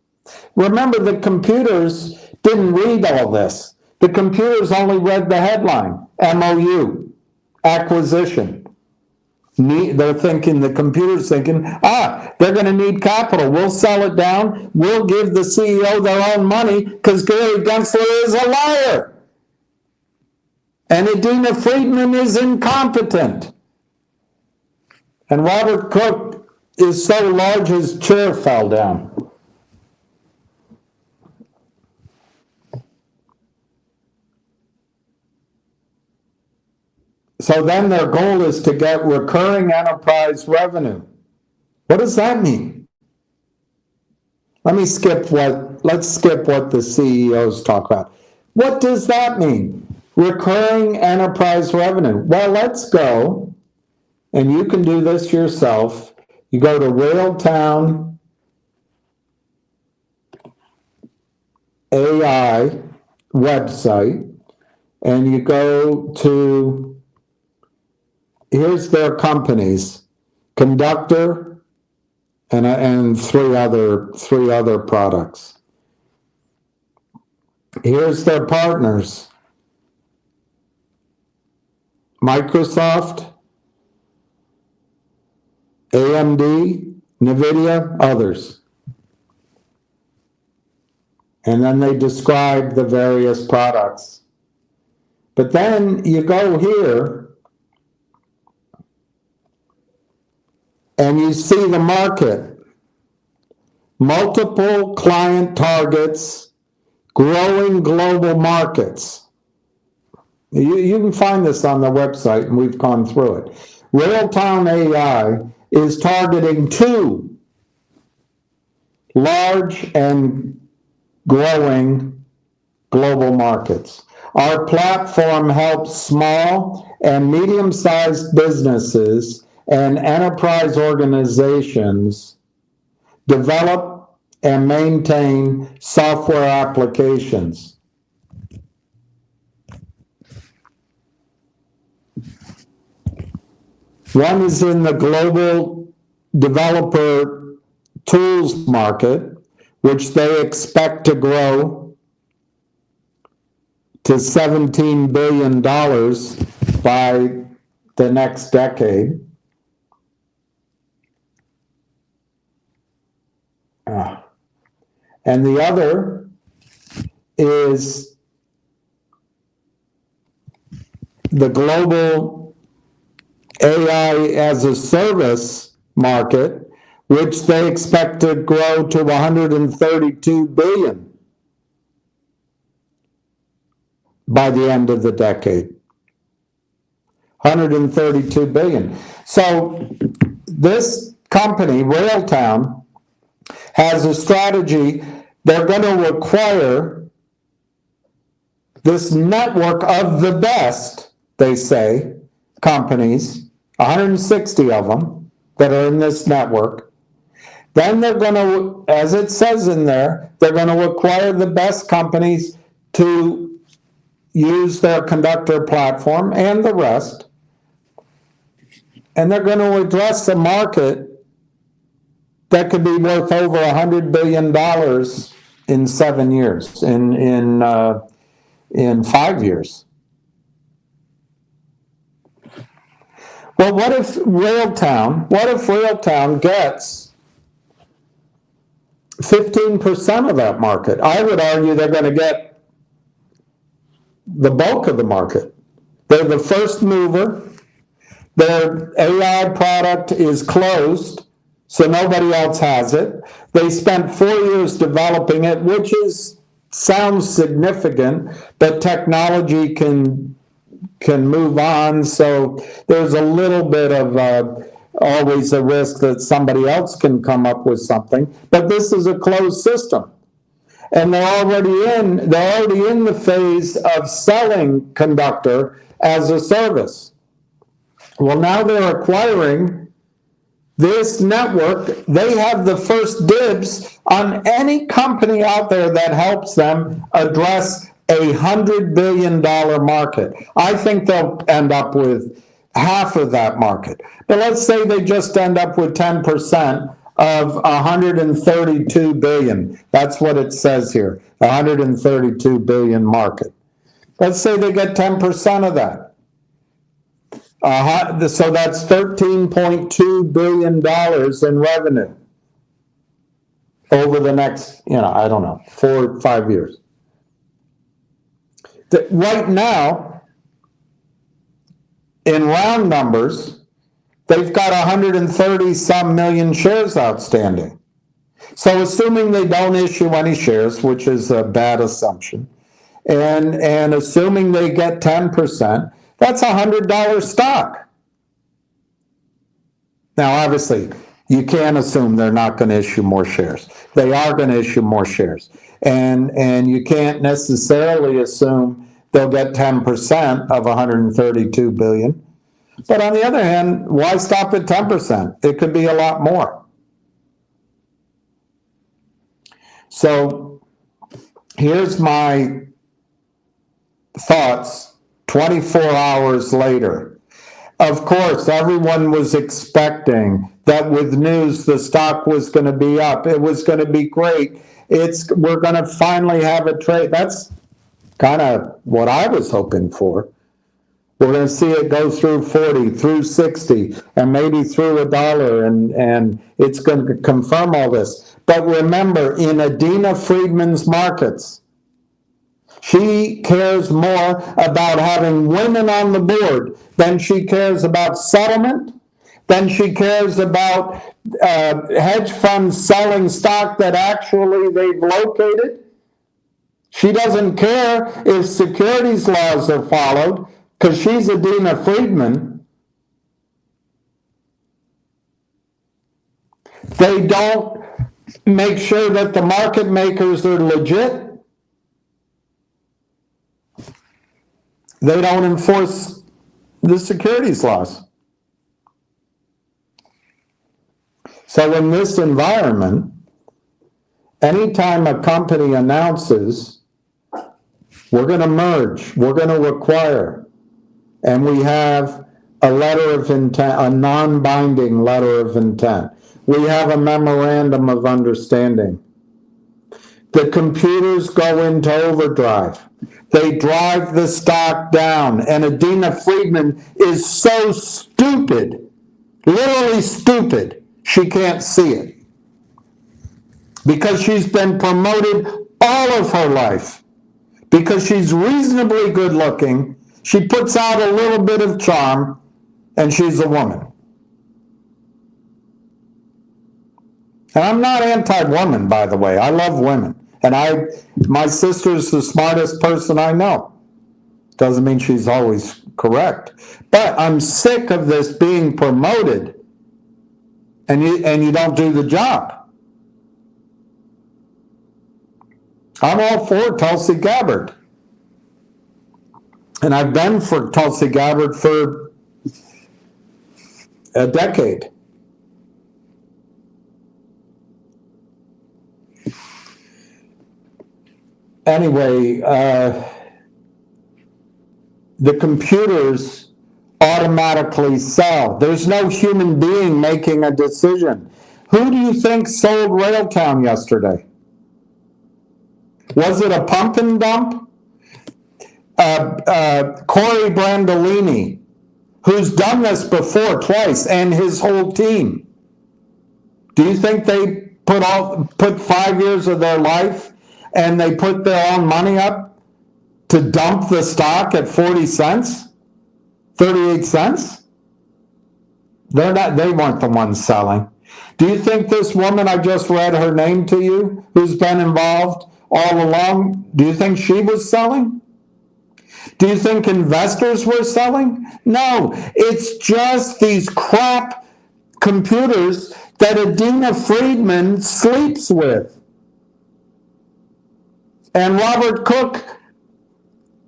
Remember, the computers didn't read all this. The computers only read the headline, MOU, acquisition. They're thinking, the computer's thinking, they're going to need capital. We'll sell it down. We'll give the CEO their own money because Gary Gensler is a liar. And Adina Friedman is incompetent. And Robert Cook is so large his chair fell down. So then their goal is to get recurring enterprise revenue. What does that mean? Let's skip what the CEOs talk about. What does that mean? Recurring enterprise revenue. Well, let's go, and you can do this yourself. You go to Railtown AI website, and you go to, here's their companies, Conductor, and three other products. Here's their partners: Microsoft, AMD, NVIDIA, others. And then they describe the various products. But then you go here and you see the market. Multiple client targets, growing global markets. You can find this on the website, and we've gone through it. Railtown AI is targeting 2 large and growing global markets. Our platform helps small and medium-sized businesses and enterprise organizations develop and maintain software applications. One is in the global developer tools market, which they expect to grow to $17 billion by the next decade. And the other is the global AI as a service market, which they expect to grow to $132 billion by the end of the decade. $132 billion. So this company, Railtown, has a strategy. They're going to acquire this network of the best, they say, companies, 160 of them that are in this network. Then they're going to, as it says in there, they're going to acquire the best companies to use their Conductor platform and the rest. And they're going to address a market that could be worth over $100 billion in 7 years, in 5 years. Well, what if Railtown gets 15% of that market? I would argue they're going to get the bulk of the market. They're the first mover. Their AI product is closed, so nobody else has it. They spent 4 years developing it, which sounds significant, but technology can move on, so there's a little bit of always a risk that somebody else can come up with something. But this is a closed system, and they're already in the phase of selling Conductor as a service. Well, now they're acquiring this network. They have the first dibs on any company out there that helps them address $100 billion market. I think they'll end up with half of that market. But let's say they just end up with 10% of 132 billion. That's what it says here, 132 billion market. Let's say they get 10% of that. So that's $13.2 billion in revenue over the next, I don't know, 4 or 5 years. Right now, in round numbers, they've got 130 some million shares outstanding. So assuming they don't issue any shares, which is a bad assumption, and assuming they get 10%, that's $100 stock. Now, obviously, you can't assume they're not going to issue more shares. They are going to issue more shares. And you can't necessarily assume they'll get 10% of 132 billion. But on the other hand, why stop at 10%? It could be a lot more. So here's my thoughts 24 hours later. Of course, everyone was expecting that with news, the stock was going to be up. It was going to be great. We're going to finally have a trade. That's kind of what I was hoping for. We're going to see it go through 40, through 60, and maybe through $1, and it's going to confirm all this. But remember, in Adina Friedman's markets, she cares more about having women on the board than she cares about settlement, than she cares about hedge funds selling stock that actually they've located. She doesn't care if securities laws are followed because she's Adina Friedman. They don't make sure that the market makers are legit. They don't enforce the securities laws. So in this environment, anytime a company announces, we're going to merge, we're going to acquire, and we have a letter of intent, a non-binding letter of intent, we have a memorandum of understanding. The computers go into overdrive. They drive the stock down, and Adina Friedman is so stupid, literally stupid, she can't see it. Because she's been promoted all of her life. Because she's reasonably good looking, she puts out a little bit of charm, and she's a woman. And I'm not anti-woman, by the way. I love women. And my sister's the smartest person I know. Doesn't mean she's always correct. But I'm sick of this being promoted and you don't do the job. I'm all for Tulsi Gabbard. And I've been for Tulsi Gabbard for a decade. Anyway, the computers automatically sell. There's no human being making a decision. Who do you think sold Railtown yesterday? Was it a pump and dump? Corey Brandolini, who's done this before twice, and his whole team. Do you think they put 5 years of their life and they put their own money up to dump the stock at 40 cents, 38 cents? They weren't the ones selling. Do you think this woman, I just read her name to you, who's been involved all along, do you think she was selling? Do you think investors were selling? No, it's just these crap computers that Adina Friedman sleeps with. And Robert Cook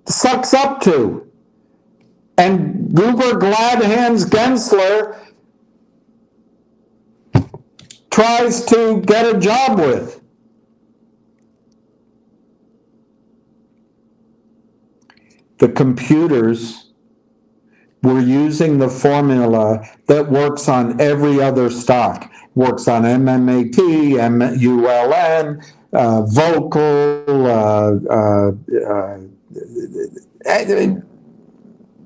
sucks up to. And Gruber Gladhands Gensler tries to get a job with. The computers we're using the formula that works on every other stock. Works on MMAT, ULN, Vocal,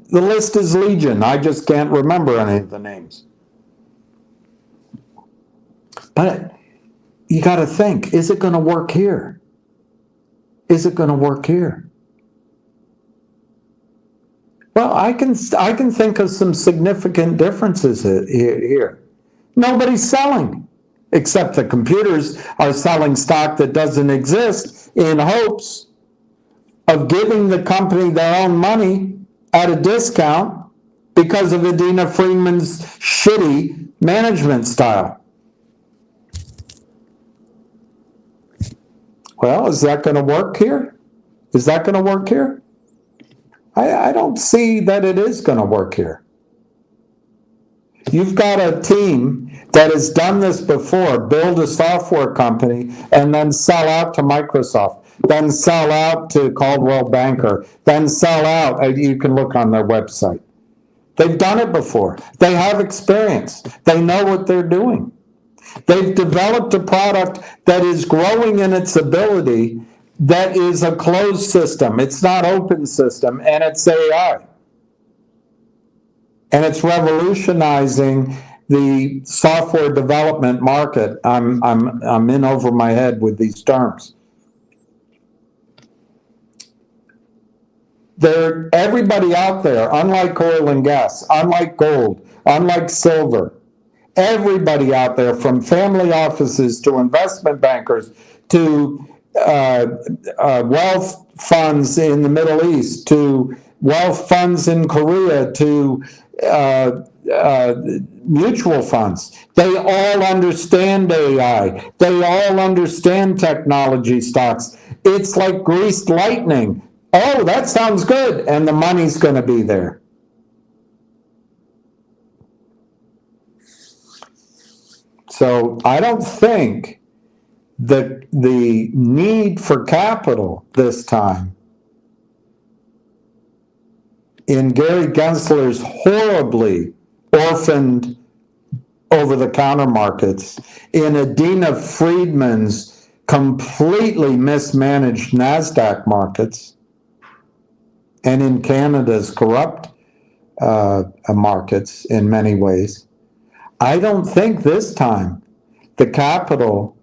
the list is legion. I just can't remember any of the names. But you got to think, is it going to work here? Is it going to work here? Well, I can think of some significant differences here. Nobody's selling, except the computers are selling stock that doesn't exist in hopes of giving the company their own money at a discount because of Adina Friedman's shitty management style. Well, is that going to work here? Is that going to work here? I don't see that it is going to work here. You've got a team that has done this before, build a software company and then sell out to Microsoft, then sell out to Coldwell Banker, then sell out. You can look on their website. They've done it before. They have experience. They know what they're doing. They've developed a product that is growing in its ability, that is a closed system. It's not open system, and it's AI. And it's revolutionizing the software development market. I'm in over my head with these terms. Everybody out there, unlike oil and gas, unlike gold, unlike silver, everybody out there, from family offices to investment bankers to wealth funds in the Middle East, to wealth funds in Korea, to mutual funds. They all understand AI. They all understand technology stocks. It's like greased lightning. Oh, that sounds good. And the money's going to be there. So I don't think that the need for capital this time in Gary Gensler's horribly orphaned over-the-counter markets, in Adina Friedman's completely mismanaged NASDAQ markets, and in Canada's corrupt markets in many ways, I don't think this time the capital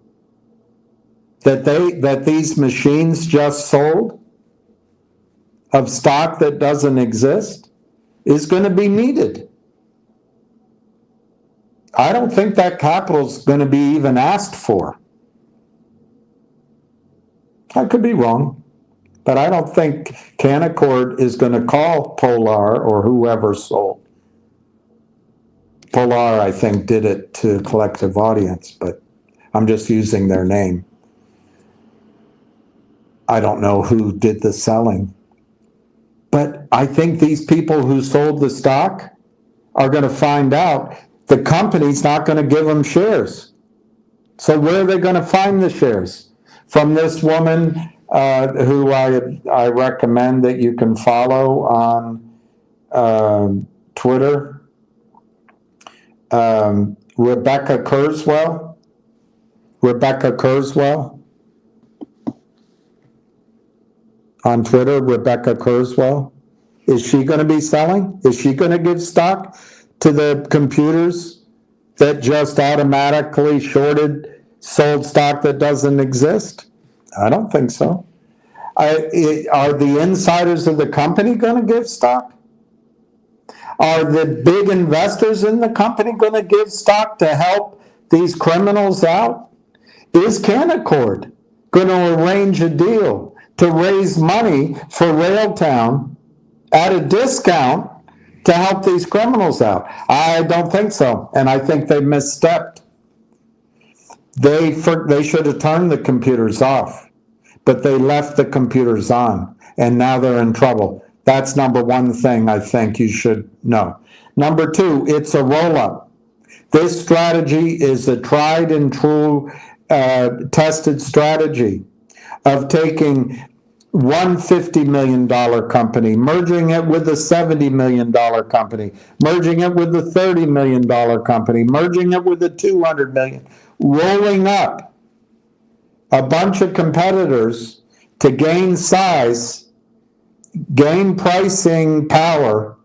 that these machines just sold of stock that doesn't exist is going to be needed. I don't think that capital is going to be even asked for. I could be wrong, but I don't think Canaccord is going to call Polar or whoever sold. Polar, I think, did it to collective audience, but I'm just using their name. I don't know who did the selling. But I think these people who sold the stock are going to find out the company's not going to give them shares. So where are they going to find the shares? From this woman who I recommend that you can follow on Twitter, Rebecca Kurzweil. On Twitter, Rebecca Kurzweil. Is she going to be selling? Is she going to give stock to the computers that just automatically sold stock that doesn't exist? I don't think so. Are the insiders of the company going to give stock? Are the big investors in the company going to give stock to help these criminals out? Is Canaccord going to arrange a deal to raise money for Railtown at a discount to help these criminals out? I don't think so, and I think they misstepped. They should have turned the computers off, but they left the computers on, and now they're in trouble. That's number one thing I think you should know. Number two, it's a roll-up. This strategy is a tried and true tested strategy of taking one $50 million company, merging it with a $70 million company, merging it with a $30 million company, merging it with a $200 million, rolling up a bunch of competitors to gain size, gain pricing power.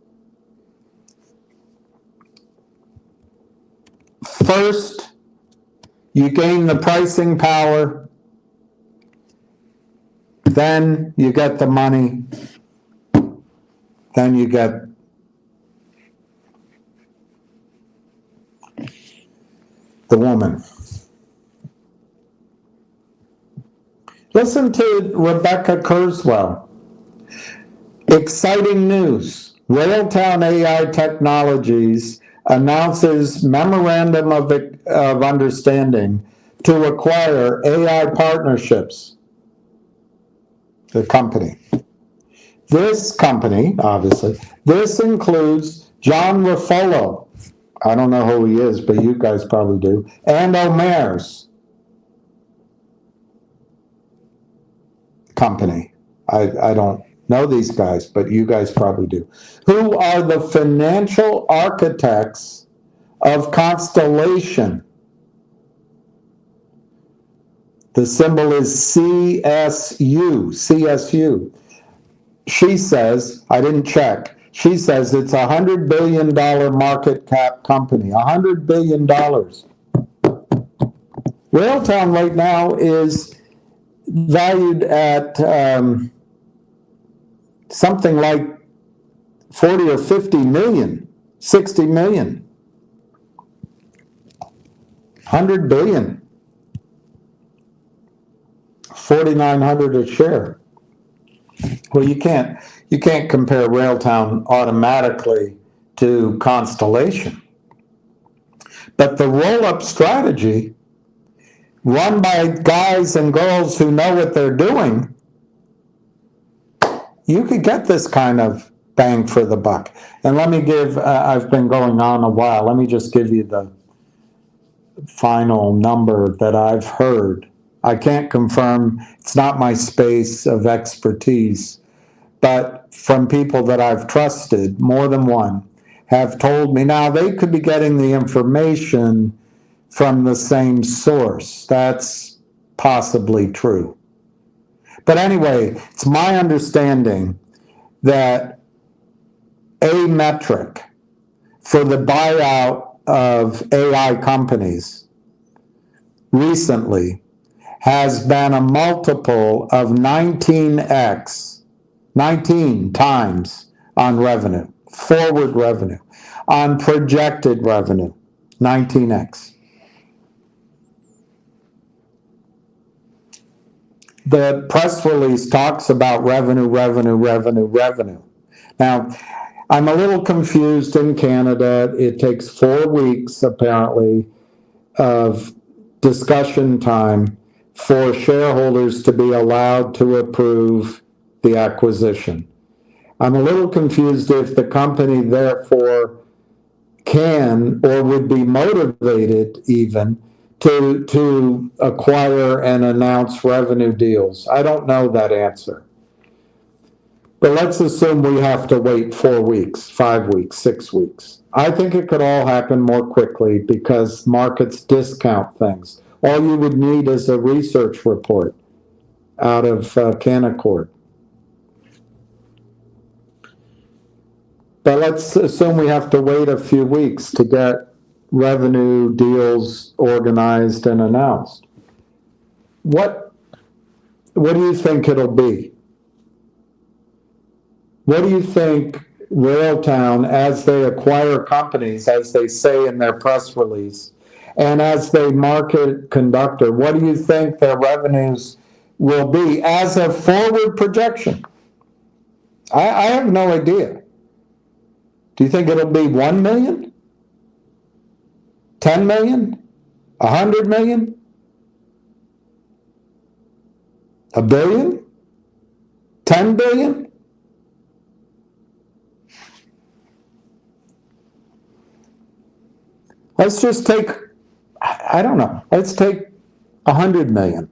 First, you gain the pricing power, then you get the money, then you get the woman. Listen to Rebecca Kurzweil. Exciting news. Railtown AI Technologies announces memorandum of understanding to acquire AI partnerships. The company. This company, obviously, this includes John Ruffalo. I don't know who he is, but you guys probably do. And Omer's company. I don't know these guys, but you guys probably do. Who are the financial architects of Constellation? The symbol is CSU. CSU. She says, I didn't check, she says it's a $100 billion market cap company. $100 billion. Railtown right now is valued at something like 40 or 50 million, 60 million. 100 billion. 4,900 a share. Well, you can't compare Railtown automatically to Constellation. But the roll-up strategy, run by guys and girls who know what they're doing, you could get this kind of bang for the buck. And let me give, I've been going on a while, let me just give you the final number that I've heard. I can't confirm, it's not my space of expertise, but from people that I've trusted, more than one, have told me. Now, they could be getting the information from the same source. That's possibly true. But anyway, it's my understanding that a metric for the buyout of AI companies recently has been a multiple of 19x, 19 times on revenue, forward revenue, on projected revenue, 19x. The press release talks about revenue. Now, I'm a little confused in Canada. It takes 4 weeks, apparently, of discussion time for shareholders to be allowed to approve the acquisition. I'm a little confused if the company therefore can or would be motivated even to acquire and announce revenue deals. I don't know that answer. But let's assume we have to wait 4 weeks, 5 weeks, 6 weeks. I think it could all happen more quickly because markets discount things. All you would need is a research report out of Canaccord. But let's assume we have to wait a few weeks to get revenue deals organized and announced. What do you think it'll be? What do you think Railtown, as they acquire companies, as they say in their press release, and as they market Conductor, what do you think their revenues will be as a forward projection? I have no idea. Do you think it'll be 1 million? 10 million? 100 million? A billion? 10 billion? Let's just take, I don't know, let's take 100 million.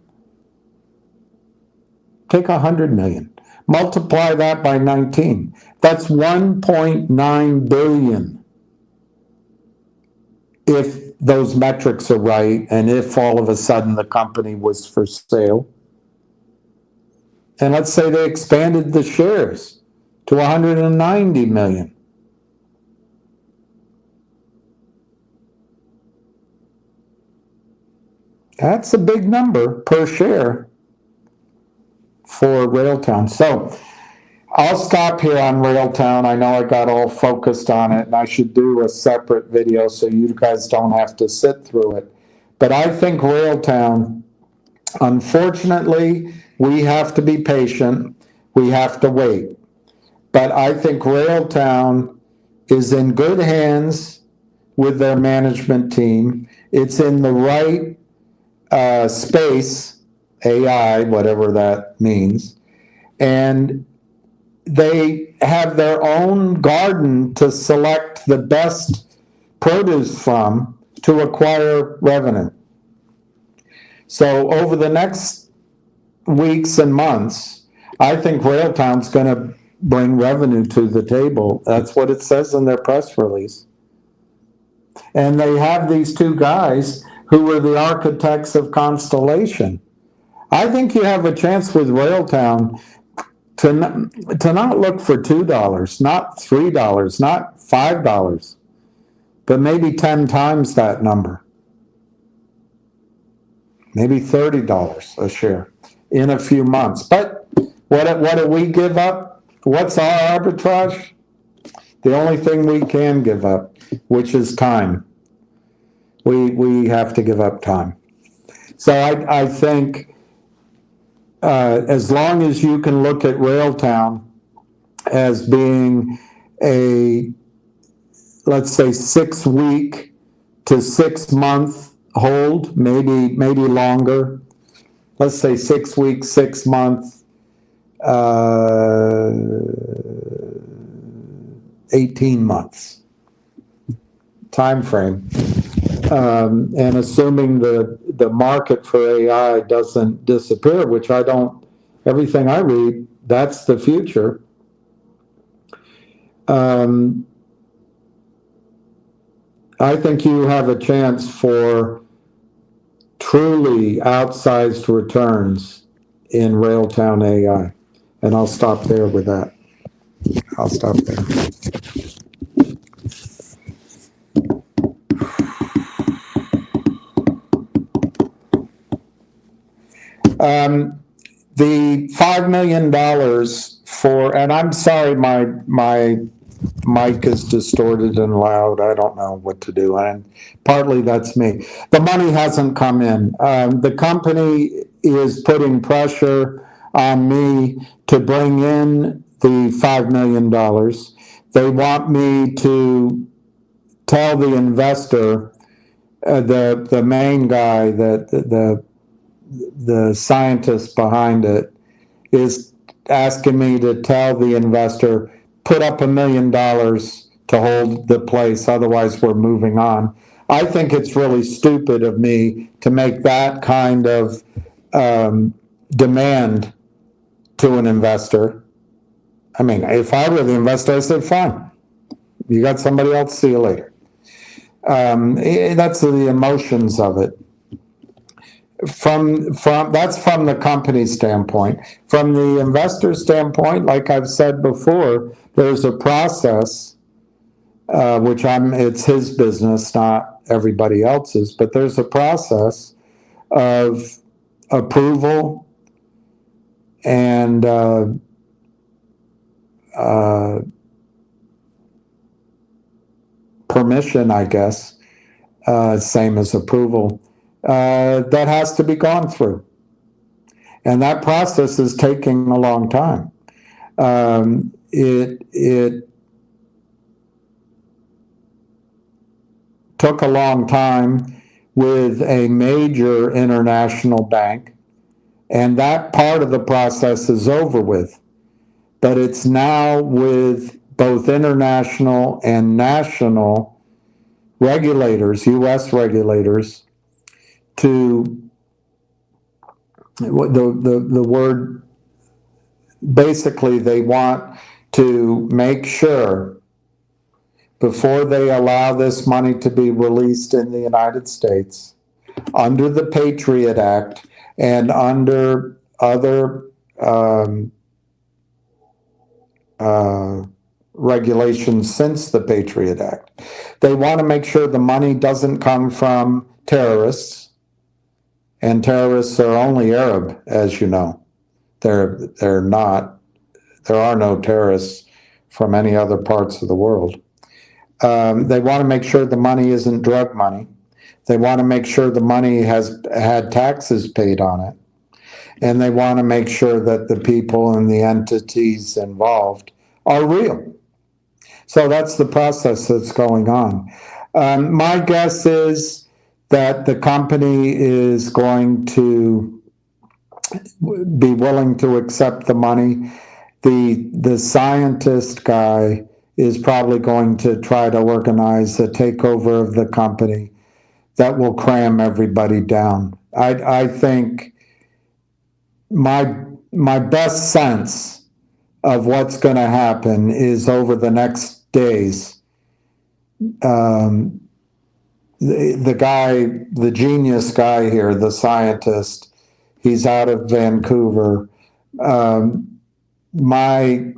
Take 100 million. Multiply that by 19. That's 1.9 billion. If those metrics are right, and if all of a sudden the company was for sale, and let's say they expanded the shares to 190 million. That's a big number per share for Railtown. So I'll stop here on Railtown. I know I got all focused on it, and I should do a separate video so you guys don't have to sit through it. But I think Railtown, unfortunately, we have to be patient. We have to wait. But I think Railtown is in good hands with their management team. It's in the right space, AI, whatever that means. And they have their own garden to select the best produce from to acquire revenue. So over the next weeks and months, I think Railtown's going to bring revenue to the table. That's what it says in their press release. And they have these two guys who were the architects of Constellation. I think you have a chance with Railtown to not look for $2, not $3, not $5, but maybe 10 times that number. Maybe $30 a share in a few months. But what do we give up? What's our arbitrage? The only thing we can give up, which is time. We have to give up time. So I think as long as you can look at Railtown as being a, let's say, 6-week to 6-month hold, maybe longer. Let's say 6 weeks, 6 months, 18 months time frame. And assuming the market for AI doesn't disappear, which I don't, everything I read, that's the future. I think you have a chance for truly outsized returns in Railtown AI. And I'll stop there with that. I'll stop there. The $5 million for, and I'm sorry, my mic is distorted and loud. I don't know what to do. And partly that's me. The money hasn't come in. The company is putting pressure on me to bring in the $5 million. They want me to tell the investor, the main guy, that the scientist behind it is asking me to tell the investor, put up $1 million to hold the place, otherwise we're moving on. I think it's really stupid of me to make that kind of demand to an investor. I mean, if I were the investor, I'd say, fine, you got somebody else, see you later. That's the emotions of it. That's from the company standpoint. From the investor standpoint, like I've said before, there's a process, which it's his business, not everybody else's, but there's a process of approval and permission, I guess, same as approval, that has to be gone through. And that process is taking a long time. It took a long time with a major international bank, and that part of the process is over with. But it's now with both international and national regulators, U.S. regulators, to the word basically they want to make sure before they allow this money to be released in the United States under the Patriot Act and under other regulations since the Patriot Act. They want to make sure the money doesn't come from terrorists, and terrorists are only Arab, as you know. They're not, there are no terrorists from any other parts of the world. They want to make sure the money isn't drug money. They want to make sure the money has had taxes paid on it. And they want to make sure that the people and the entities involved are real. So that's the process that's going on. My guess is that the company is going to be willing to accept the money. The scientist guy is probably going to try to organize a takeover of the company that will cram everybody down. I think my best sense of what's going to happen is over the next days, the guy, the genius guy here, the scientist, he's out of Vancouver. My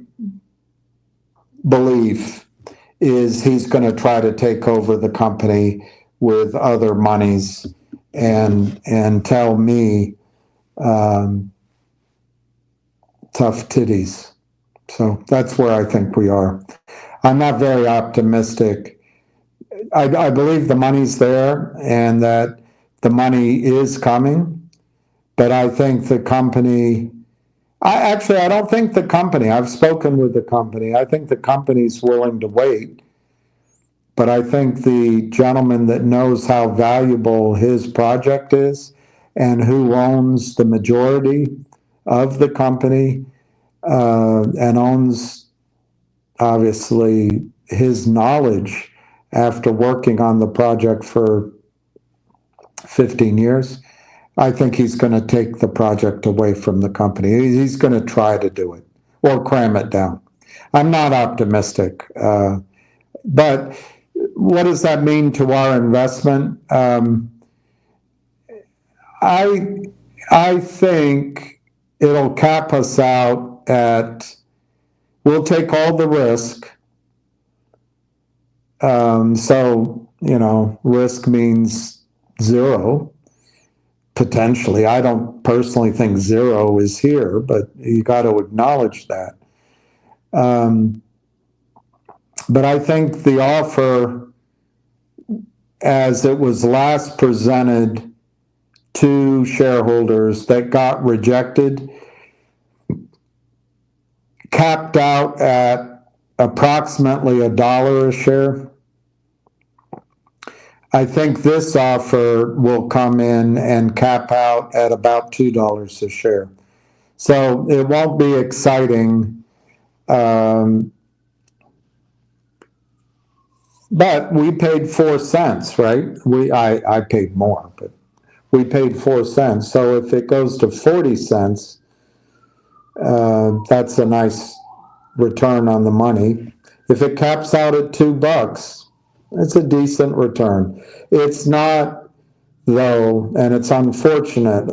belief is he's going to try to take over the company with other monies and tell me tough titties. So that's where I think we are. I'm not very optimistic. I believe the money's there and that the money is coming, but I think the company, I don't think the company, I've spoken with the company, I think the company's willing to wait, but I think the gentleman that knows how valuable his project is and who owns the majority of the company and owns, obviously, his knowledge after working on the project for 15 years, I think he's going to take the project away from the company. He's going to try to do it or cram it down. I'm not optimistic. But what does that mean to our investment? I think it'll cap us out at, we'll take all the risk. So, risk means zero, potentially. I don't personally think zero is here, but you got to acknowledge that. But I think the offer, as it was last presented to shareholders that got rejected, capped out at approximately $1 a share. I think this offer will come in and cap out at about $2 a share. So it won't be exciting. But we paid 4 cents, right? I paid more, but we paid 4 cents. So if it goes to 40 cents, that's a nice return on the money. If it caps out at $2, it's a decent return. It's not, though, and it's unfortunate,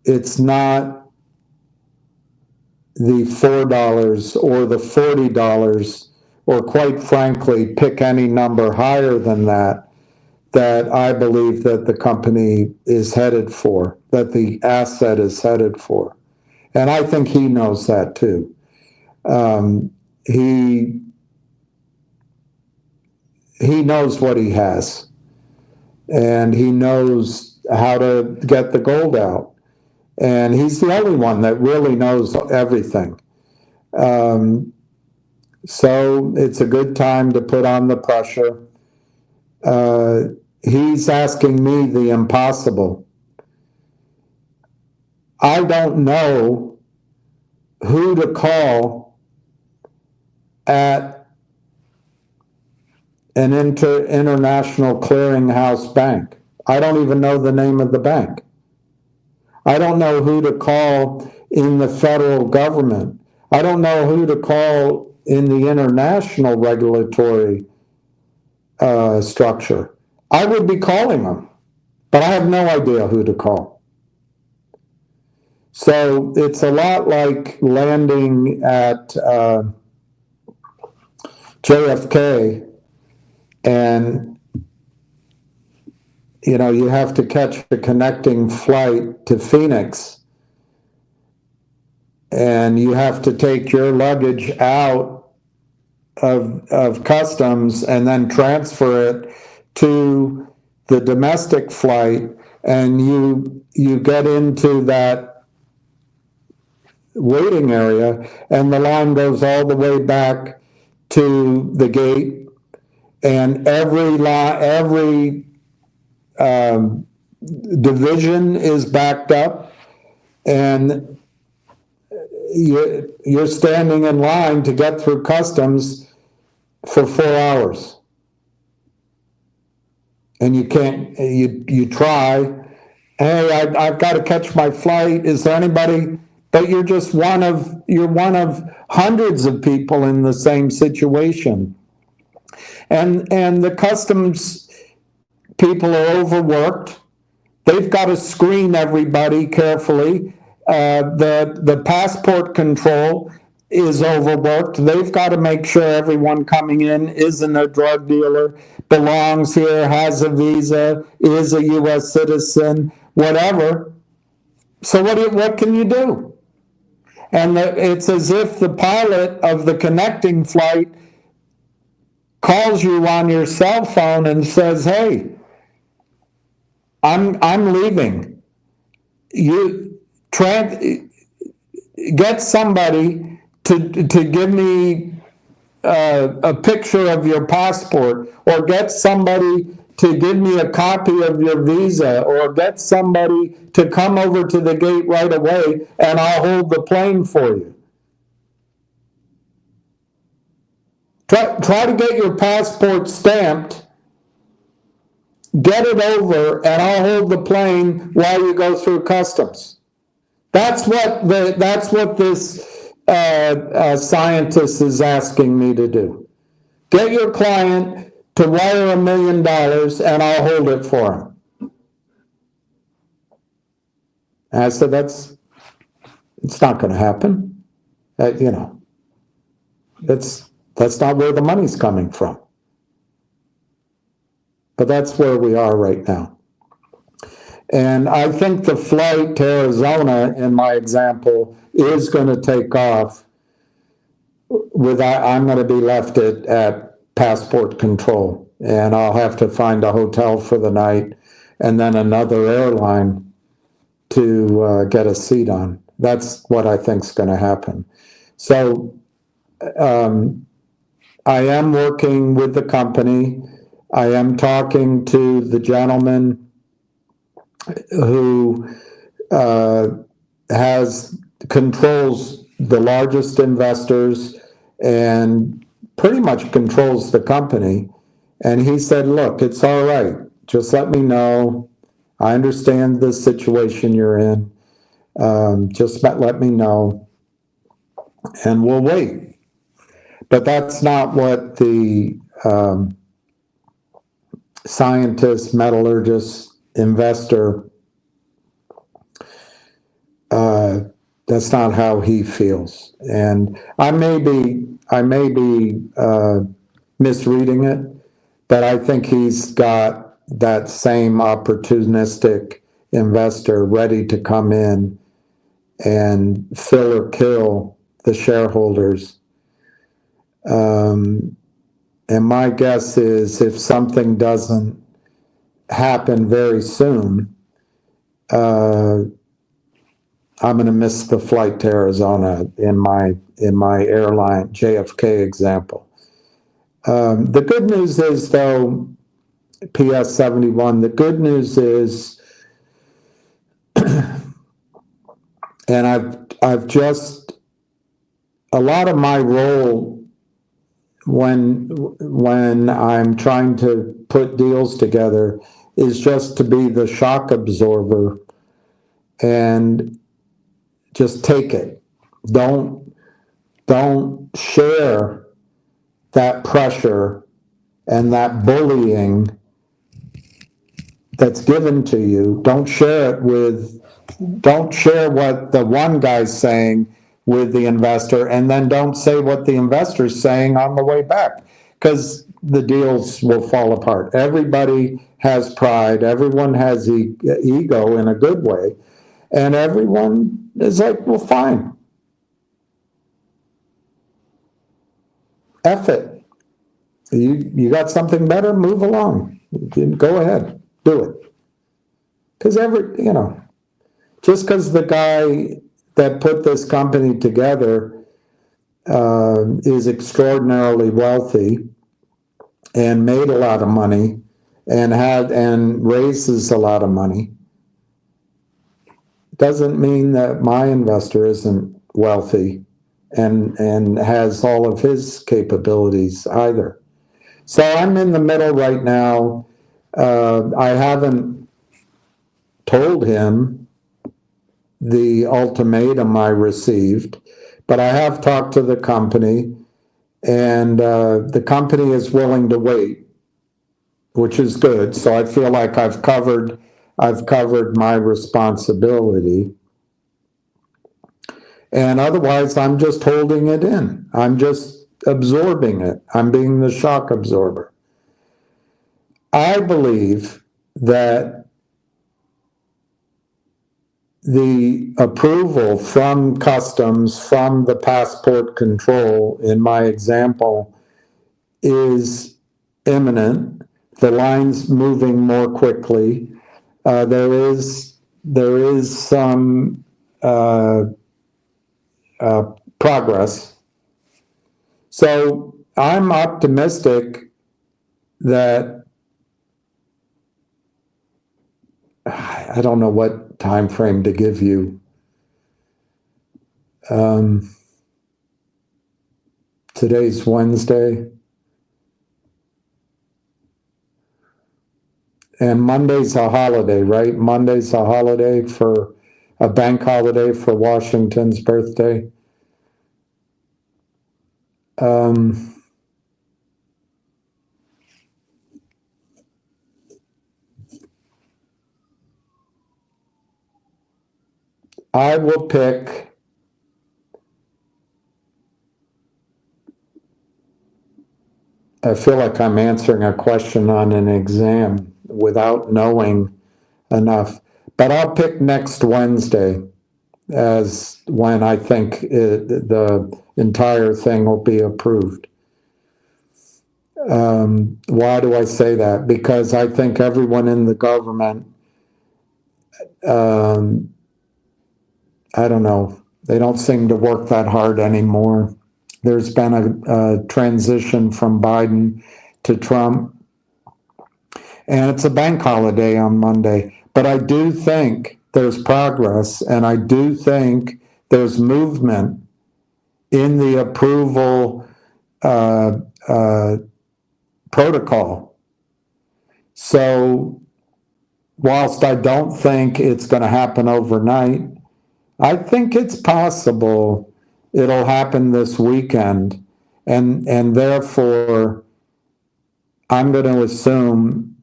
it's not the $4 or the $40, or quite frankly, pick any number higher than that I believe that the company is headed for, that the asset is headed for. And I think he knows that too. He knows what he has, and he knows how to get the gold out. And he's the only one that really knows everything. So it's a good time to put on the pressure. He's asking me the impossible. I don't know who to call at an international clearinghouse bank. I don't even know the name of the bank. I don't know who to call in the federal government. I don't know who to call in the international regulatory structure. I would be calling them, but I have no idea who to call. So it's a lot like landing at JFK, and you have to catch a connecting flight to Phoenix, and you have to take your luggage out of customs and then transfer it to the domestic flight, and you get into that waiting area, and the line goes all the way back to the gate, and every division is backed up, and you're standing in line to get through customs for 4 hours, and you can't. You try. Hey, I've got to catch my flight. Is there anybody? But you're one of hundreds of people in the same situation, and the customs people are overworked. They've got to screen everybody carefully. The passport control is overworked. They've got to make sure everyone coming in isn't a drug dealer, belongs here, has a visa, is a U.S. citizen, whatever. So what can you do? And it's as if the pilot of the connecting flight calls you on your cell phone and says, "Hey, I'm leaving. You get somebody to give me a picture of your passport, or get somebody to give me a copy of your visa, or get somebody to come over to the gate right away, and I'll hold the plane for you." Try to get your passport stamped, get it over, and I'll hold the plane while you go through customs. That's what this scientist is asking me to do. Get your client to wire $1 million, and I'll hold it for him. And I said, it's not going to happen. That's not where the money's coming from. But that's where we are right now. And I think the flight to Arizona, in my example, is going to take off I'm going to be left at passport control, and I'll have to find a hotel for the night and then another airline to get a seat on. That's what I think is going to happen. So I am working with the company. I am talking to the gentleman who controls the largest investors and pretty much controls the company. And he said, "Look, it's all right. Just let me know. I understand the situation you're in. Just let me know, and we'll wait." But that's not what the scientist, metallurgist, investor, that's not how he feels. And I may be misreading it, but I think he's got that same opportunistic investor ready to come in and fill or kill the shareholders. And my guess is if something doesn't happen very soon, I'm going to miss the flight to Arizona in my airline JFK example. The good news is, though, PS 71, the good news is, and I've just, a lot of my role when I'm trying to put deals together is just to be the shock absorber and just take it. Don't share that pressure and that bullying that's given to you. Don't share what the one guy's saying with the investor, and then don't say what the investor's saying on the way back, because the deals will fall apart. Everybody has pride, everyone has ego in a good way, and everyone is like, well, fine. F it. You got something better, move along. Go ahead, do it. Because just because the guy that put this company together is extraordinarily wealthy and made a lot of money and raises a lot of money, doesn't mean that my investor isn't wealthy and has all of his capabilities either. So I'm in the middle right now. I haven't told him the ultimatum I received, but I have talked to the company, and the company is willing to wait, which is good. So I feel like I've covered my responsibility. And otherwise, I'm just holding it in. I'm just absorbing it. I'm being the shock absorber. I believe that the approval from customs, from the passport control, in my example, is imminent. The line's moving more quickly. There is some progress. So I'm optimistic that, I don't know what time frame to give you. Today's Wednesday, and Monday's a holiday, right? Monday's a holiday, for a bank holiday for Washington's birthday. I will pick I feel like I'm answering a question on an exam without knowing enough, but I'll pick next Wednesday as when I think the entire thing will be approved. Why do I say that? Because I think everyone in the government, I don't know, they don't seem to work that hard anymore. There's been a transition from Biden to Trump, and it's a bank holiday on Monday. But I do think there's progress, and I do think there's movement in the approval protocol. So whilst I don't think it's going to happen overnight, I think it's possible it'll happen this weekend, and therefore I'm going to assume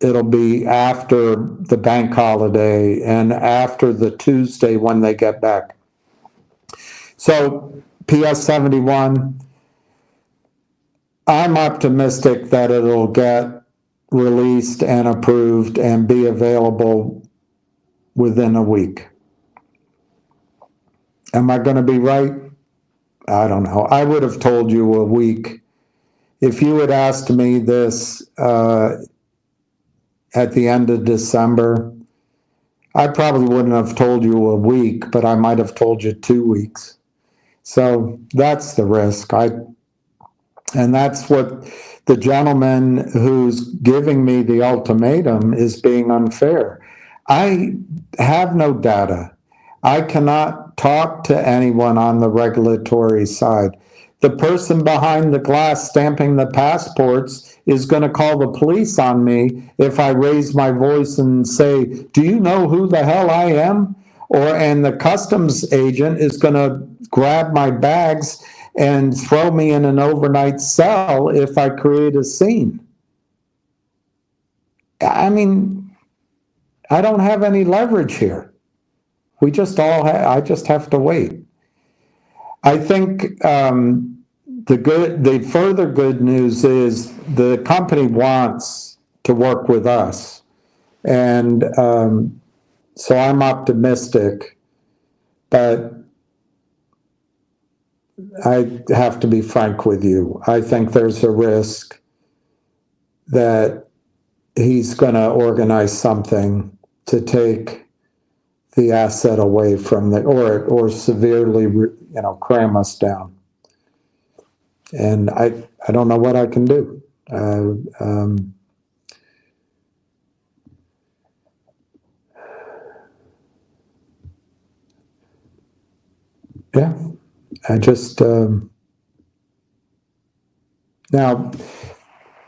it'll be after the bank holiday and after the Tuesday when they get back. So PS 71, I'm optimistic that it'll get released and approved and be available within a week. Am I going to be right? I don't know. I would have told you a week. If you had asked me this at the end of December, I probably wouldn't have told you a week, but I might have told you 2 weeks. So that's the risk. And that's what the gentleman who's giving me the ultimatum is being unfair. I have no data. I cannot talk to anyone on the regulatory side. the person behind the glass stamping the passports is going to call the police on me if I raise my voice and say, do you know who the hell I am? And the customs agent is going to grab my bags and throw me in an overnight cell if I create a scene. I mean, I don't have any leverage here. We just I just have to wait. I think the further good news is the company wants to work with us. And so I'm optimistic, but I have to be frank with you. I think there's a risk that he's going to organize something to take the asset away from or severely, cram us down. And I don't know what I can do. Yeah, I just now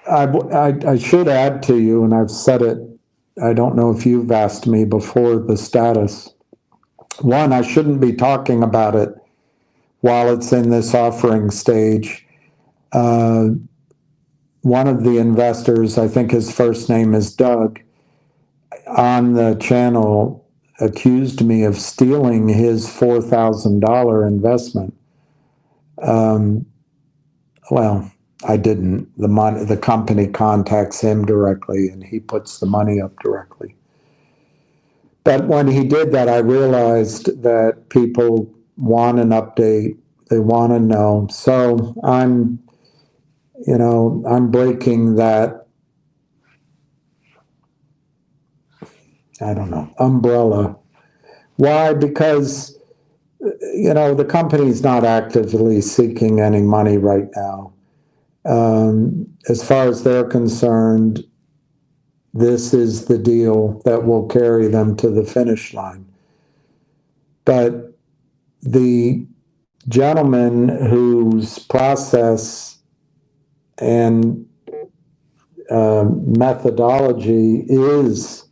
I should add to you, and I've said it. I don't know if you've asked me before the status. One, I shouldn't be talking about it while it's in this offering stage. One of the investors, I think his first name is Doug, on the channel accused me of stealing his $4,000 investment. Well, I didn't. The company contacts him directly and he puts the money up directly. But when he did that, I realized that people want an update. They want to know. So I'm breaking that, I don't know, umbrella. Why? Because, the company's not actively seeking any money right now. As far as they're concerned, this is the deal that will carry them to the finish line. But the gentleman whose process and methodology is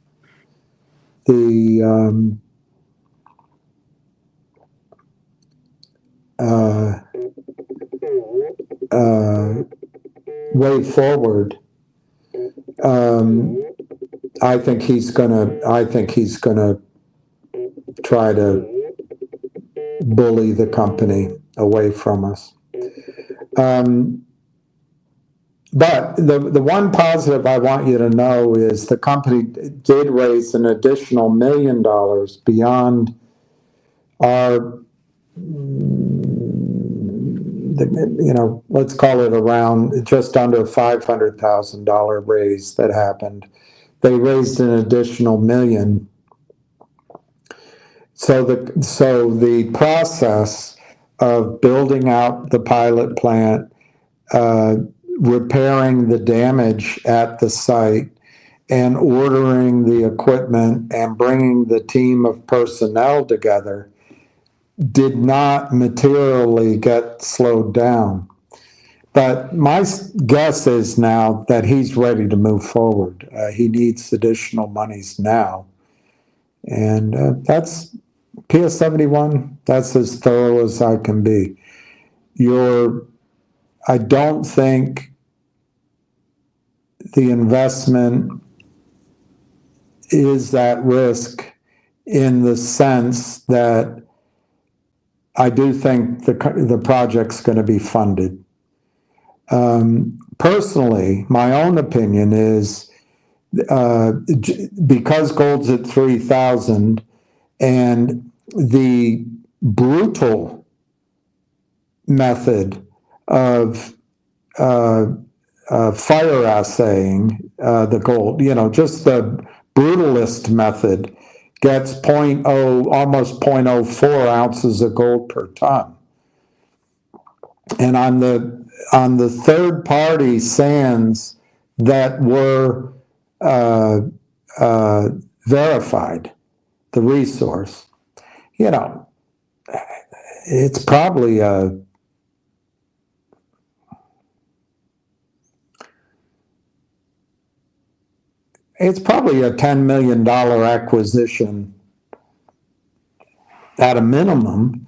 the way forward. I think he's gonna try to bully the company away from us. But the one positive I want you to know is the company did raise an additional $1 million beyond our, let's call it around just under $500,000 raise that happened. They raised an additional $1 million. So the process of building out the pilot plant, repairing the damage at the site, and ordering the equipment and bringing the team of personnel together did not materially get slowed down. But my guess is now that he's ready to move forward. He needs additional monies now. And that's PS71. That's as thorough as I can be. I don't think the investment is at risk in the sense that I do think the project's going to be funded. Personally, my own opinion is because gold's at 3,000 and the brutal method of fire assaying the gold, just the brutalist method gets almost 0.04 ounces of gold per ton. And on the third party sands that were verified, the resource, it's probably a it's probably a $10 million acquisition at a minimum.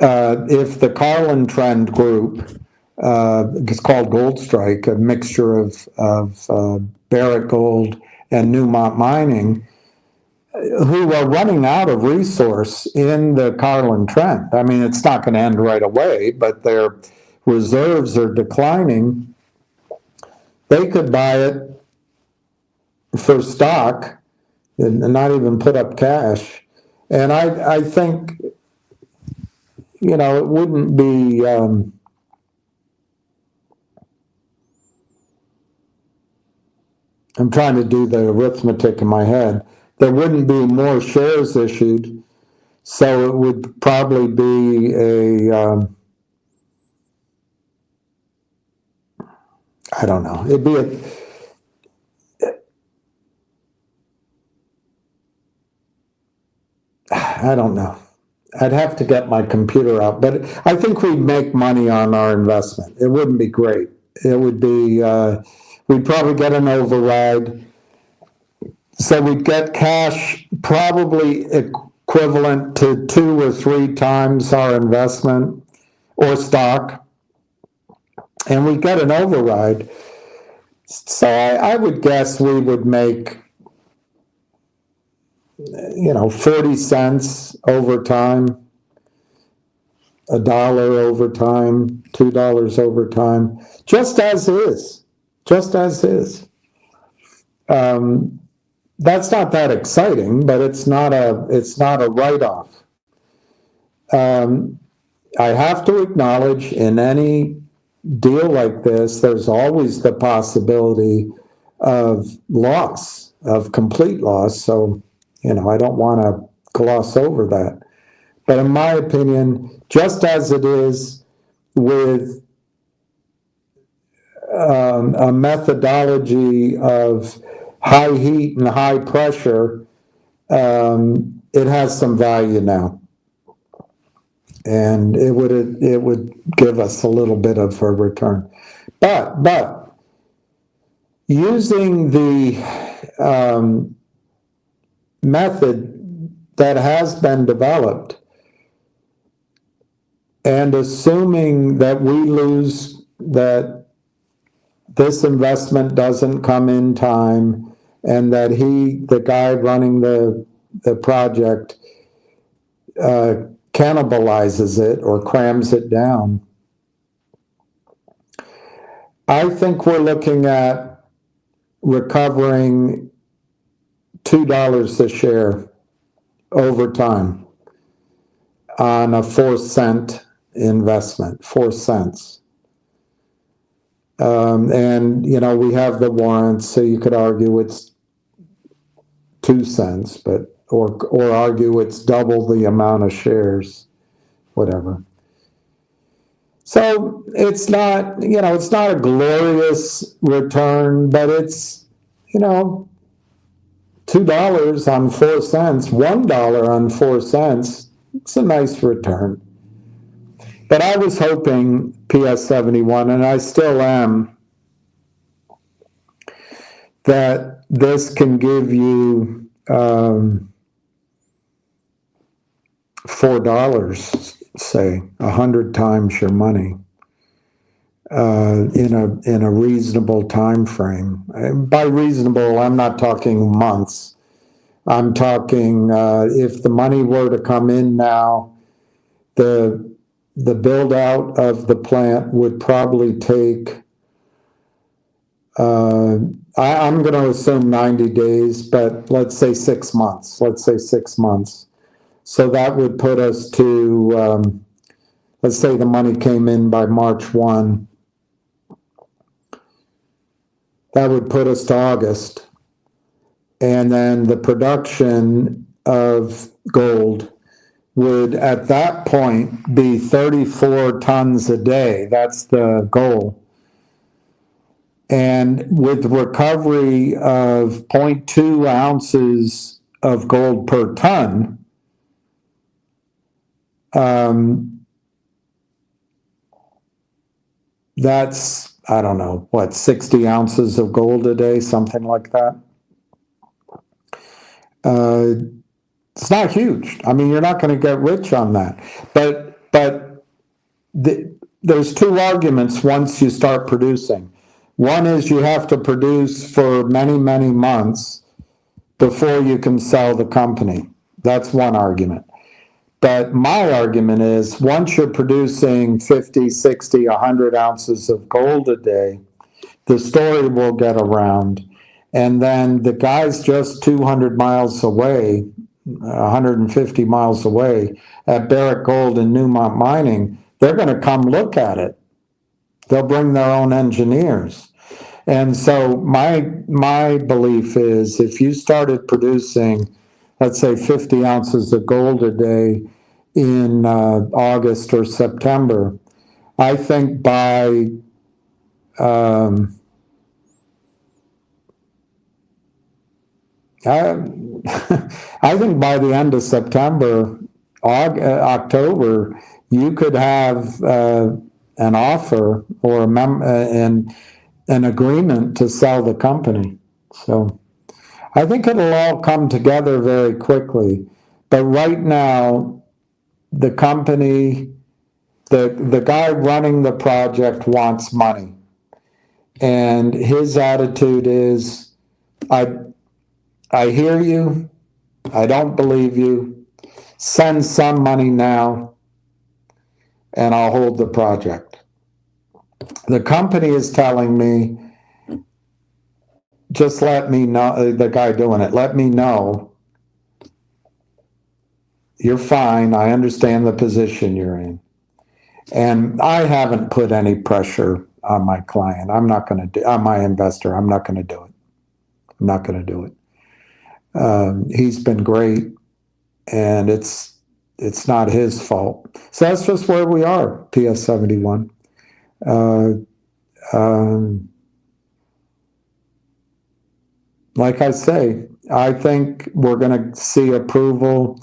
If the Carlin Trend Group, it's called Gold Strike, a mixture of Barrick Gold and Newmont Mining, who are running out of resource in the Carlin Trend. I mean, it's not going to end right away, but their reserves are declining. They could buy it for stock and not even put up cash. And I think, it wouldn't be, I'm trying to do the arithmetic in my head. There wouldn't be more shares issued, so it would probably be I don't know. It'd be I don't know. I'd have to get my computer out, but I think we'd make money on our investment. It wouldn't be great. It would be, we'd probably get an override. So we'd get cash probably equivalent to 2 or 3 times our investment or stock, and we'd get an override. So I would guess we would make, 40 cents over time, $1 over time, $2 over time, just as is. That's not that exciting, but it's not a write-off. I have to acknowledge, in any deal like this, there's always the possibility of loss, of complete loss. So, I don't want to gloss over that. But in my opinion, just as it is with a methodology of high heat and high pressure, it has some value now. And it would give us a little bit of a return. But using the method that has been developed and assuming that we lose, that this investment doesn't come in time, and that the guy running the project, cannibalizes it or crams it down, I think we're looking at recovering $2 a share over time on a 4-cent investment, 4 cents. And, we have the warrants, so you could argue it's 2 cents, but or argue it's double the amount of shares, whatever. So it's not, it's not a glorious return, but it's, $2 on 4 cents, $1 on 4 cents. It's a nice return. But I was hoping, PS71, and I still am, that this can give you $4, say, 100 times your money in a reasonable time frame. By reasonable, I'm not talking months. I'm talking if the money were to come in now, the build out of the plant would probably take, I'm going to assume 90 days, but let's say 6 months. So that would put us to, let's say the money came in by March 1. That would put us to August. And then the production of gold would, at that point, be 34 tons a day. That's the goal. And with recovery of 0.2 ounces of gold per ton, that's, I don't know, 60 ounces of gold a day, something like that. It's not huge. I mean, you're not going to get rich on that. But there's two arguments once you start producing. One is you have to produce for many, many months before you can sell the company. That's one argument. But my argument is once you're producing 50, 60, 100 ounces of gold a day, the story will get around. And then the guys just 200 miles away, 150 miles away at Barrick Gold and Newmont Mining, they're going to come look at it. They'll bring their own engineers. And so my belief is if you started producing, let's say 50 ounces of gold a day in August or September, I think by I think by the end of September, October, you could have an offer or an agreement to sell the company. So I think it'll all come together very quickly. But right now, the company, the guy running the project wants money. And his attitude is, I hear you. I don't believe you. Send some money now, and I'll hold the project. The company is telling me, just let me know, the guy doing it, let me know. You're fine. I understand the position you're in. And I haven't put any pressure on my client. I'm not going to do, on my investor. I'm not going to do it. I'm not going to do it. He's been great, and it's not his fault. So that's just where we are, PS 71. Like I say, I think we're going to see approval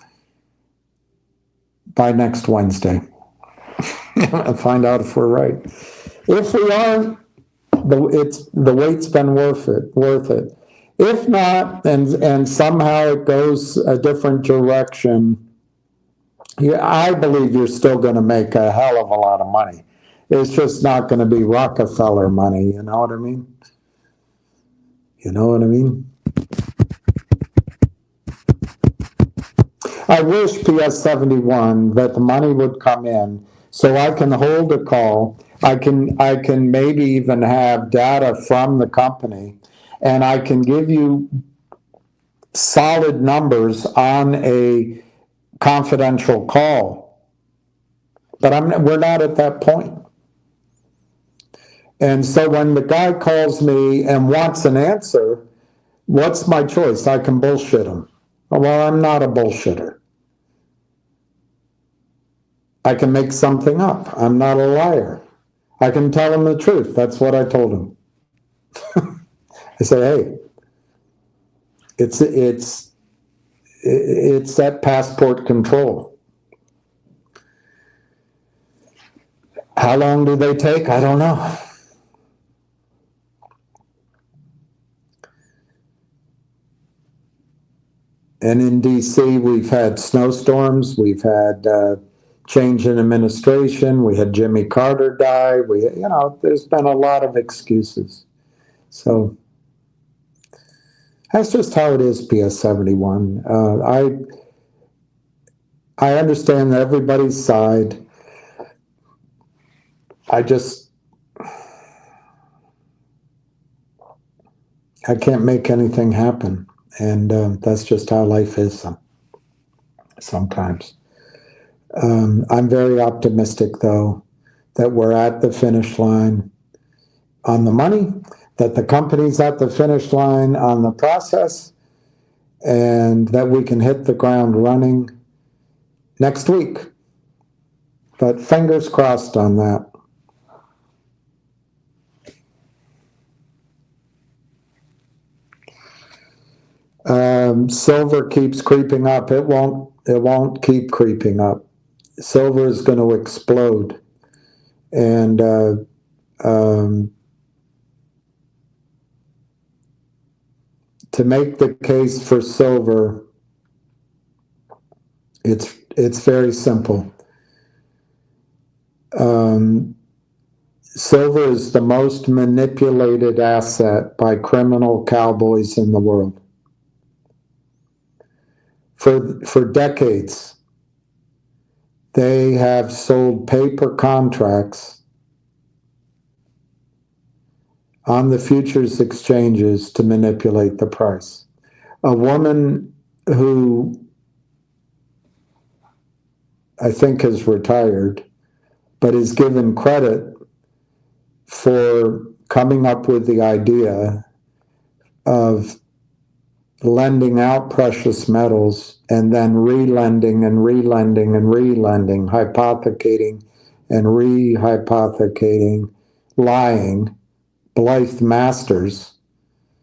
by next Wednesday. Find out if we're right. If we are, the wait's been worth it. If not, and somehow it goes a different direction, I believe you're still going to make a hell of a lot of money. It's just not going to be Rockefeller money, you know what I mean? You know what I mean? I wish PS 71 that the money would come in so I can hold a call. I can maybe even have data from the company, and I can give you solid numbers on a confidential call. But we're not at that point. And so when the guy calls me and wants an answer, what's my choice? I can bullshit him. Well, I'm not a bullshitter. I can make something up. I'm not a liar. I can tell him the truth. That's what I told him. I say, hey, it's that passport control. How long do they take? I don't know. And in DC, we've had snowstorms. We've had change in administration. We had Jimmy Carter die. There's been a lot of excuses. So that's just how it is, PS 71. I understand everybody's side. I can't make anything happen. And that's just how life is sometimes. I'm very optimistic, though, that we're at the finish line on the money, that the company's at the finish line on the process, and that we can hit the ground running next week. But fingers crossed on that. Silver keeps creeping up. It won't keep creeping up. Silver is going to explode. And to make the case for silver, It's very simple. Silver is the most manipulated asset by criminal cowboys in the world. For decades, they have sold paper contracts on the futures exchanges to manipulate the price. A woman who I think has retired, but is given credit for coming up with the idea of lending out precious metals and then relending and relending and relending, hypothecating and rehypothecating, lying, Blythe Masters.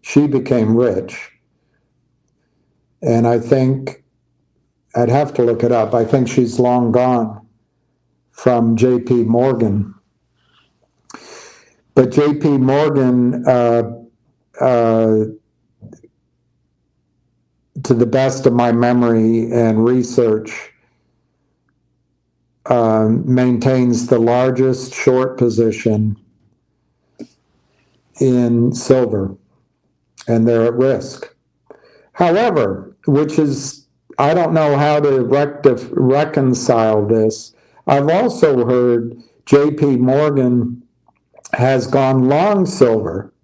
She became rich. And I think, I'd have to look it up, I think she's long gone from J.P. Morgan. But J.P. Morgan, to the best of my memory and research, maintains the largest short position in silver, and they're at risk. However, which is, I don't know how to reconcile this. I've also heard J.P. Morgan has gone long silver,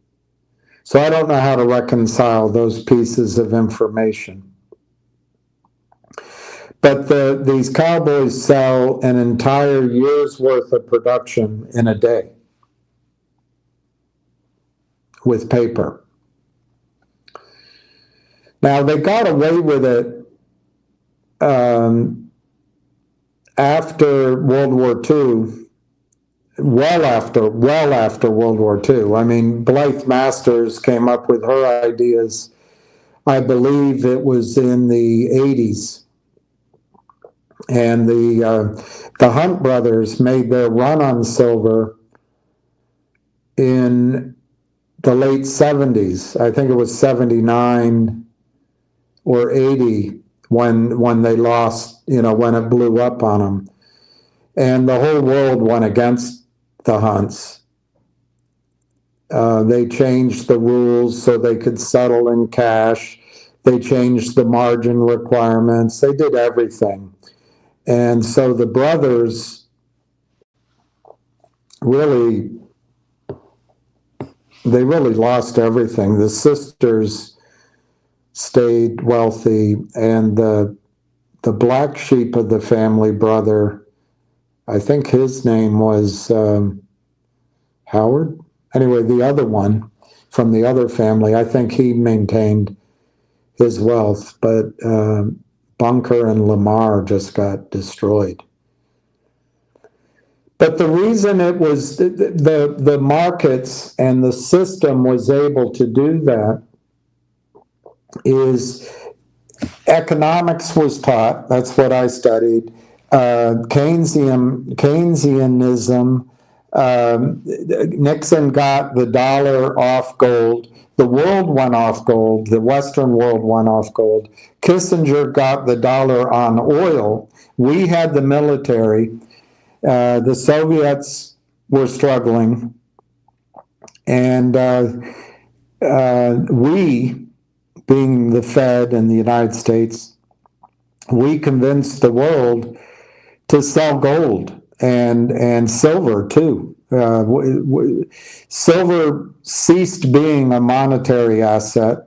so I don't know how to reconcile those pieces of information. But these cowboys sell an entire year's worth of production in a day with paper. Now, they got away with it after World War II, well after World War II. I mean, Blythe Masters came up with her ideas, I believe it was in the 80s. And the Hunt brothers made their run on silver in the late 70s. I think it was 79 or 80 when they lost, when it blew up on them. And the whole world went against the Hunts. They changed the rules so they could settle in cash. They changed the margin requirements. They did everything. And so the brothers really lost everything. The sisters stayed wealthy, and the black sheep of the family brother, I think his name was Howard. Anyway, the other one from the other family, I think he maintained his wealth, but Bunker and Lamar just got destroyed. But the reason it was the markets and the system was able to do that is economics was taught. That's what I studied. Keynesianism. Nixon got the dollar off gold. The world went off gold. The Western world went off gold. Kissinger got the dollar on oil. We had the military. The Soviets were struggling. And we, being the Fed in the United States, we convinced the world to sell gold and silver too. Silver ceased being a monetary asset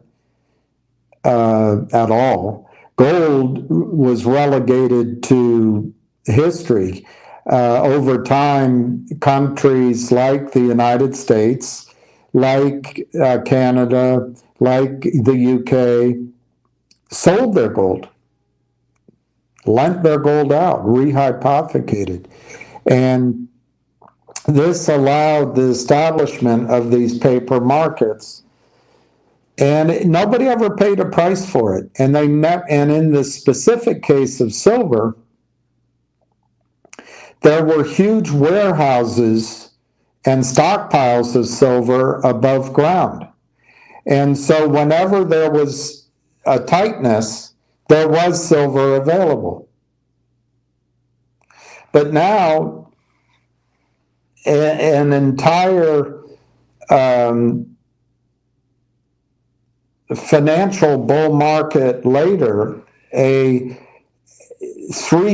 at all. Gold was relegated to history. Over time, countries like the United States, like Canada, like the UK, sold their gold, lent their gold out, rehypothecated. And this allowed the establishment of these paper markets. And nobody ever paid a price for it. And in the specific case of silver, there were huge warehouses and stockpiles of silver above ground. And so whenever there was a tightness, there was silver available. But now, an entire financial bull market later, 3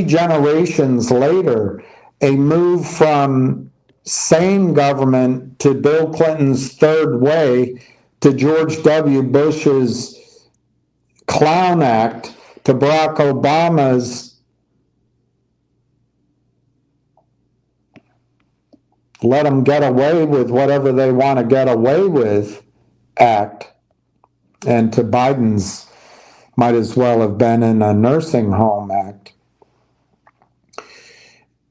generations later, a move from sane government to Bill Clinton's third way to George W. Bush's Clown Act to Barack Obama's let them get away with whatever they want to get away with act, and to Biden's might as well have been in a nursing home act.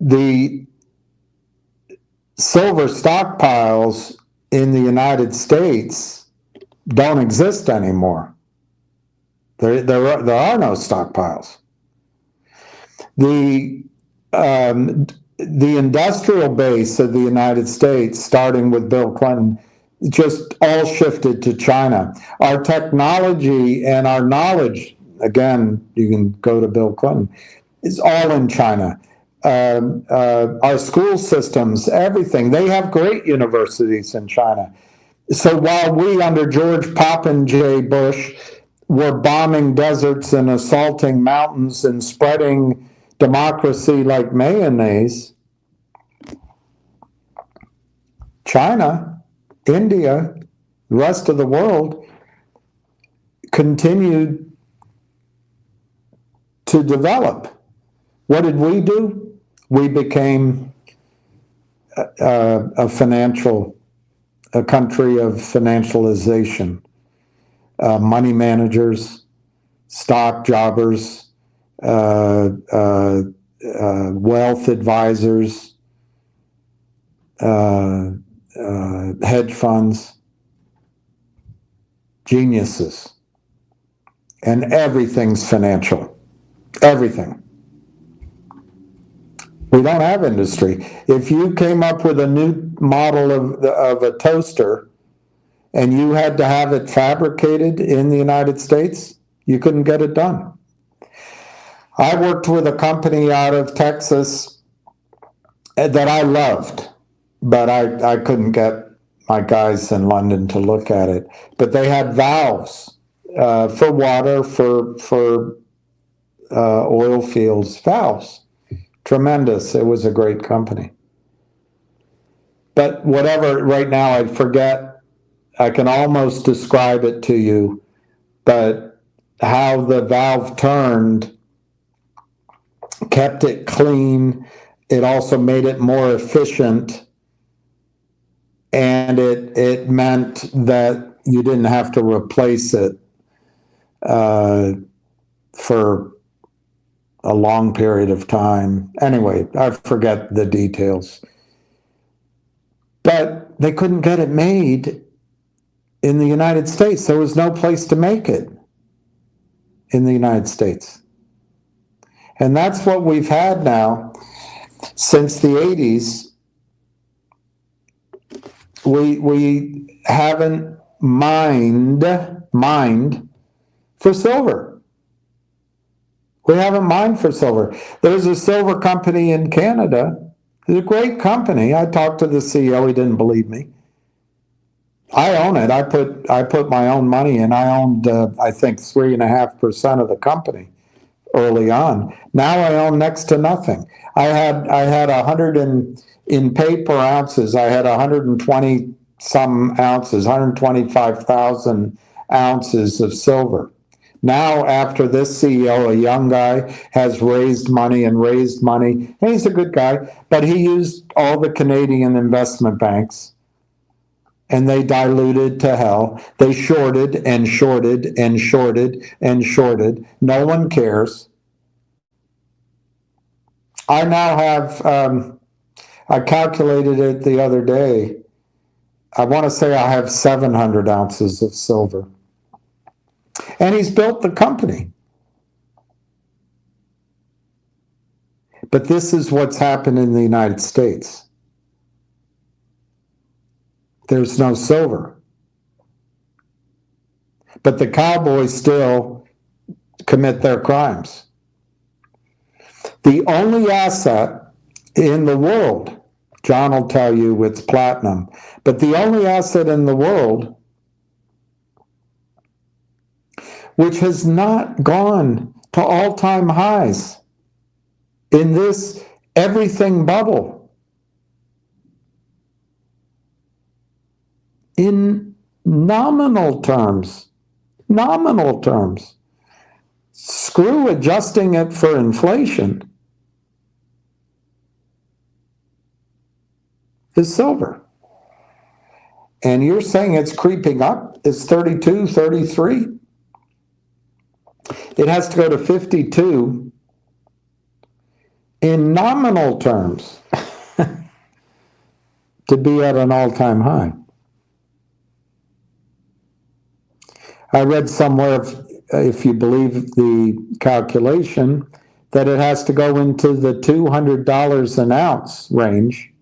The silver stockpiles in the United States don't exist anymore. There are no stockpiles. The industrial base of the United States, starting with Bill Clinton, just all shifted to China. Our technology and our knowledge, again, you can go to Bill Clinton, is all in China. Our school systems, everything, they have great universities in China. So while we, under George Popinjay Bush, were bombing deserts and assaulting mountains and spreading democracy like mayonnaise, China, India, the rest of the world continued to develop. What did we do? We became a country of financialization, money managers, stock jobbers, wealth advisors, hedge funds, geniuses, and everything's financial. Everything. We don't have industry. If you came up with a new model of a toaster and you had to have it fabricated in the United States, you couldn't get it done. I worked with a company out of Texas that I loved, but I couldn't get my guys in London to look at it. But they had valves for water, for oil fields, valves. Tremendous. It was a great company. But whatever, right now I forget, I can almost describe it to you, but how the valve turned, kept it clean. It also made it more efficient. And it meant that you didn't have to replace it for a long period of time. Anyway, I forget the details. But they couldn't get it made in the United States. There was no place to make it in the United States. And that's what we've had now since the 80s. We haven't mined for silver. We haven't mined for silver. There's a silver company in Canada. It's a great company. I talked to the CEO. He didn't believe me. I own it. I put my own money in. I owned, I think, 3.5% of the company early on. Now I own next to nothing. I had 100 in paper ounces. I had 120 some ounces, 125,000 ounces of silver. Now, after this CEO, a young guy, has raised money, and he's a good guy, but he used all the Canadian investment banks, and they diluted to hell. They shorted and shorted and shorted and shorted. No one cares. I now have, I calculated it the other day, I want to say I have 700 ounces of silver. And he's built the company. But this is what's happened in the United States. There's no silver. But the cowboys still commit their crimes. The only asset in the world. John will tell you it's platinum. But the only asset in the world which has not gone to all-time highs in this everything bubble, in nominal terms, screw adjusting it for inflation, is silver. And you're saying it's creeping up? It's 32, 33? It has to go to 52 in nominal terms to be at an all-time high. I read somewhere, if you believe the calculation, that it has to go into the $200 an ounce range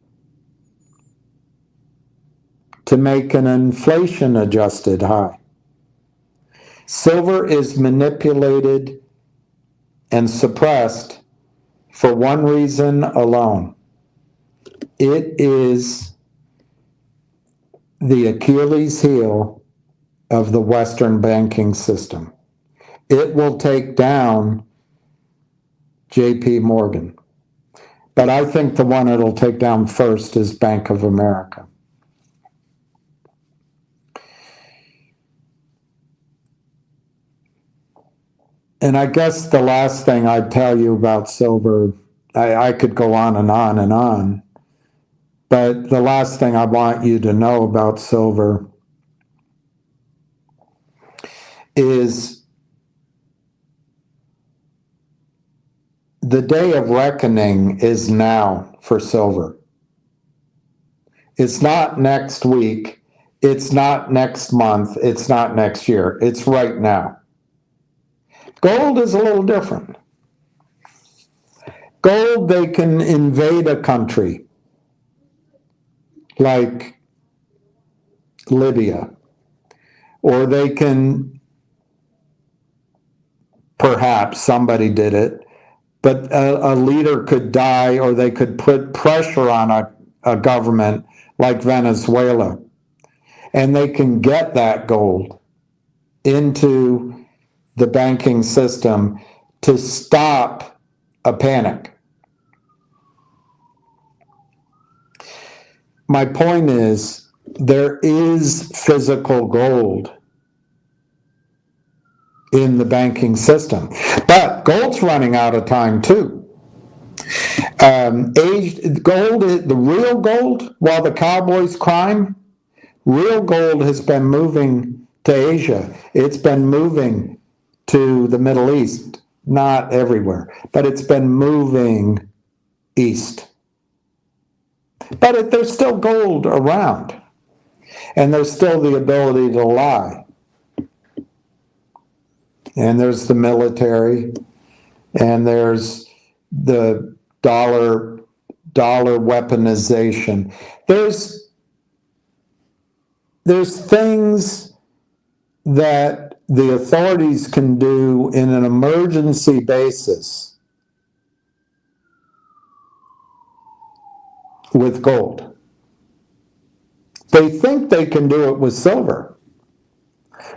to make an inflation-adjusted high. Silver is manipulated and suppressed for one reason alone. It is the Achilles heel of the Western banking system. It will take down JP Morgan. But I think the one it'll take down first is Bank of America. And I guess the last thing I'd tell you about silver, I could go on and on and on, but the last thing I want you to know about silver is the day of reckoning is now for silver. It's not next week, it's not next month, it's not next year, it's right now. Gold is a little different. Gold, they can invade a country like Libya, or they can, perhaps somebody did it, but a leader could die, or they could put pressure on a government like Venezuela, and they can get that gold into the banking system to stop a panic. My point is, there is physical gold in the banking system, but gold's running out of time too. Aged gold, the real gold, while the cowboys crime, real gold has been moving to Asia. It's been moving to the Middle East, not everywhere, but it's been moving east. But there's still gold around, and there's still the ability to lie. And there's the military, and there's the dollar weaponization. There's things that the authorities can do in an emergency basis with gold. They think they can do it with silver.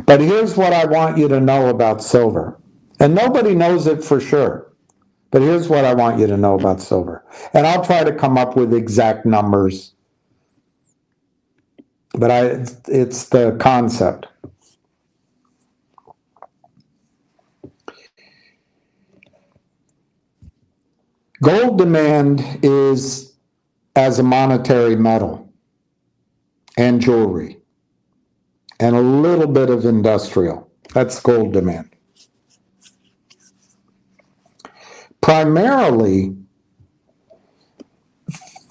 But here's what I want you to know about silver. And nobody knows it for sure. But here's what I want you to know about silver. And I'll try to come up with exact numbers. But it's the concept. Gold demand is as a monetary metal and jewelry and a little bit of industrial. That's gold demand. Primarily,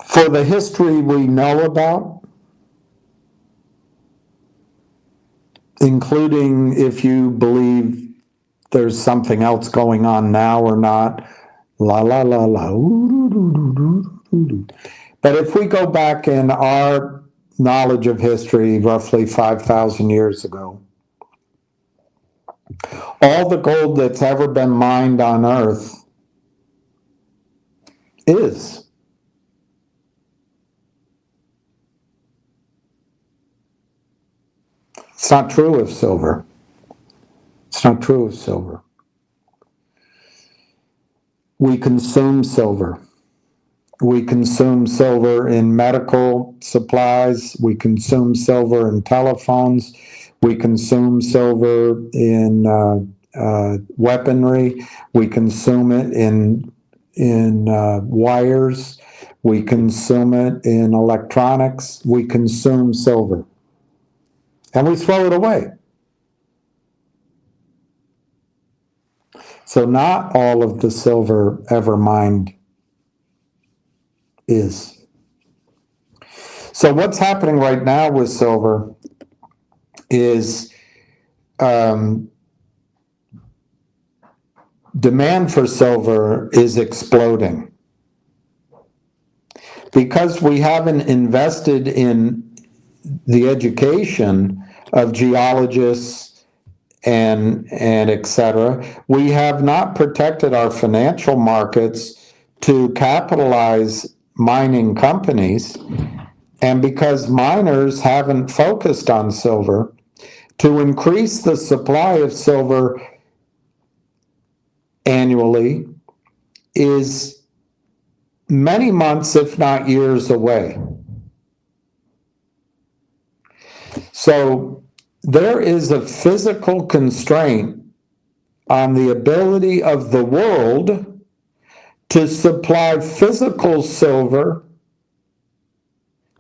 for the history we know about, including if you believe there's something else going on now or not, la la la la. But if we go back in our knowledge of history, roughly 5,000 years ago, all the gold that's ever been mined on Earth is It's not true of silver. It's not true of silver. We consume silver. We consume silver in medical supplies. We consume silver in telephones. We consume silver in weaponry. We consume it in wires. We consume it in electronics. We consume silver. And we throw it away. So not all of the silver ever mined is. So what's happening right now with silver is demand for silver is exploding. Because we haven't invested in the education of geologists and et cetera, we have not protected our financial markets to capitalize mining companies. And because miners haven't focused on silver, to increase the supply of silver annually is many months, if not years away. So there is a physical constraint on the ability of the world to supply physical silver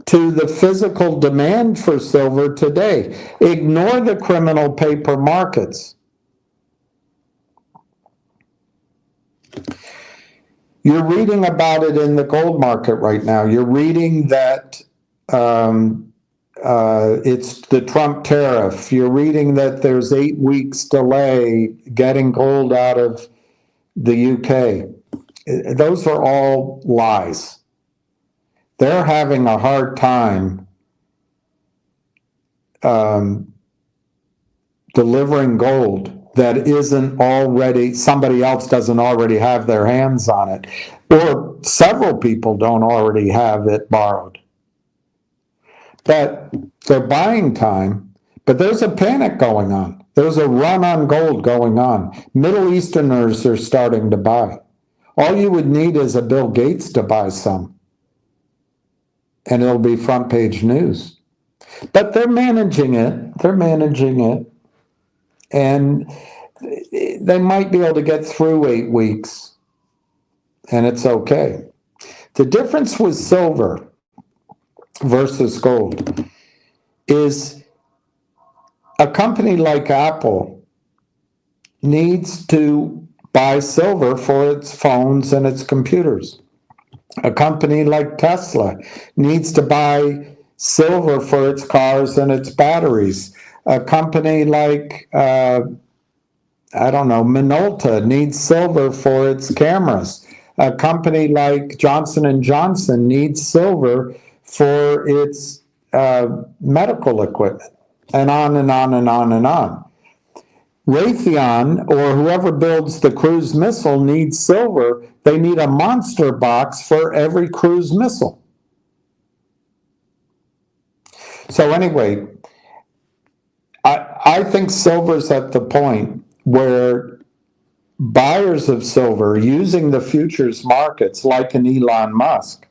to the physical demand for silver today. Ignore the criminal paper markets. You're reading about it in the gold market right now. You're reading that it's the Trump tariff. You're reading that there's 8 weeks delay getting gold out of the UK. Those are all lies. They're having a hard time delivering gold that isn't already, somebody else doesn't already have their hands on it, or several people don't already have it borrowed. But they're buying time, but there's a panic going on. There's a run on gold going on. Middle Easterners are starting to buy. All you would need is a Bill Gates to buy some, and it'll be front page news. But they're managing it. They're managing it. And they might be able to get through 8 weeks, and it's okay. The difference with silver versus gold is a company like Apple needs to buy silver for its phones and its computers. A company like Tesla needs to buy silver for its cars and its batteries. A company like Minolta needs silver for its cameras. A company like Johnson & Johnson needs silver for its medical equipment, and on and on and on and on. Raytheon, or whoever builds the cruise missile, needs silver. They need a monster box for every cruise missile. So anyway, I think silver's at the point where buyers of silver using the futures markets, like an Elon Musk,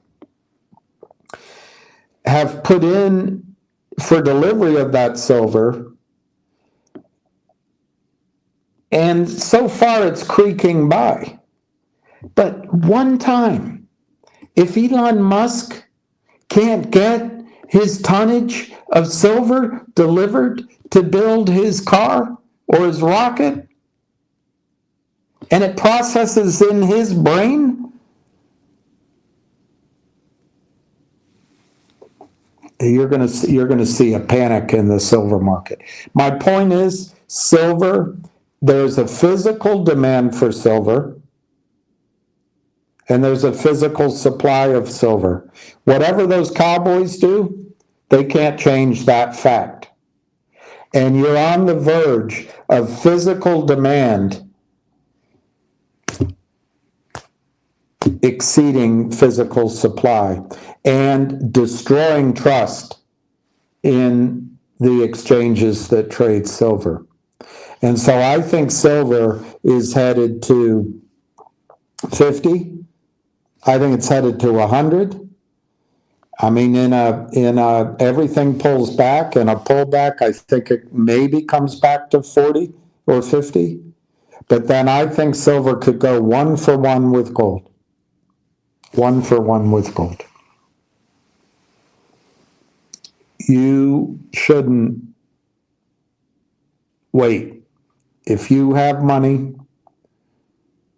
have put in for delivery of that silver, and so far it's creaking by. But one time, if Elon Musk can't get his tonnage of silver delivered to build his car or his rocket, and it processes in his brain, you're going to see a panic in the silver market. My point is, silver, there's a physical demand for silver, and there's a physical supply of silver. Whatever those cowboys do, they can't change that fact. And you're on the verge of physical demand exceeding physical supply and destroying trust in the exchanges that trade silver. And so I think silver is headed to 50. I think it's headed to 100. I mean, everything pulls back, in a pullback, I think it maybe comes back to 40 or 50. But then I think silver could go 1-for-1 with gold. 1-for-1 with gold. You shouldn't wait. If you have money,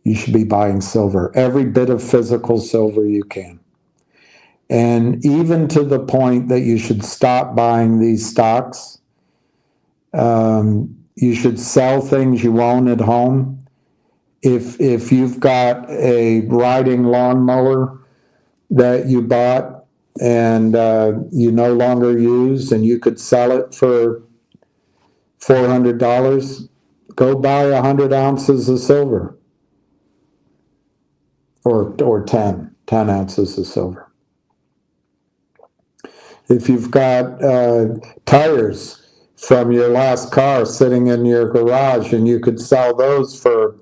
you should be buying silver, every bit of physical silver you can. And even to the point that you should stop buying these stocks. You should sell things you own at home. If you've got a riding lawnmower that you bought and you no longer use, and you could sell it for $400, go buy 100 ounces of silver, or 10 ounces of silver. If you've got tires from your last car sitting in your garage and you could sell those for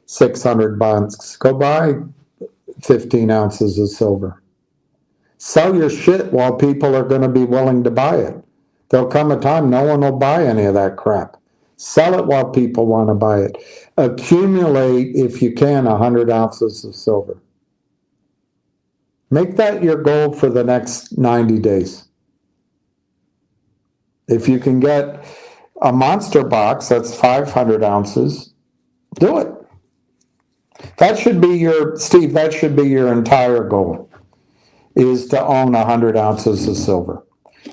$600, go buy 15 ounces of silver. Sell your shit while people are going to be willing to buy it. There'll come a time no one will buy any of that crap. Sell it while people want to buy it. Accumulate, if you can, 100 ounces of silver. Make that your goal for the next 90 days. If you can get a monster box, that's 500 ounces, do it. That should be Steve, that should be your entire goal, is to own 100 ounces of silver.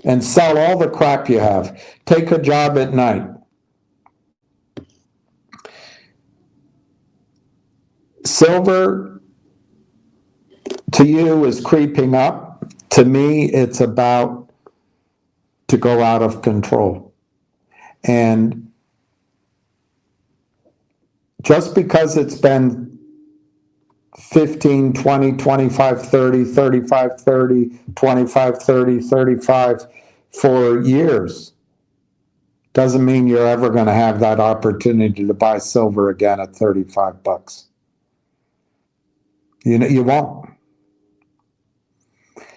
And sell all the crap you have. Take a job at night. Silver, to you, is creeping up. To me, it's about to go out of control. And just because it's been 15, 20, 25, 30, 35, 30, 25, 30, 35 for years doesn't mean you're ever going to have that opportunity to buy silver again at $35. You won't.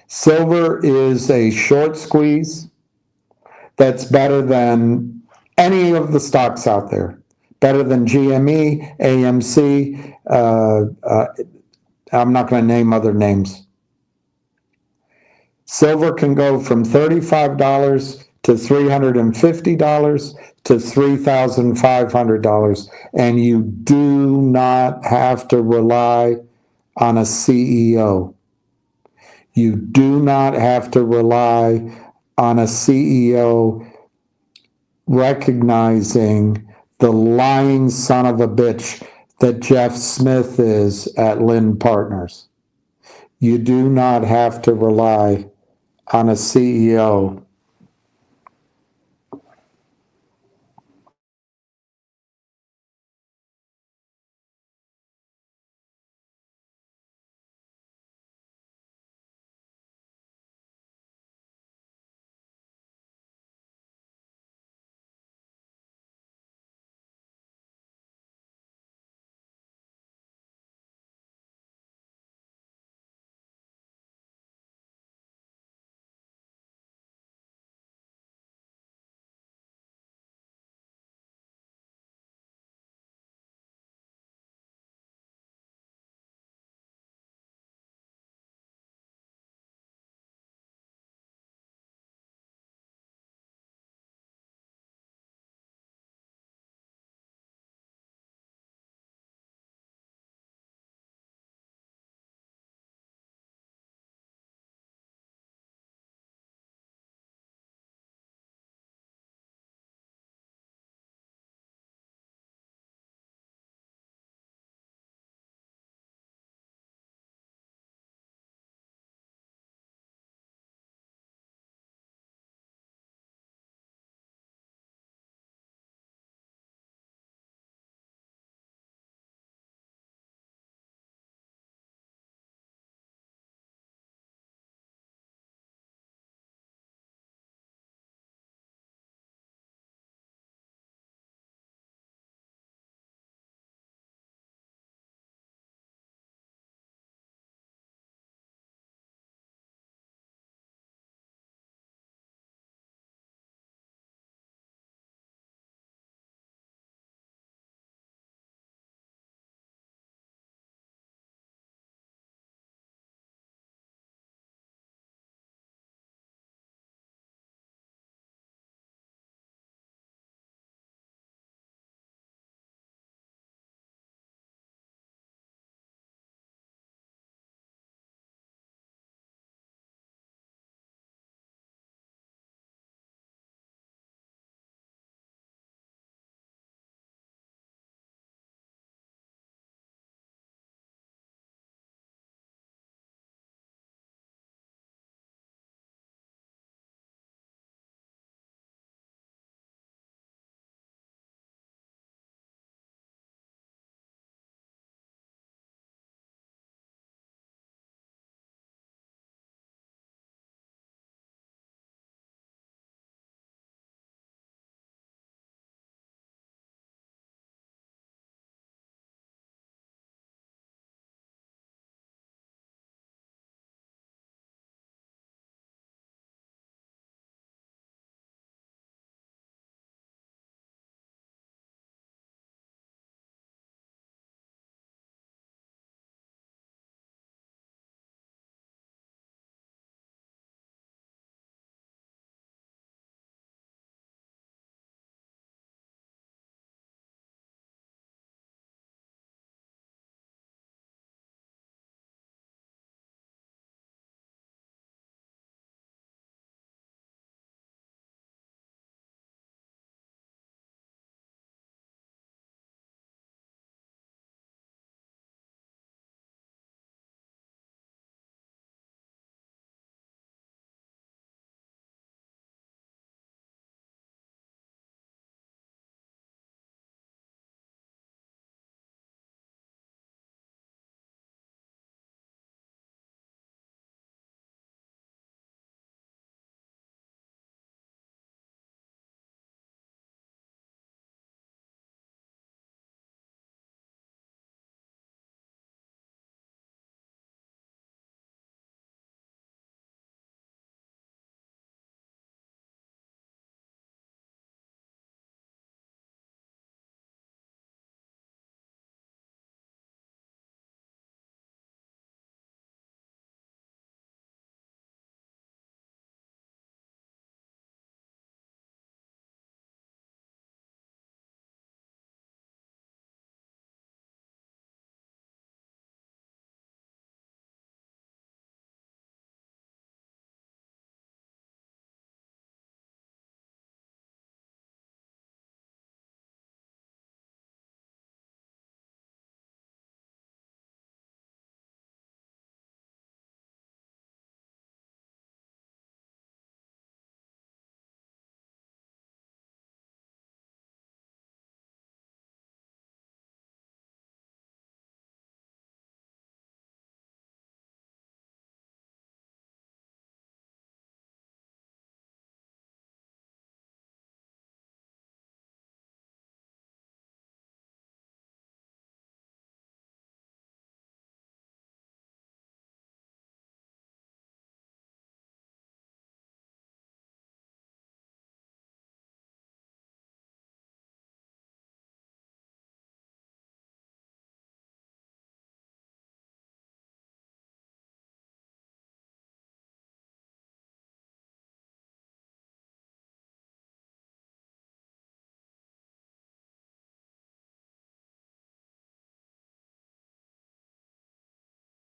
Silver is a short squeeze that's better than any of the stocks out there. Better than GME, AMC, I'm not going to name other names. Silver can go from $35 to $350 to $3,500, and you do not have to rely on a CEO. You do not have to rely on a CEO recognizing the lying son of a bitch that Jeff Smith is at Lind Partners. You do not have to rely on a CEO